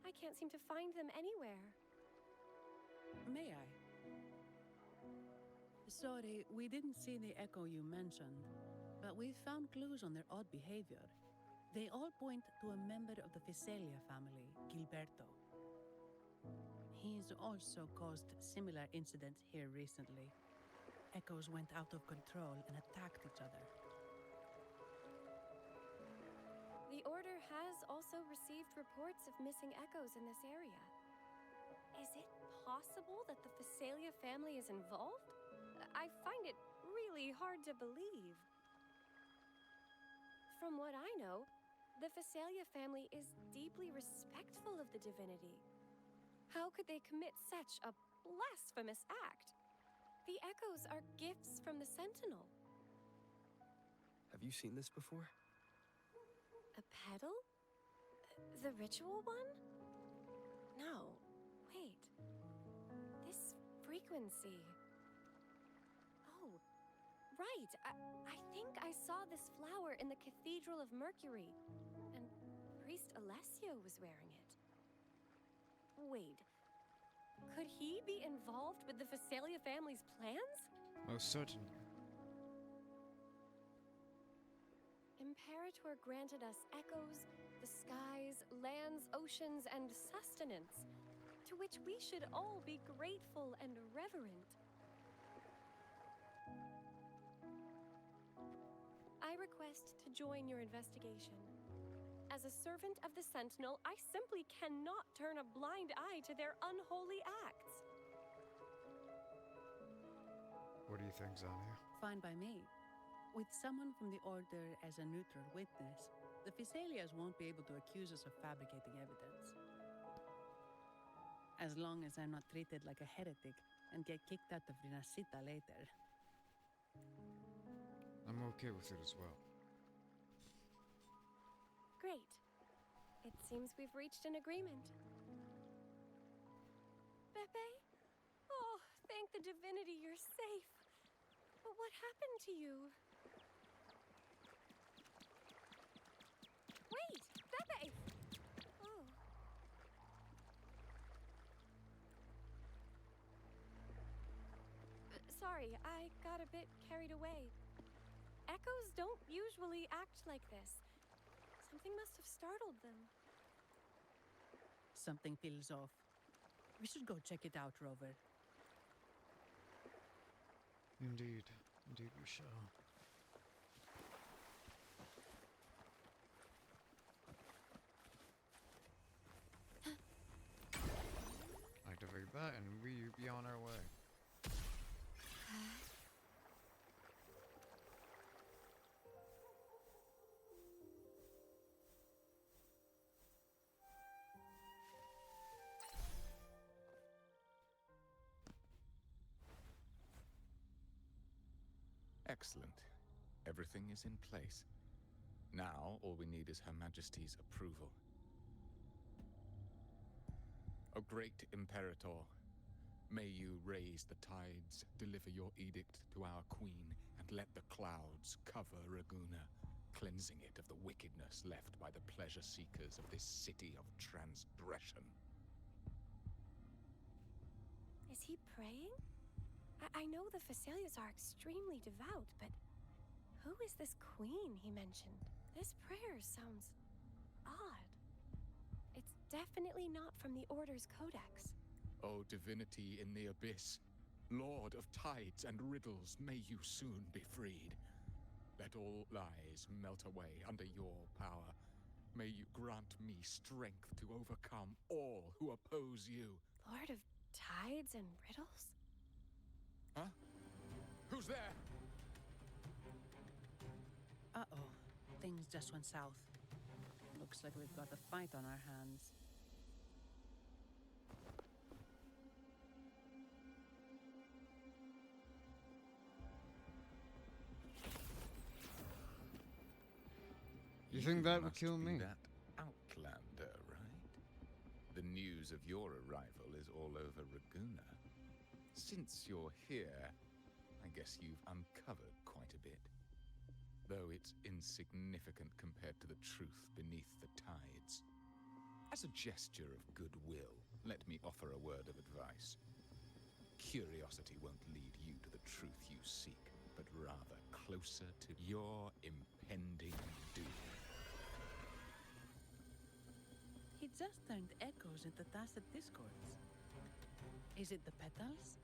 I can't seem to find them anywhere. May I? Sorry, we didn't see the echo you mentioned, but we've found clues on their odd behavior. They all point to a member of the Fiselia family, Gilberto. He's also caused similar incidents here recently. Echoes went out of control and attacked each other. The Order has also received reports of missing echoes in this area. Is it possible that the Fiselia family is involved? I find it really hard to believe. From what I know, the Fiselia family is deeply respectful of the divinity. How could they commit such a blasphemous act? The echoes are gifts from the Sentinel. Have you seen this before? A pedal? The ritual one? No. Wait. This frequency. Oh, right. I think I saw this flower in the Cathedral of Mercury, and Priest Alessio was wearing it. Wait. Could he be involved with the Fiselia family's plans? Most certainly. Imperator granted us echoes, the skies, lands, oceans, and sustenance, to which we should all be grateful and reverent. I request to join your investigation. As a servant of the Sentinel, I simply cannot turn a blind eye to their unholy acts. What do you think, Zania? Fine by me. With someone from the Order as a neutral witness, the Fiselias won't be able to accuse us of fabricating evidence. As long as I'm not treated like a heretic and get kicked out of Rinascita later. I'm okay with it as well. Great. It seems we've reached an agreement. Pepe? Oh, thank the divinity you're safe. But what happened to you? Wait! Pepe! Oh. Sorry, I got a bit carried away. Echoes don't usually act like this. Something must have startled them. Something feels off. We should go check it out, Rover. Indeed. Indeed we shall. Activate that and we be on our way. Excellent. Everything is in place. Now, all we need is Her Majesty's approval. O great Imperator, may you raise the tides, deliver your edict to our queen, and let the clouds cover Raguna, cleansing it of the wickedness left by the pleasure seekers of this city of transgression. Is he praying? I know the Facilias are extremely devout, but who is this queen he mentioned? This prayer sounds odd. It's definitely not from the Order's codex. O divinity in the abyss, Lord of tides and riddles, may you soon be freed. Let all lies melt away under your power. May you grant me strength to overcome all who oppose you. Lord of tides and riddles? Huh? Who's there? Uh-oh. Things just went south. Looks like we've got a fight on our hands. You think that would must kill be me? That Outlander, right? The news of your arrival is all over Raguna. Since you're here, I guess you've uncovered quite a bit. Though it's insignificant compared to the truth beneath the tides. As a gesture of goodwill, let me offer a word of advice. Curiosity won't lead you to the truth you seek, but rather closer to your impending doom. He just turned echoes into tacit discords. Is it the petals?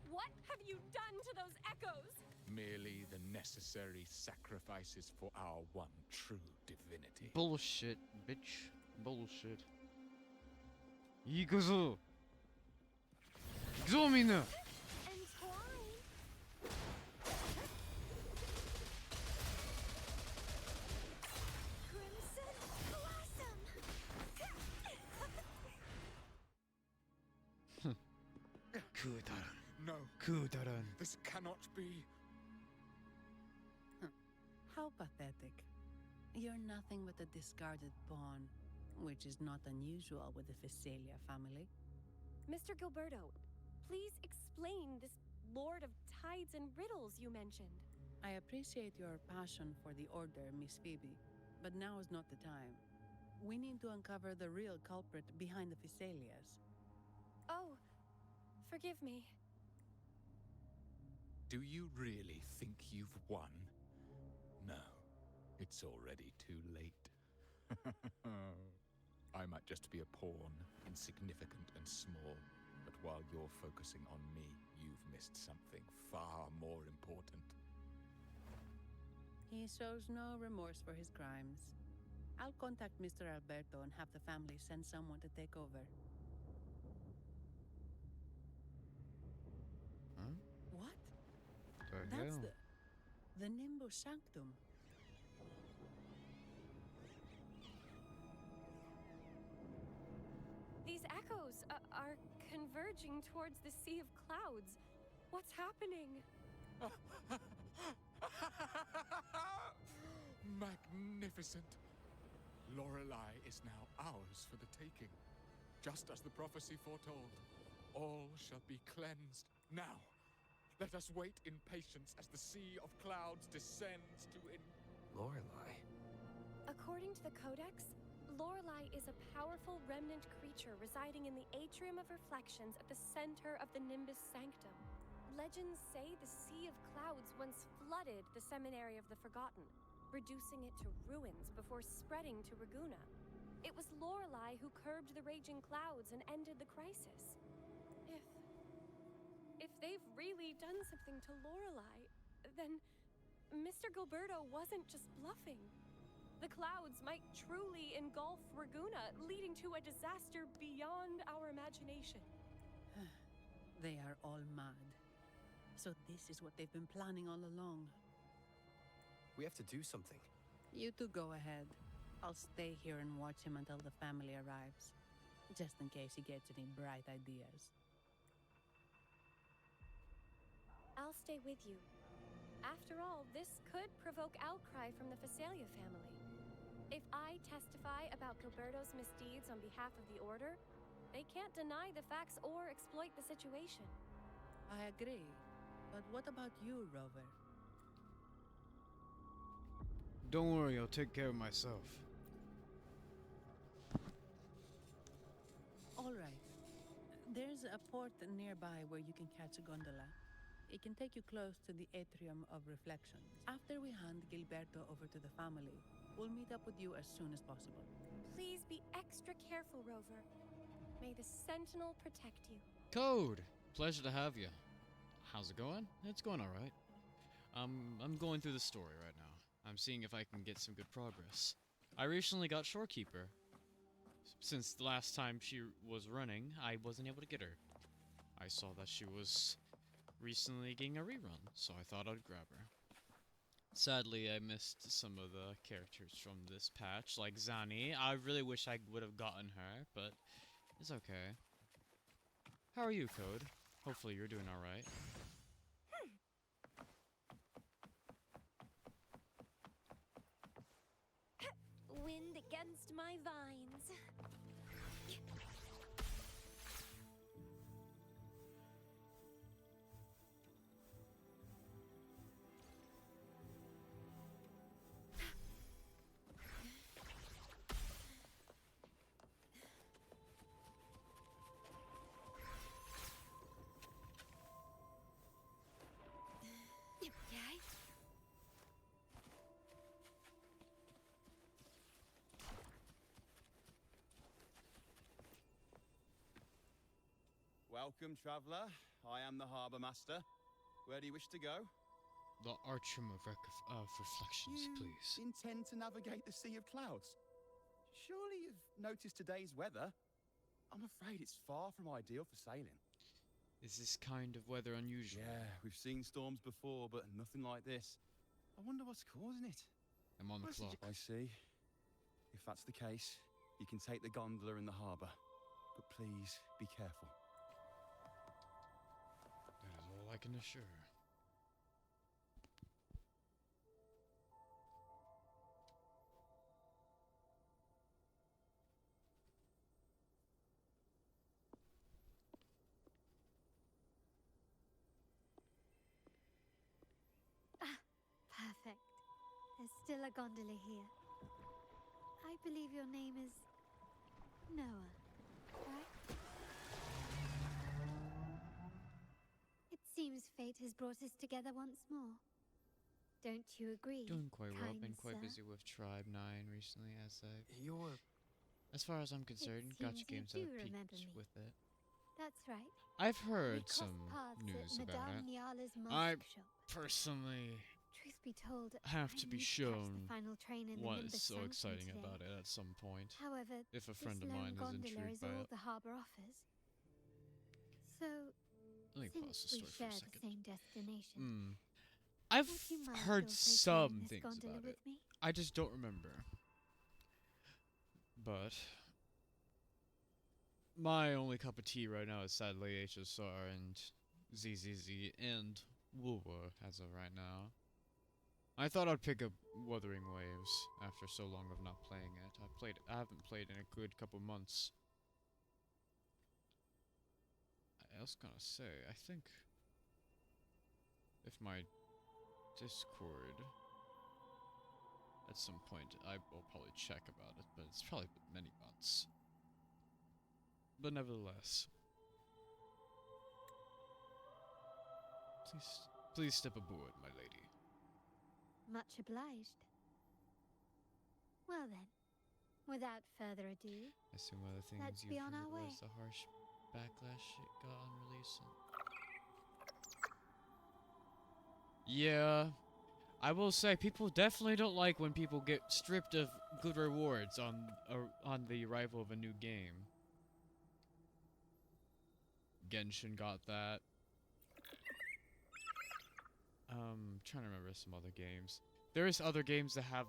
What have you done to those echoes? Merely the necessary sacrifices for our one true divinity. Bullshit, bitch. Bullshit. Ikuzo! Examina! Crimson Blossom! Kudaran. No. Kudaran. This cannot be. How pathetic. You're nothing but a discarded pawn, which is not unusual with the Phasalia family. Mr. Gilberto, please explain this Lord of Tides and Riddles you mentioned. I appreciate your passion for the Order, Miss Phoebe, but now is not the time. We need to uncover the real culprit behind the Phasalias. Oh, forgive me. Do you really think you've won? No, it's already too late. I might just be a pawn, insignificant and small, but while you're focusing on me, you've missed something far more important. He shows no remorse for his crimes. I'll contact Mr. Alberto and have the family send someone to take over. Huh? What? The That's hell? the Nimbus Sanctum. These echoes are converging towards the Sea of Clouds. What's happening? Magnificent! Lorelei is now ours for the taking. Just as the prophecy foretold, all shall be cleansed. Now, let us wait in patience as the Sea of Clouds descends to Lorelei? According to the Codex, Lorelei is a powerful remnant creature residing in the Atrium of Reflections at the center of the Nimbus Sanctum. Legends say the Sea of Clouds once flooded the Seminary of the Forgotten, reducing it to ruins before spreading to Raguna. It was Lorelei who curbed the raging clouds and ended the crisis. If they've really done something to Lorelei, then Mr. Gilberto wasn't just bluffing. The clouds might truly engulf Raguna, leading to a disaster beyond our imagination. They are all mad. So this is what they've been planning all along. We have to do something. You two go ahead. I'll stay here and watch him until the family arrives. Just in case he gets any bright ideas. I'll stay with you. After all, this could provoke outcry from the Phasalia family. If I testify about Gilberto's misdeeds on behalf of the Order, they can't deny the facts or exploit the situation. I agree. But what about you, Rover? Don't worry, I'll take care of myself. All right. There's a port nearby where you can catch a gondola. It can take you close to the Atrium of Reflections. After we hand Gilberto over to the family, we'll meet up with you as soon as possible. Please be extra careful, Rover. May the Sentinel protect you. Code! Pleasure to have you. How's it going? It's going alright. I'm going through the story right now. I'm seeing if I can get some good progress. I recently got Shorekeeper. Since the last time she was running, I wasn't able to get her. I saw that she was recently getting a rerun, so I thought I'd grab her. Sadly, I missed some of the characters from this patch, like Zani. I really wish I would have gotten her, but it's okay. How are you, Code? Hopefully you're doing alright. Wind against my vines. Welcome, traveller. I am the Harbour Master. Where do you wish to go? The Atrium of Reflections, please. Intend to navigate the Sea of Clouds? Surely you've noticed today's weather? I'm afraid it's far from ideal for sailing. Is this kind of weather unusual? Yeah, we've seen storms before, but nothing like this. I wonder what's causing it. I'm on the clock. I see. If that's the case, you can take the gondola in the harbour. But please, be careful. That is all I can assure. Perfect. There's still a gondola here. I believe your name is Noah, right? It seems fate has brought us together once more. Don't you agree? Doing quite well. kind Been quite sir? busy with Tribe 9 recently, You're... As far as I'm concerned, seems Gacha you Games do have remember peaked me. with it. That's right. I've We heard crossed some paths news at about Madame it. Niala's I mask shop. personally Truth be told, have I to be need catch shown the final train in the what Nimbus is so Sanctum exciting today. about it at some point. However, if a this friend of lone mine is gondola intrigued is by all it. the harbour offers. So, Let me pause the since we story for a share the second. same destination, I've would you mind heard also sharing some this things gondola about with it. me? I just don't remember. But my only cup of tea right now is sadly HSR and ZZZ and Wuwa as of right now. I thought I'd pick up Wuthering Waves after so long of not playing it. I haven't played in a good couple months. I was gonna say, I think if my Discord at some point, I will probably check about it, but it's probably been many months. But nevertheless, please step aboard, my lady. Much obliged. Well then, without further ado, I assume one of the let's things be you've on our heard way. was the harsh backlash it got on release. Yeah, I will say people definitely don't like when people get stripped of good rewards on the arrival of a new game. Genshin got that. Trying to remember some other games. There's other games that have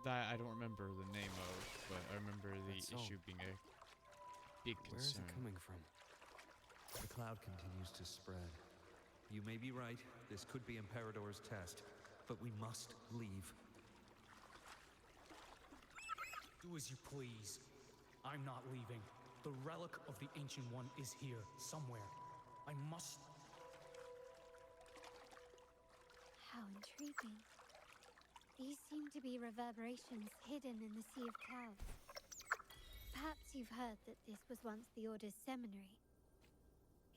that I don't remember the name of, but I remember the issue being a big concern. Where is it coming from? The cloud continues to spread. You may be right, this could be Imperador's test, but we must leave. Do as you please. I'm not leaving. The relic of the Ancient One is here, somewhere. I must... How intriguing. These seem to be reverberations hidden in the Sea of Clouds. Perhaps you've heard that this was once the Order's seminary.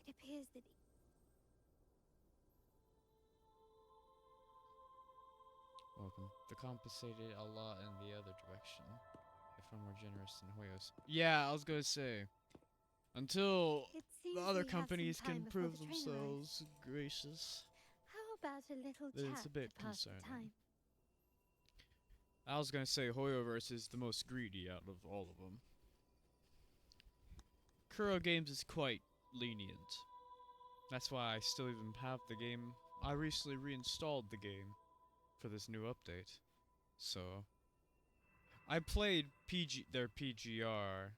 It appears that... Welcome. The compensated a lot in the other direction. If I'm more generous than Hoyos. Yeah, I was gonna say. Until the other companies can prove themselves gracious. How about a little Then chat it's a bit to pass the concerning. time? I was gonna say Hoyoverse is the most greedy out of all of them. Kuro Games is quite lenient. That's why I still even have the game. I recently reinstalled the game for this new update. So I played their PGR.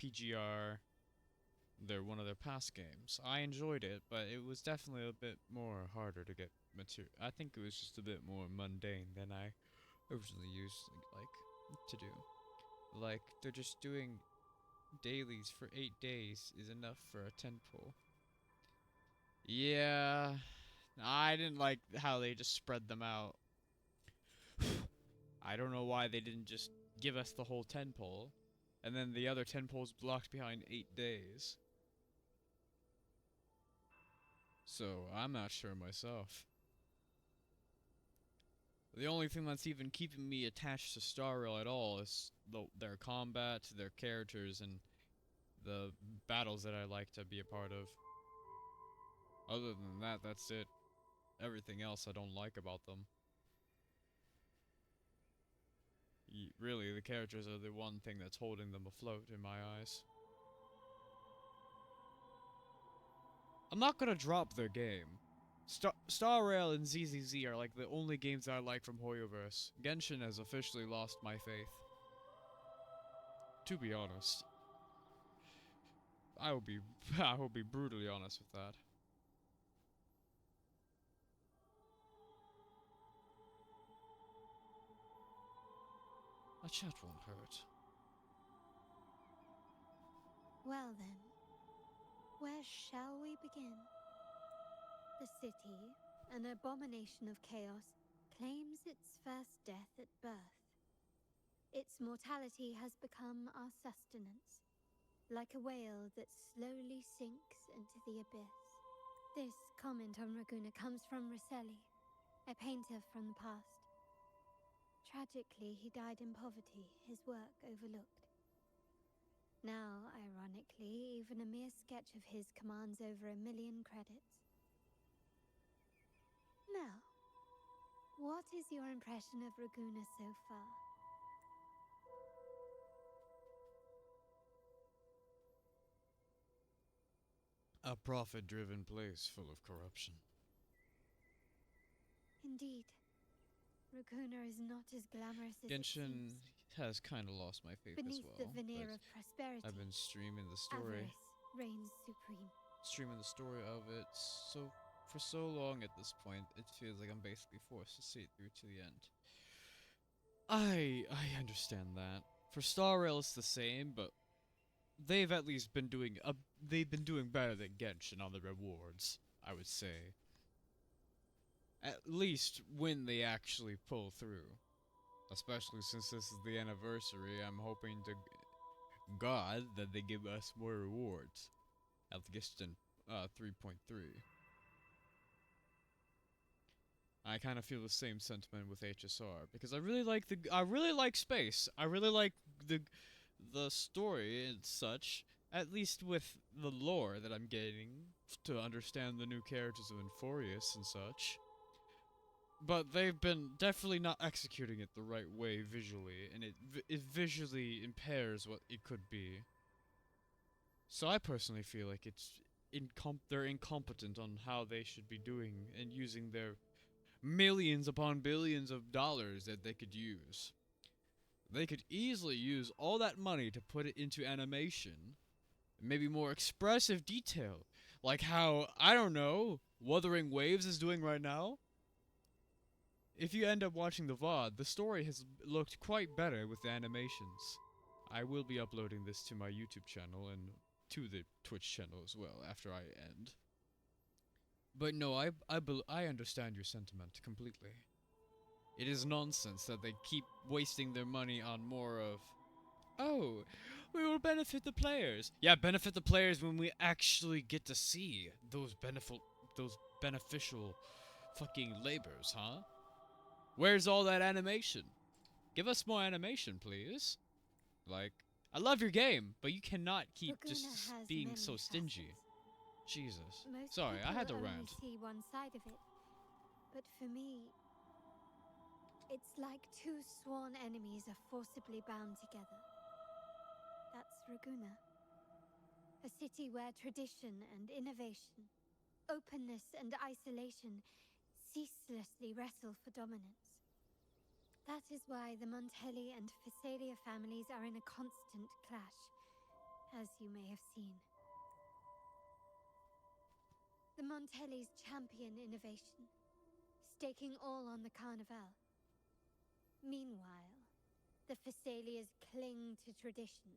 PGR. They're one of their past games. I enjoyed it, but it was definitely a bit more harder to get material. I think it was just a bit more mundane than I originally used to do. Like, they're just doing dailies for 8 days is enough for a 10 pull. Yeah, I didn't like how they just spread them out. I don't know why they didn't just give us the whole 10 pull, and then the other 10 pulls blocked behind 8 days. So, I'm not sure myself. The only thing that's even keeping me attached to Star Rail at all is their combat, their characters, and the battles that I like to be a part of. Other than that, that's it. Everything else I don't like about them. Really, the characters are the one thing that's holding them afloat in my eyes. I'm not gonna drop their game. Star Rail and ZZZ are like the only games that I like from Hoyoverse. Genshin has officially lost my faith. To be honest. I will be brutally honest with that. A chat won't hurt. Well then, where shall we begin? The city, an abomination of chaos, claims its first death at birth. Its mortality has become our sustenance, like a whale that slowly sinks into the abyss. This comment on Raguna comes from Rosselli, a painter from the past. Tragically, he died in poverty, his work overlooked. Now, ironically, even a mere sketch of his commands over 1 million credits. Now, what is your impression of Raguna so far? A profit-driven place full of corruption. Indeed. Raguna is not as glamorous as Genshin, has kind of lost my faith Beneath as the well. veneer but of prosperity, I've been streaming the story, avarice reigns supreme. of it. So for so long at this point, it feels like I'm basically forced to see it through to the end. I understand that. For Star Rail, it's the same, but they've at least been doing they've been doing better than Genshin on the rewards, I would say. At least when they actually pull through. Especially since this is the anniversary, I'm hoping to God that they give us more rewards. At least in 3.3. I kind of feel the same sentiment with HSR because I really like space. I really like the story and such. At least with the lore that I'm getting to understand the new characters of Inforius and such. But they've been definitely not executing it the right way visually, and it visually impairs what it could be. So I personally feel like they're incompetent on how they should be doing and using their millions upon billions of dollars that they could use. They could easily use all that money to put it into animation, maybe more expressive detail, like how, I don't know, Wuthering Waves is doing right now. If you end up watching the VOD, the story has looked quite better with the animations. I will be uploading this to my YouTube channel and to the Twitch channel as well after I end. But no, I understand your sentiment completely. It is nonsense that they keep wasting their money on more of, oh, we will benefit the players. Yeah, benefit the players when we actually get to see those beneficial fucking labors, huh? Where's all that animation? Give us more animation, please. Like, I love your game, but you cannot keep just being so stingy. Jesus. Most Sorry, I had to people rant. only see one side of it. But for me, it's like two sworn enemies are forcibly bound together. That's Raguna. A city where tradition and innovation, openness and isolation ceaselessly wrestle for dominance. That is why the Montelli and Phasalia families are in a constant clash, as you may have seen. The Montellis champion innovation, staking all on the Carnival. Meanwhile, the Phasalias cling to tradition,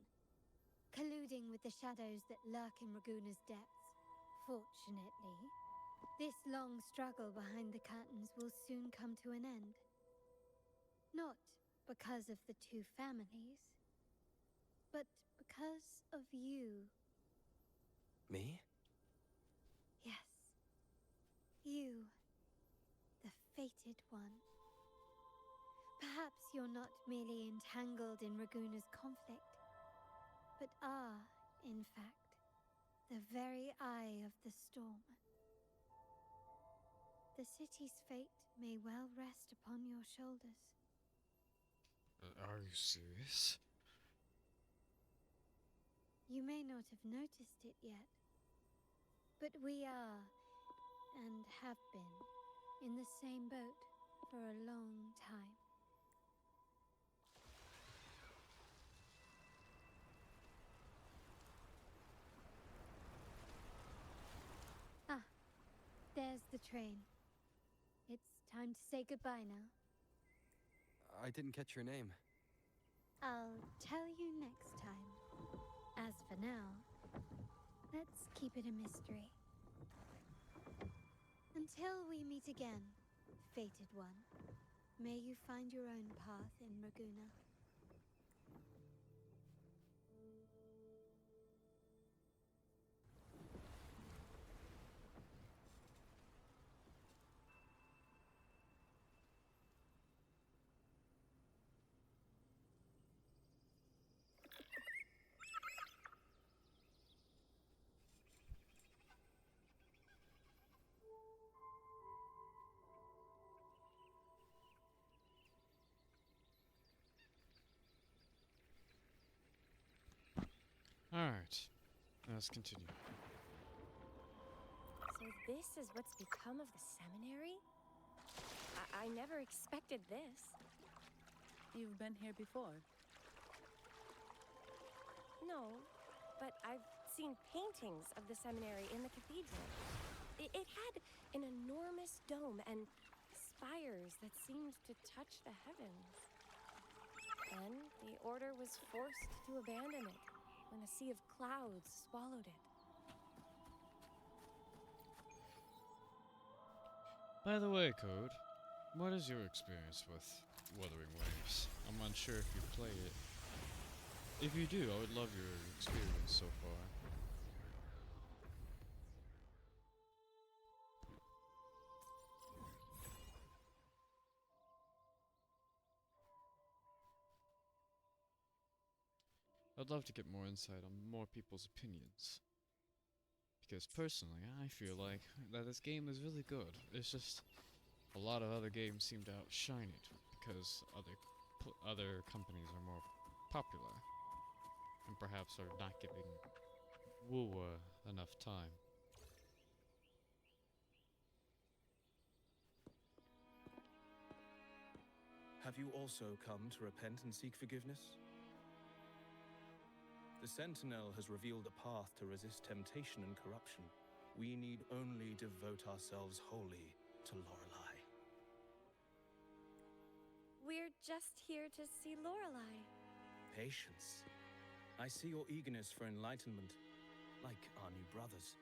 colluding with the shadows that lurk in Raguna's depths. Fortunately, this long struggle behind the curtains will soon come to an end. Not because of the two families, but because of you. Me? Yes. You, the fated one. Perhaps you're not merely entangled in Raguna's conflict, but are, in fact, the very eye of the storm. The city's fate may well rest upon your shoulders. Are you serious? You may not have noticed it yet, but we are, and have been, in the same boat for a long time. Ah, there's the train. It's time to say goodbye now. I didn't catch your name. I'll tell you next time. As for now, let's keep it a mystery. Until we meet again, fated one, may you find your own path in Raguna. Alright. Let's continue. So this is what's become of the seminary? I never expected this. You've been here before. No, but I've seen paintings of the seminary in the cathedral. It had an enormous dome and spires that seemed to touch the heavens. Then the order was forced to abandon it when a sea of clouds swallowed it. By the way, Code, what is your experience with Wuthering Waves? I'm unsure if you play it. If you do, I would love your experience so far. I'd love to get more insight on more people's opinions. Because personally, I feel like that this game is really good. It's just a lot of other games seem to outshine it because other companies are more popular and perhaps are not giving Wuwa enough time. Have you also come to repent and seek forgiveness? The Sentinel has revealed a path to resist temptation and corruption. We need only devote ourselves wholly to Lorelei. We're just here to see Lorelei. Patience. I see your eagerness for enlightenment, like our new brothers.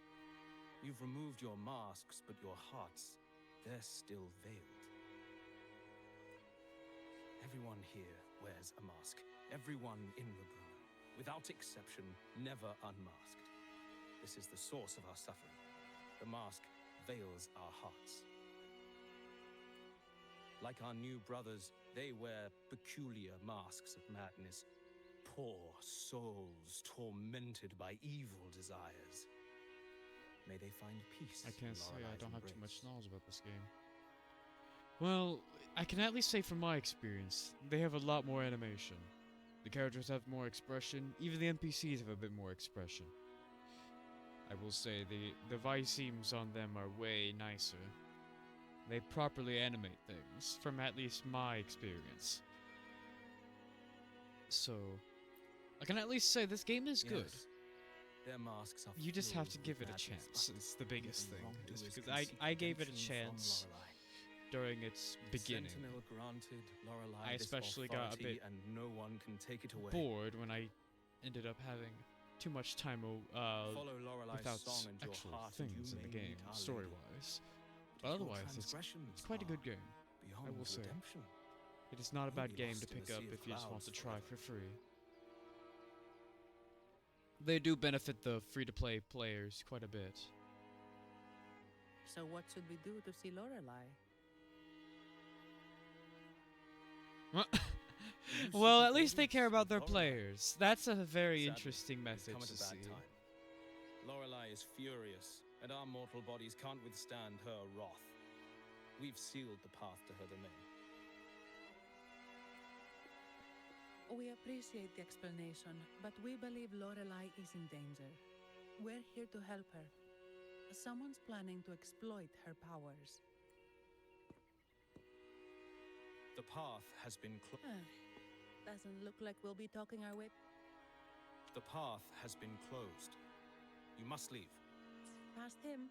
You've removed your masks, but your hearts, they're still veiled. Everyone here wears a mask. Everyone in Ragoon, without exception, never unmasked. This is the source of our suffering. The mask veils our hearts. Like our new brothers, they wear peculiar masks of madness. Poor souls tormented by evil desires. May they find peace. I can't say I Lorelei's don't have too embrace. much knowledge about this game. Well, I can at least say from my experience, they have a lot more animation. The characters have more expression, even the NPCs have a bit more expression. I will say the vice seams on them are way nicer. They properly animate things, from at least my experience. So, I can at least say this game is good. Yes. Their masks are You just have to filled give with it a madness, chance. but It's the biggest even thing. Is wrongdoers because can seek I gave it a redemption from chance Lorelei. during its beginning. Sentinel granted Lorelei I this especially got a authority, bit and no one can take it away. bored when I ended up having too much time Follow Lorelei's without song and your actual heart, and things you in the may game, meet Our story-wise. But But if your otherwise, it's transgressions quite a good are game. I beyond will say. redemption, It is not a you'll bad be game lost to in pick a up sea of if you just want clouds to try forever. for free. They do benefit the free-to-play players quite a bit. So what should we do to see Lorelei? Well, at least they care about their players. That's a very interesting message come at to a bad see. time. Lorelei is furious, and our mortal bodies can't withstand her wrath. We've sealed the path to her domain. We appreciate the explanation, but we believe Lorelei is in danger. We're here to help her. Someone's planning to exploit her powers. The path has been Doesn't look like we'll be talking our way. The path has been closed. You must leave. Past him.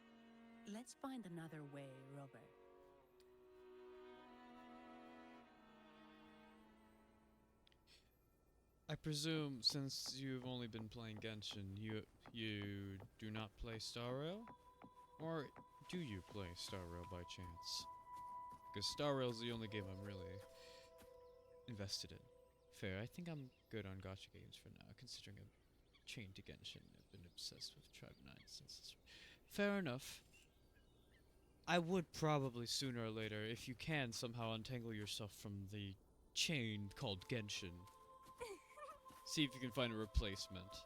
Let's find another way, Robert. I presume since you've only been playing Genshin, you do not play Star Rail? Or do you play Star Rail by chance? Because Star Rail is the only game I'm really invested in. Fair, I think I'm good on gacha games for now, considering I'm chained to Genshin. I've been obsessed with Tribe 9 since. Fair enough. I would probably sooner or later, if you can somehow untangle yourself from the chain called Genshin, see if you can find a replacement.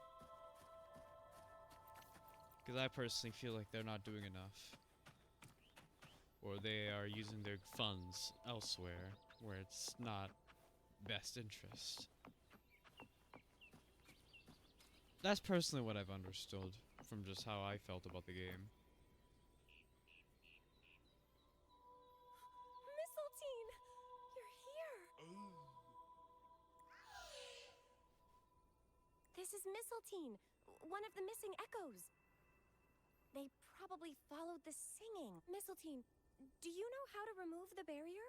Because I personally feel like they're not doing enough. Or they are using their funds elsewhere, where it's not best interest. That's personally what I've understood from just how I felt about the game. Mistletoe! You're here! This is Mistletoe, one of the missing echoes. They probably followed the singing. Mistletoe, do you know how to remove the barrier?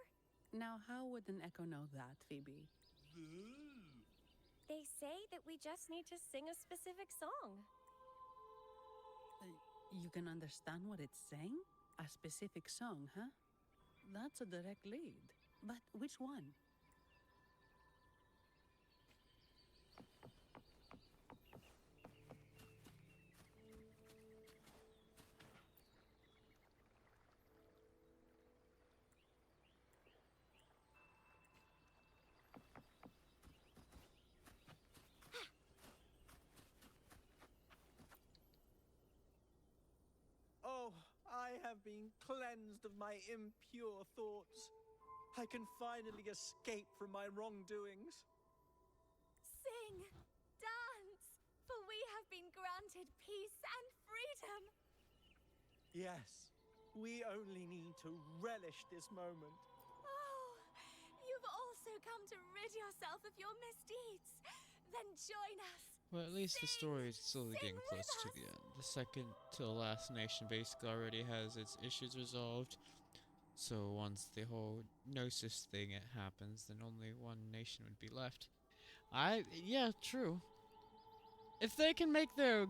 Now, how would an echo know that, Phoebe? They say that we just need to sing a specific song. You can understand what it's saying? A specific song, huh? That's a direct lead. But which one? Oh, I have been cleansed of my impure thoughts. I can finally escape from my wrongdoings. Sing, dance, for we have been granted peace and freedom. Yes, we only need to relish this moment. Oh, you've also come to rid yourself of your misdeeds. Then join us. Well, at least the story is slowly getting close to the end. The second to the last nation basically already has its issues resolved. So once the whole Gnosis thing happens, then only one nation would be left. Yeah, true. If they can make their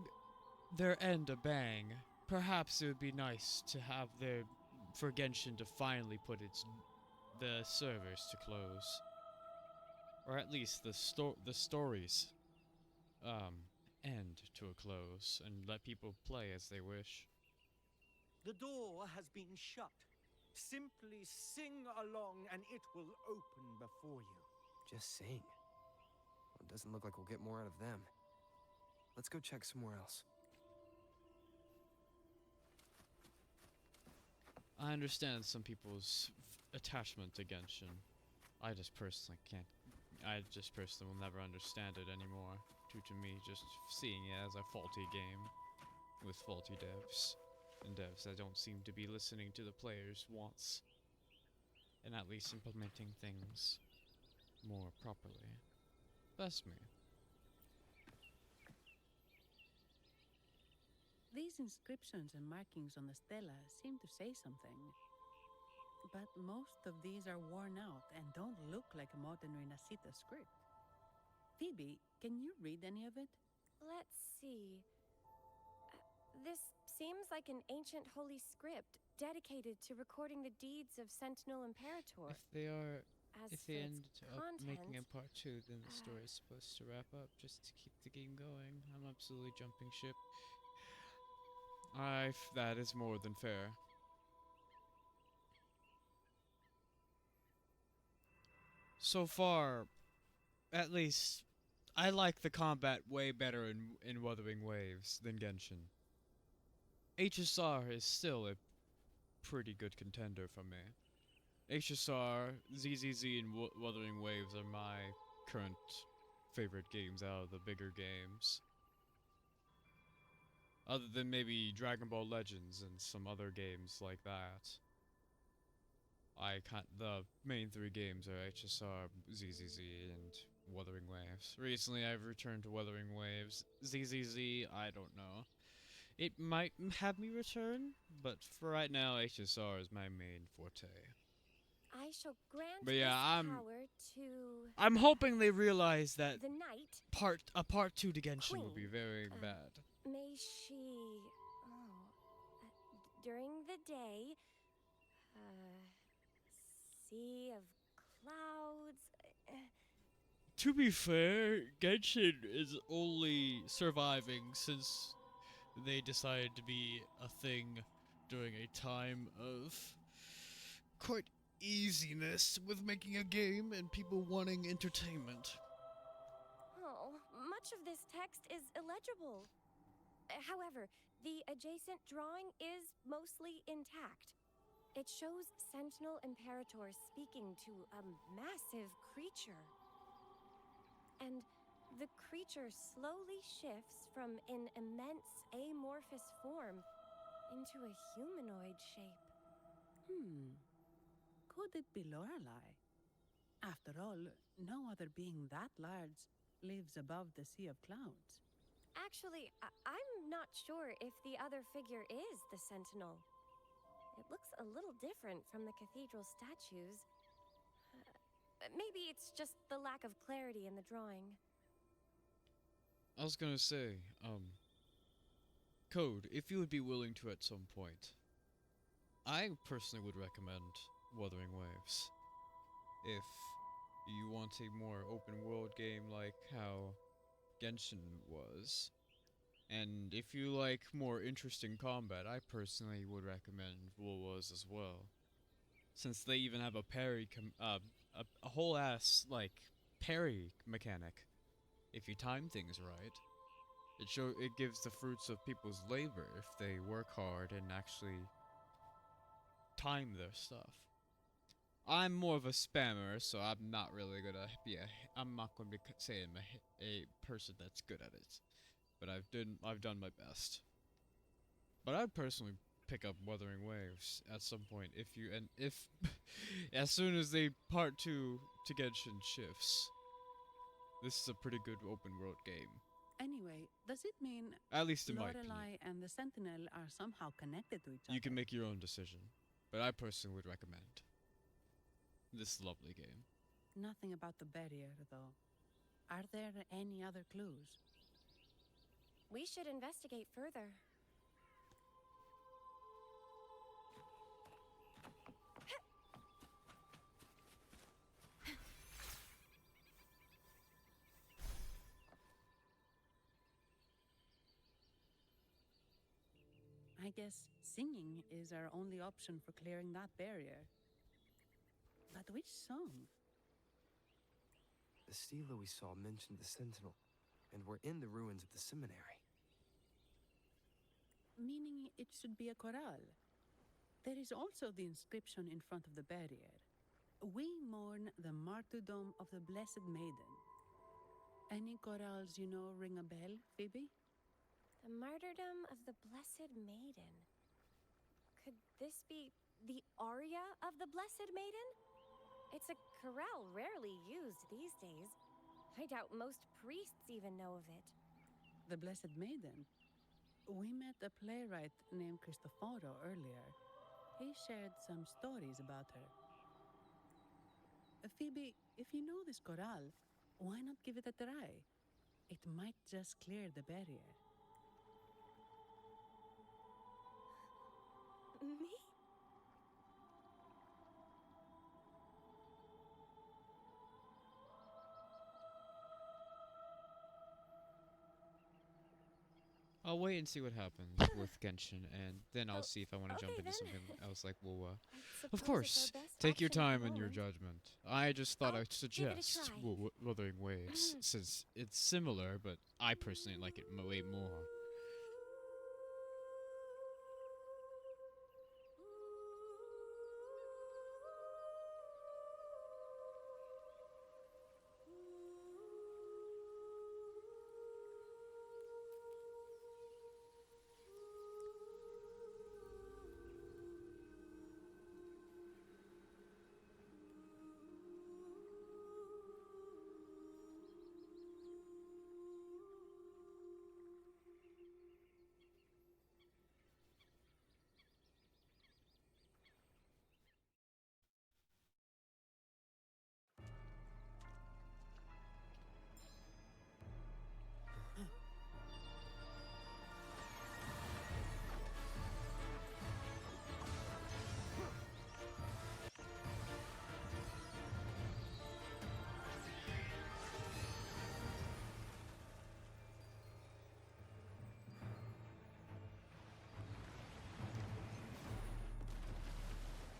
end a bang, perhaps it would be nice to have for Genshin to finally put the servers to close, or at least the stories end to a close and let people play as they wish. The door has been shut. Simply sing along and it will open before you. Just sing. Well, it doesn't look like we'll get more out of them. Let's go check somewhere else. I understand some people's attachment to Genshin. I just personally will never understand it anymore, due to me just seeing it as a faulty game with faulty devs, and devs that don't seem to be listening to the players' wants, and at least implementing things more properly. That's me. These inscriptions and markings on the stela seem to say something. But most of these are worn out and don't look like a modern Renacita script. Phoebe, can you read any of it? Let's see. This seems like an ancient holy script dedicated to recording the deeds of Sentinel Imperator. If they end up making a content, part 2, then the story is supposed to wrap up just to keep the game going. I'm absolutely jumping ship. That is more than fair. So far, at least, I like the combat way better in Wuthering Waves than Genshin. HSR is still a pretty good contender for me. HSR, ZZZ, and Wuthering Waves are my current favorite games out of the bigger games. Other than maybe Dragon Ball Legends and some other games like that. The main 3 games are HSR, ZZZ, and Wuthering Waves. Recently I've returned to Wuthering Waves. ZZZ, I don't know. It might have me return, but for right now, HSR is my main forte. I shall grant But yeah, this power to I'm hoping they realize that the knight. a part 2 to Genshin Queen. will be very bad. May she, during the day, sea of clouds. To be fair, Genshin is only surviving since they decided to be a thing during a time of quite easiness with making a game and people wanting entertainment. Oh, much of this text is illegible. However, the adjacent drawing is mostly intact. It shows Sentinel Imperator speaking to a massive creature. And the creature slowly shifts from an immense amorphous form into a humanoid shape. Could it be Lorelei? After all, no other being that large lives above the sea of clouds. Actually, I'm not sure if the other figure is the Sentinel. It looks a little different from the cathedral statues. Maybe it's just the lack of clarity in the drawing. I was gonna say, Code, if you would be willing to at some point, I personally would recommend Wuthering Waves. If you want a more open world game like how Genshin was, and if you like more interesting combat, I personally would recommend Wuwa's as well. Since they even have a parry, a whole ass, like, parry mechanic. If you time things right, it gives the fruits of people's labor if they work hard and actually time their stuff. I'm more of a spammer, so I'm not really gonna be I'm not gonna be saying I'm a person that's good at it, but I've done my best. But I'd personally pick up Wuthering Waves at some point if as soon as they part 2 to Genshin shifts. This is a pretty good open world game. Anyway, does it mean At least in my opinion. Lorelei and the Sentinel are somehow connected to each other? You can make your own decision, but I personally would recommend this lovely game. Nothing about the barrier, though. Are there any other clues? We should investigate further. I guess singing is our only option for clearing that barrier. But which song? The stela we saw mentioned the Sentinel, and we're in the ruins of the seminary. Meaning it should be a chorale. There is also the inscription in front of the barrier. We mourn the martyrdom of the Blessed Maiden. Any chorales you know ring a bell, Phoebe? The martyrdom of the Blessed Maiden. Could this be the aria of the Blessed Maiden? It's a chorale rarely used these days. I doubt most priests even know of it. The Blessed Maiden? We met a playwright named Cristoforo earlier. He shared some stories about her. Phoebe, if you know this chorale, why not give it a try? It might just clear the barrier. Me? I'll wait and see what happens with Genshin, and then I'll see if I want to jump into something else like Wuwa. Of course, take your time in your judgment. I just thought I'd suggest Wuthering Waves, since it's similar, but I personally like it way more.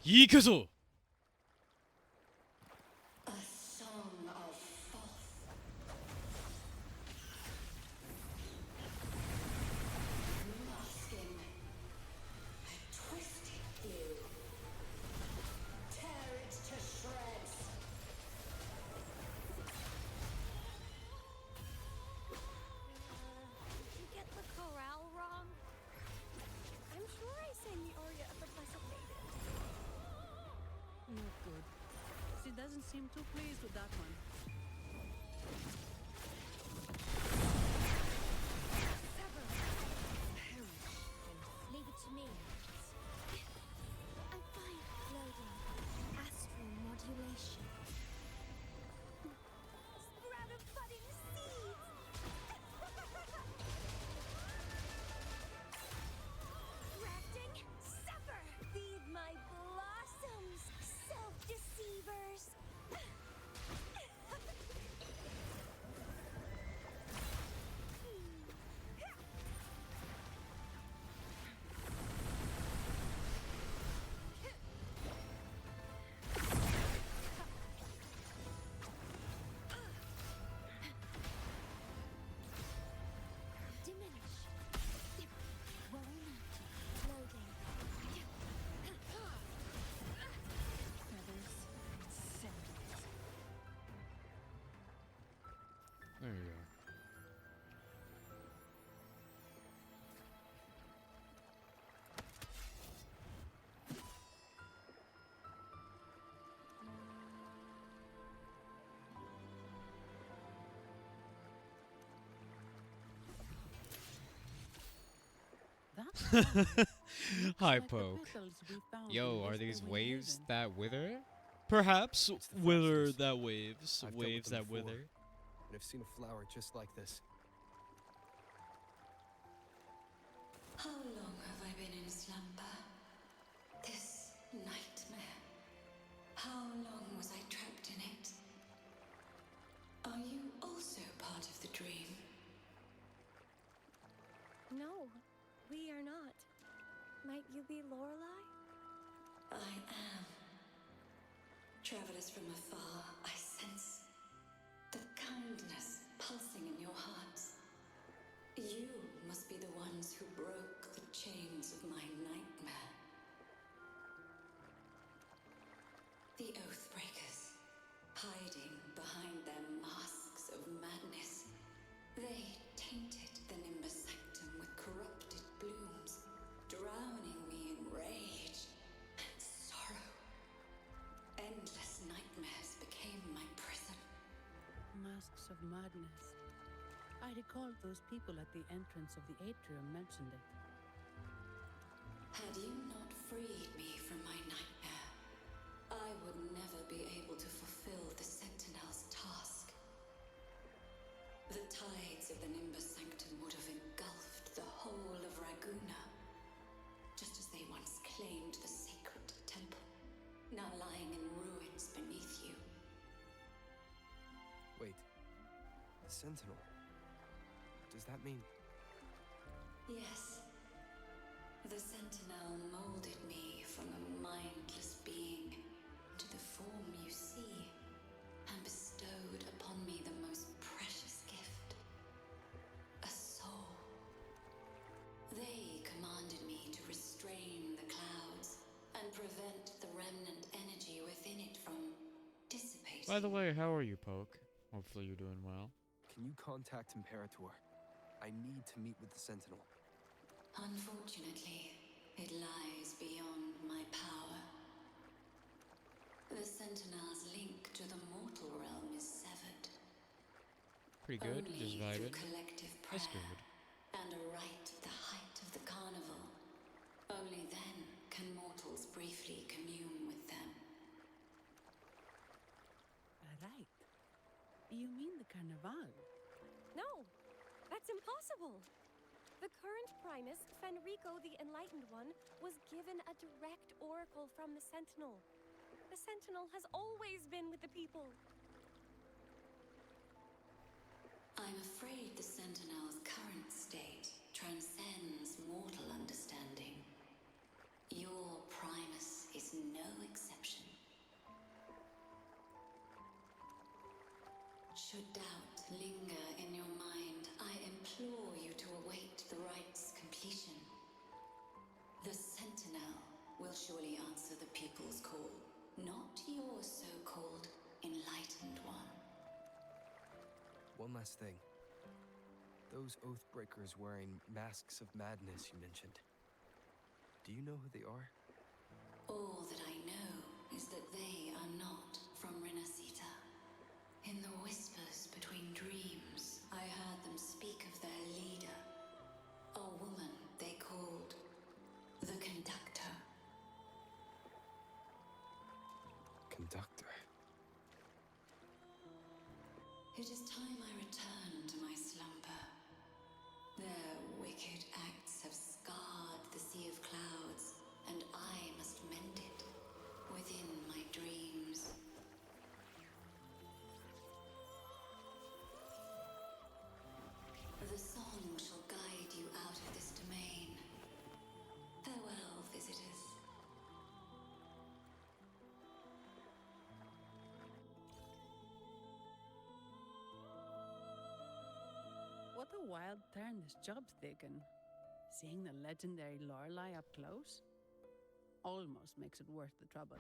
Yikazo! A song of false. Masking. A twisted view. Tear it to shreds. Did you get the chorale wrong? I'm sure I sang the aria of the Blessed Maiden. Not good. She doesn't seem too pleased with that one. Hi, like the Poke. petals we found Yo, in are these Whispering waves Haven. that wither? Perhaps It's the wither Frosters. that waves. I've dealt with Waves them that before, wither. And I've seen a flower just like this. How long have I been in slumber? This nightmare. How long was I trapped in it? Are you also part of the dream? No, we are not. Might you be Lorelei? I am. Travelers from afar, I sense the kindness pulsing in your hearts. You must be the ones who broke the chains of my nightmare. The Oathbreakers, hiding behind their masks of madness. They tainted the Nimbus Sanctum with corrupted blooms, drowning me in rage and sorrow. Endless nightmares became my prison. Masks of madness. I recall those people at the entrance of the atrium mentioned it. Had you not freed me from my nightmare, I would never be able to fulfill the Sentinel's task. The tides of the Nimbus Sanctum would have engulfed the whole of Raguna, just as they once claimed the sacred temple, now lying in ruins beneath you. Wait. The Sentinel. Does that mean... Yes. The Sentinel molded me from a mindless being to the form you see, and bestowed upon me the most precious gift. A soul. They commanded me to restrain the clouds and prevent the remnant energy within it from dissipating. By the way, how are you, Poke? Hopefully you're doing well. Can you contact Imperator? I need to meet with the Sentinel. Unfortunately, it lies beyond my power. The Sentinel's link to the mortal realm is severed. Pretty good, Only just through vibing. collective That's prayer good. and a rite at the height of the carnival. Only then can mortals briefly commune with them. Right. You mean the Carnival? No, that's impossible. The current Primus, Fenrico the Enlightened One, was given a direct oracle from the Sentinel. The Sentinel has always been with the people. I'm afraid the Sentinel's current state transcends mortal understanding. Your Primus is no exception. Should doubt linger in your mind, I implore you to await the rite's completion. The Sentinel will surely answer the people's call, not your so-called enlightened one. One last thing. Those Oathbreakers wearing masks of madness you mentioned. Do you know who they are? All that I know is that they are not from Renacita. In the whispers between dreams, I heard them speak of their leader, a woman they called the Conductor. Conductor. It is time I return to my slumber. Their wicked acts have scarred the Sea of Clouds, and I must mend it within my dreams. The song shall guide you out of this domain. Farewell, visitors. What a wild turn this job's taken. Seeing the legendary Lorelei up close almost makes it worth the trouble.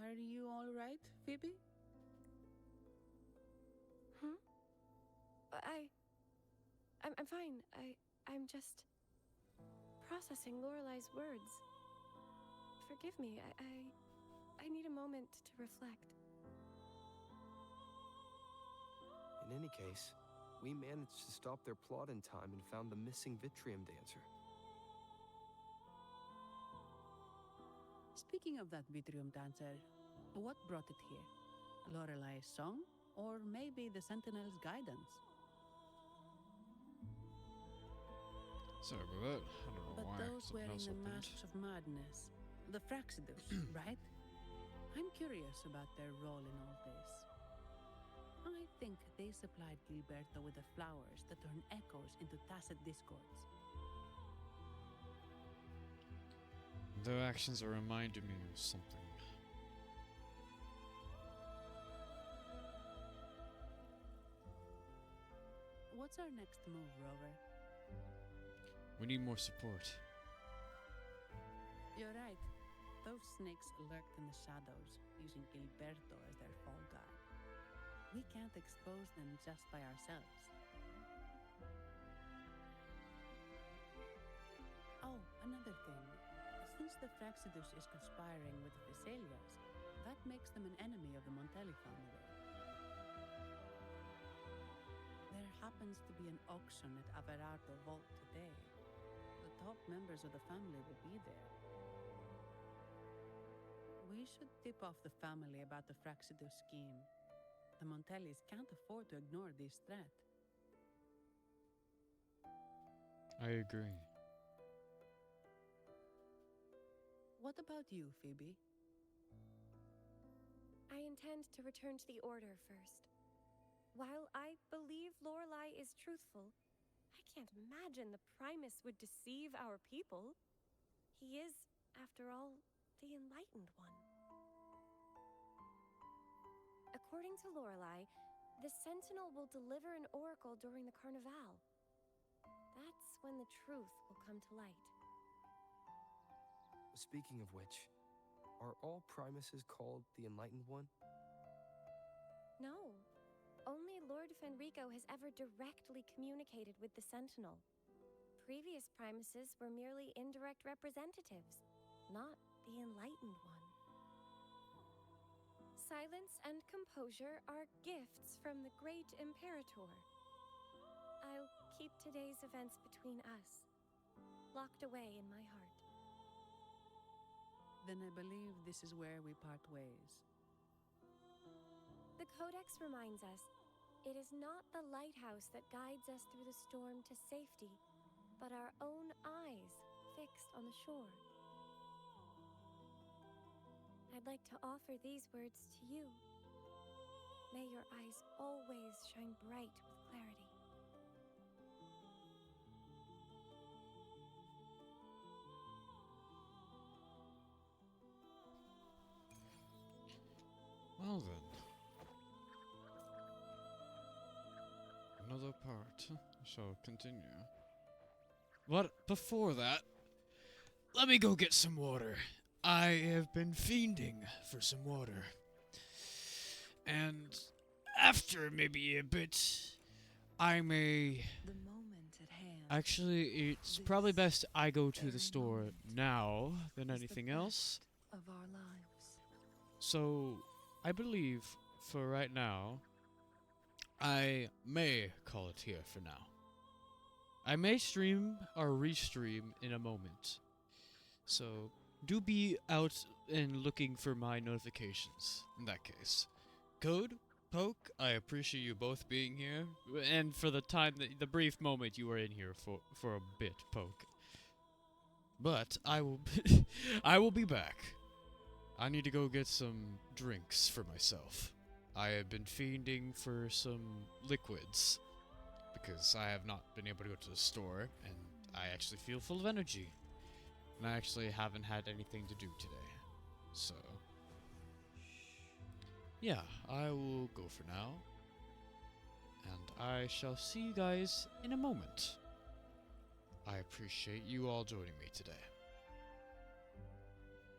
Are you all right, Phoebe? I'm fine. I'm just processing Lorelei's words. Forgive me. I need a moment to reflect. In any case, we managed to stop their plot in time and found the missing Vitrium dancer. Speaking of that Vitrium dancer, what brought it here? Lorelai's song? Or maybe the Sentinel's guidance? Sorry about that. I don't know But why. those Something wearing else the opened. masks of madness, the Fraxidus, right? I'm curious about their role in all this. I think they supplied Gilberto with the flowers that turn echoes into tacit discords. Their actions are reminding me of something. What's our next move, Rover? We need more support. You're right. Those snakes lurked in the shadows, using Gilberto as their fall guy. We can't expose them just by ourselves. Oh, another thing. Since the Fraxidus is conspiring with the Thessalias, that makes them an enemy of the Montelli family. There happens to be an auction at Averardo Vault today. The top members of the family will be there. We should tip off the family about the Fraxidus scheme. The Montellis can't afford to ignore this threat. I agree. What about you, Phoebe? I intend to return to the Order first. While I believe Lorelai is truthful, I can't imagine the Primus would deceive our people. He is, after all, the Enlightened One. According to Lorelai, the Sentinel will deliver an oracle during the Carnival. That's when the truth will come to light. Speaking of which, are all Primuses called the Enlightened One? No. Only Lord Fenrico has ever directly communicated with the Sentinel. Previous Primuses were merely indirect representatives, not the Enlightened One. Silence and composure are gifts from the great Imperator. I'll keep today's events between us, locked away in my heart. Then I believe this is where we part ways. The Codex reminds us, it is not the lighthouse that guides us through the storm to safety, but our own eyes fixed on the shore. I'd like to offer these words to you. May your eyes always shine bright with clarity. Well then. Another part shall continue. But before that, let me go get some water. I have been fiending for some water. And after maybe a bit, I may... The moment at hand. Actually, it's probably best I go to the store now than anything else. Of our lives. So, I believe for right now, I may call it here for now. I may stream or restream in a moment. So, do be out and looking for my notifications in that case. Code, Poke, I appreciate you both being here. And for the time, the brief moment you were in here for a bit, Poke. But I will I will be back. I need to go get some drinks for myself. I have been fiending for some liquids because I have not been able to go to the store, and I actually feel full of energy. And I actually haven't had anything to do today. So, yeah, I will go for now. And I shall see you guys in a moment. I appreciate you all joining me today.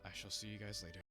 I shall see you guys later.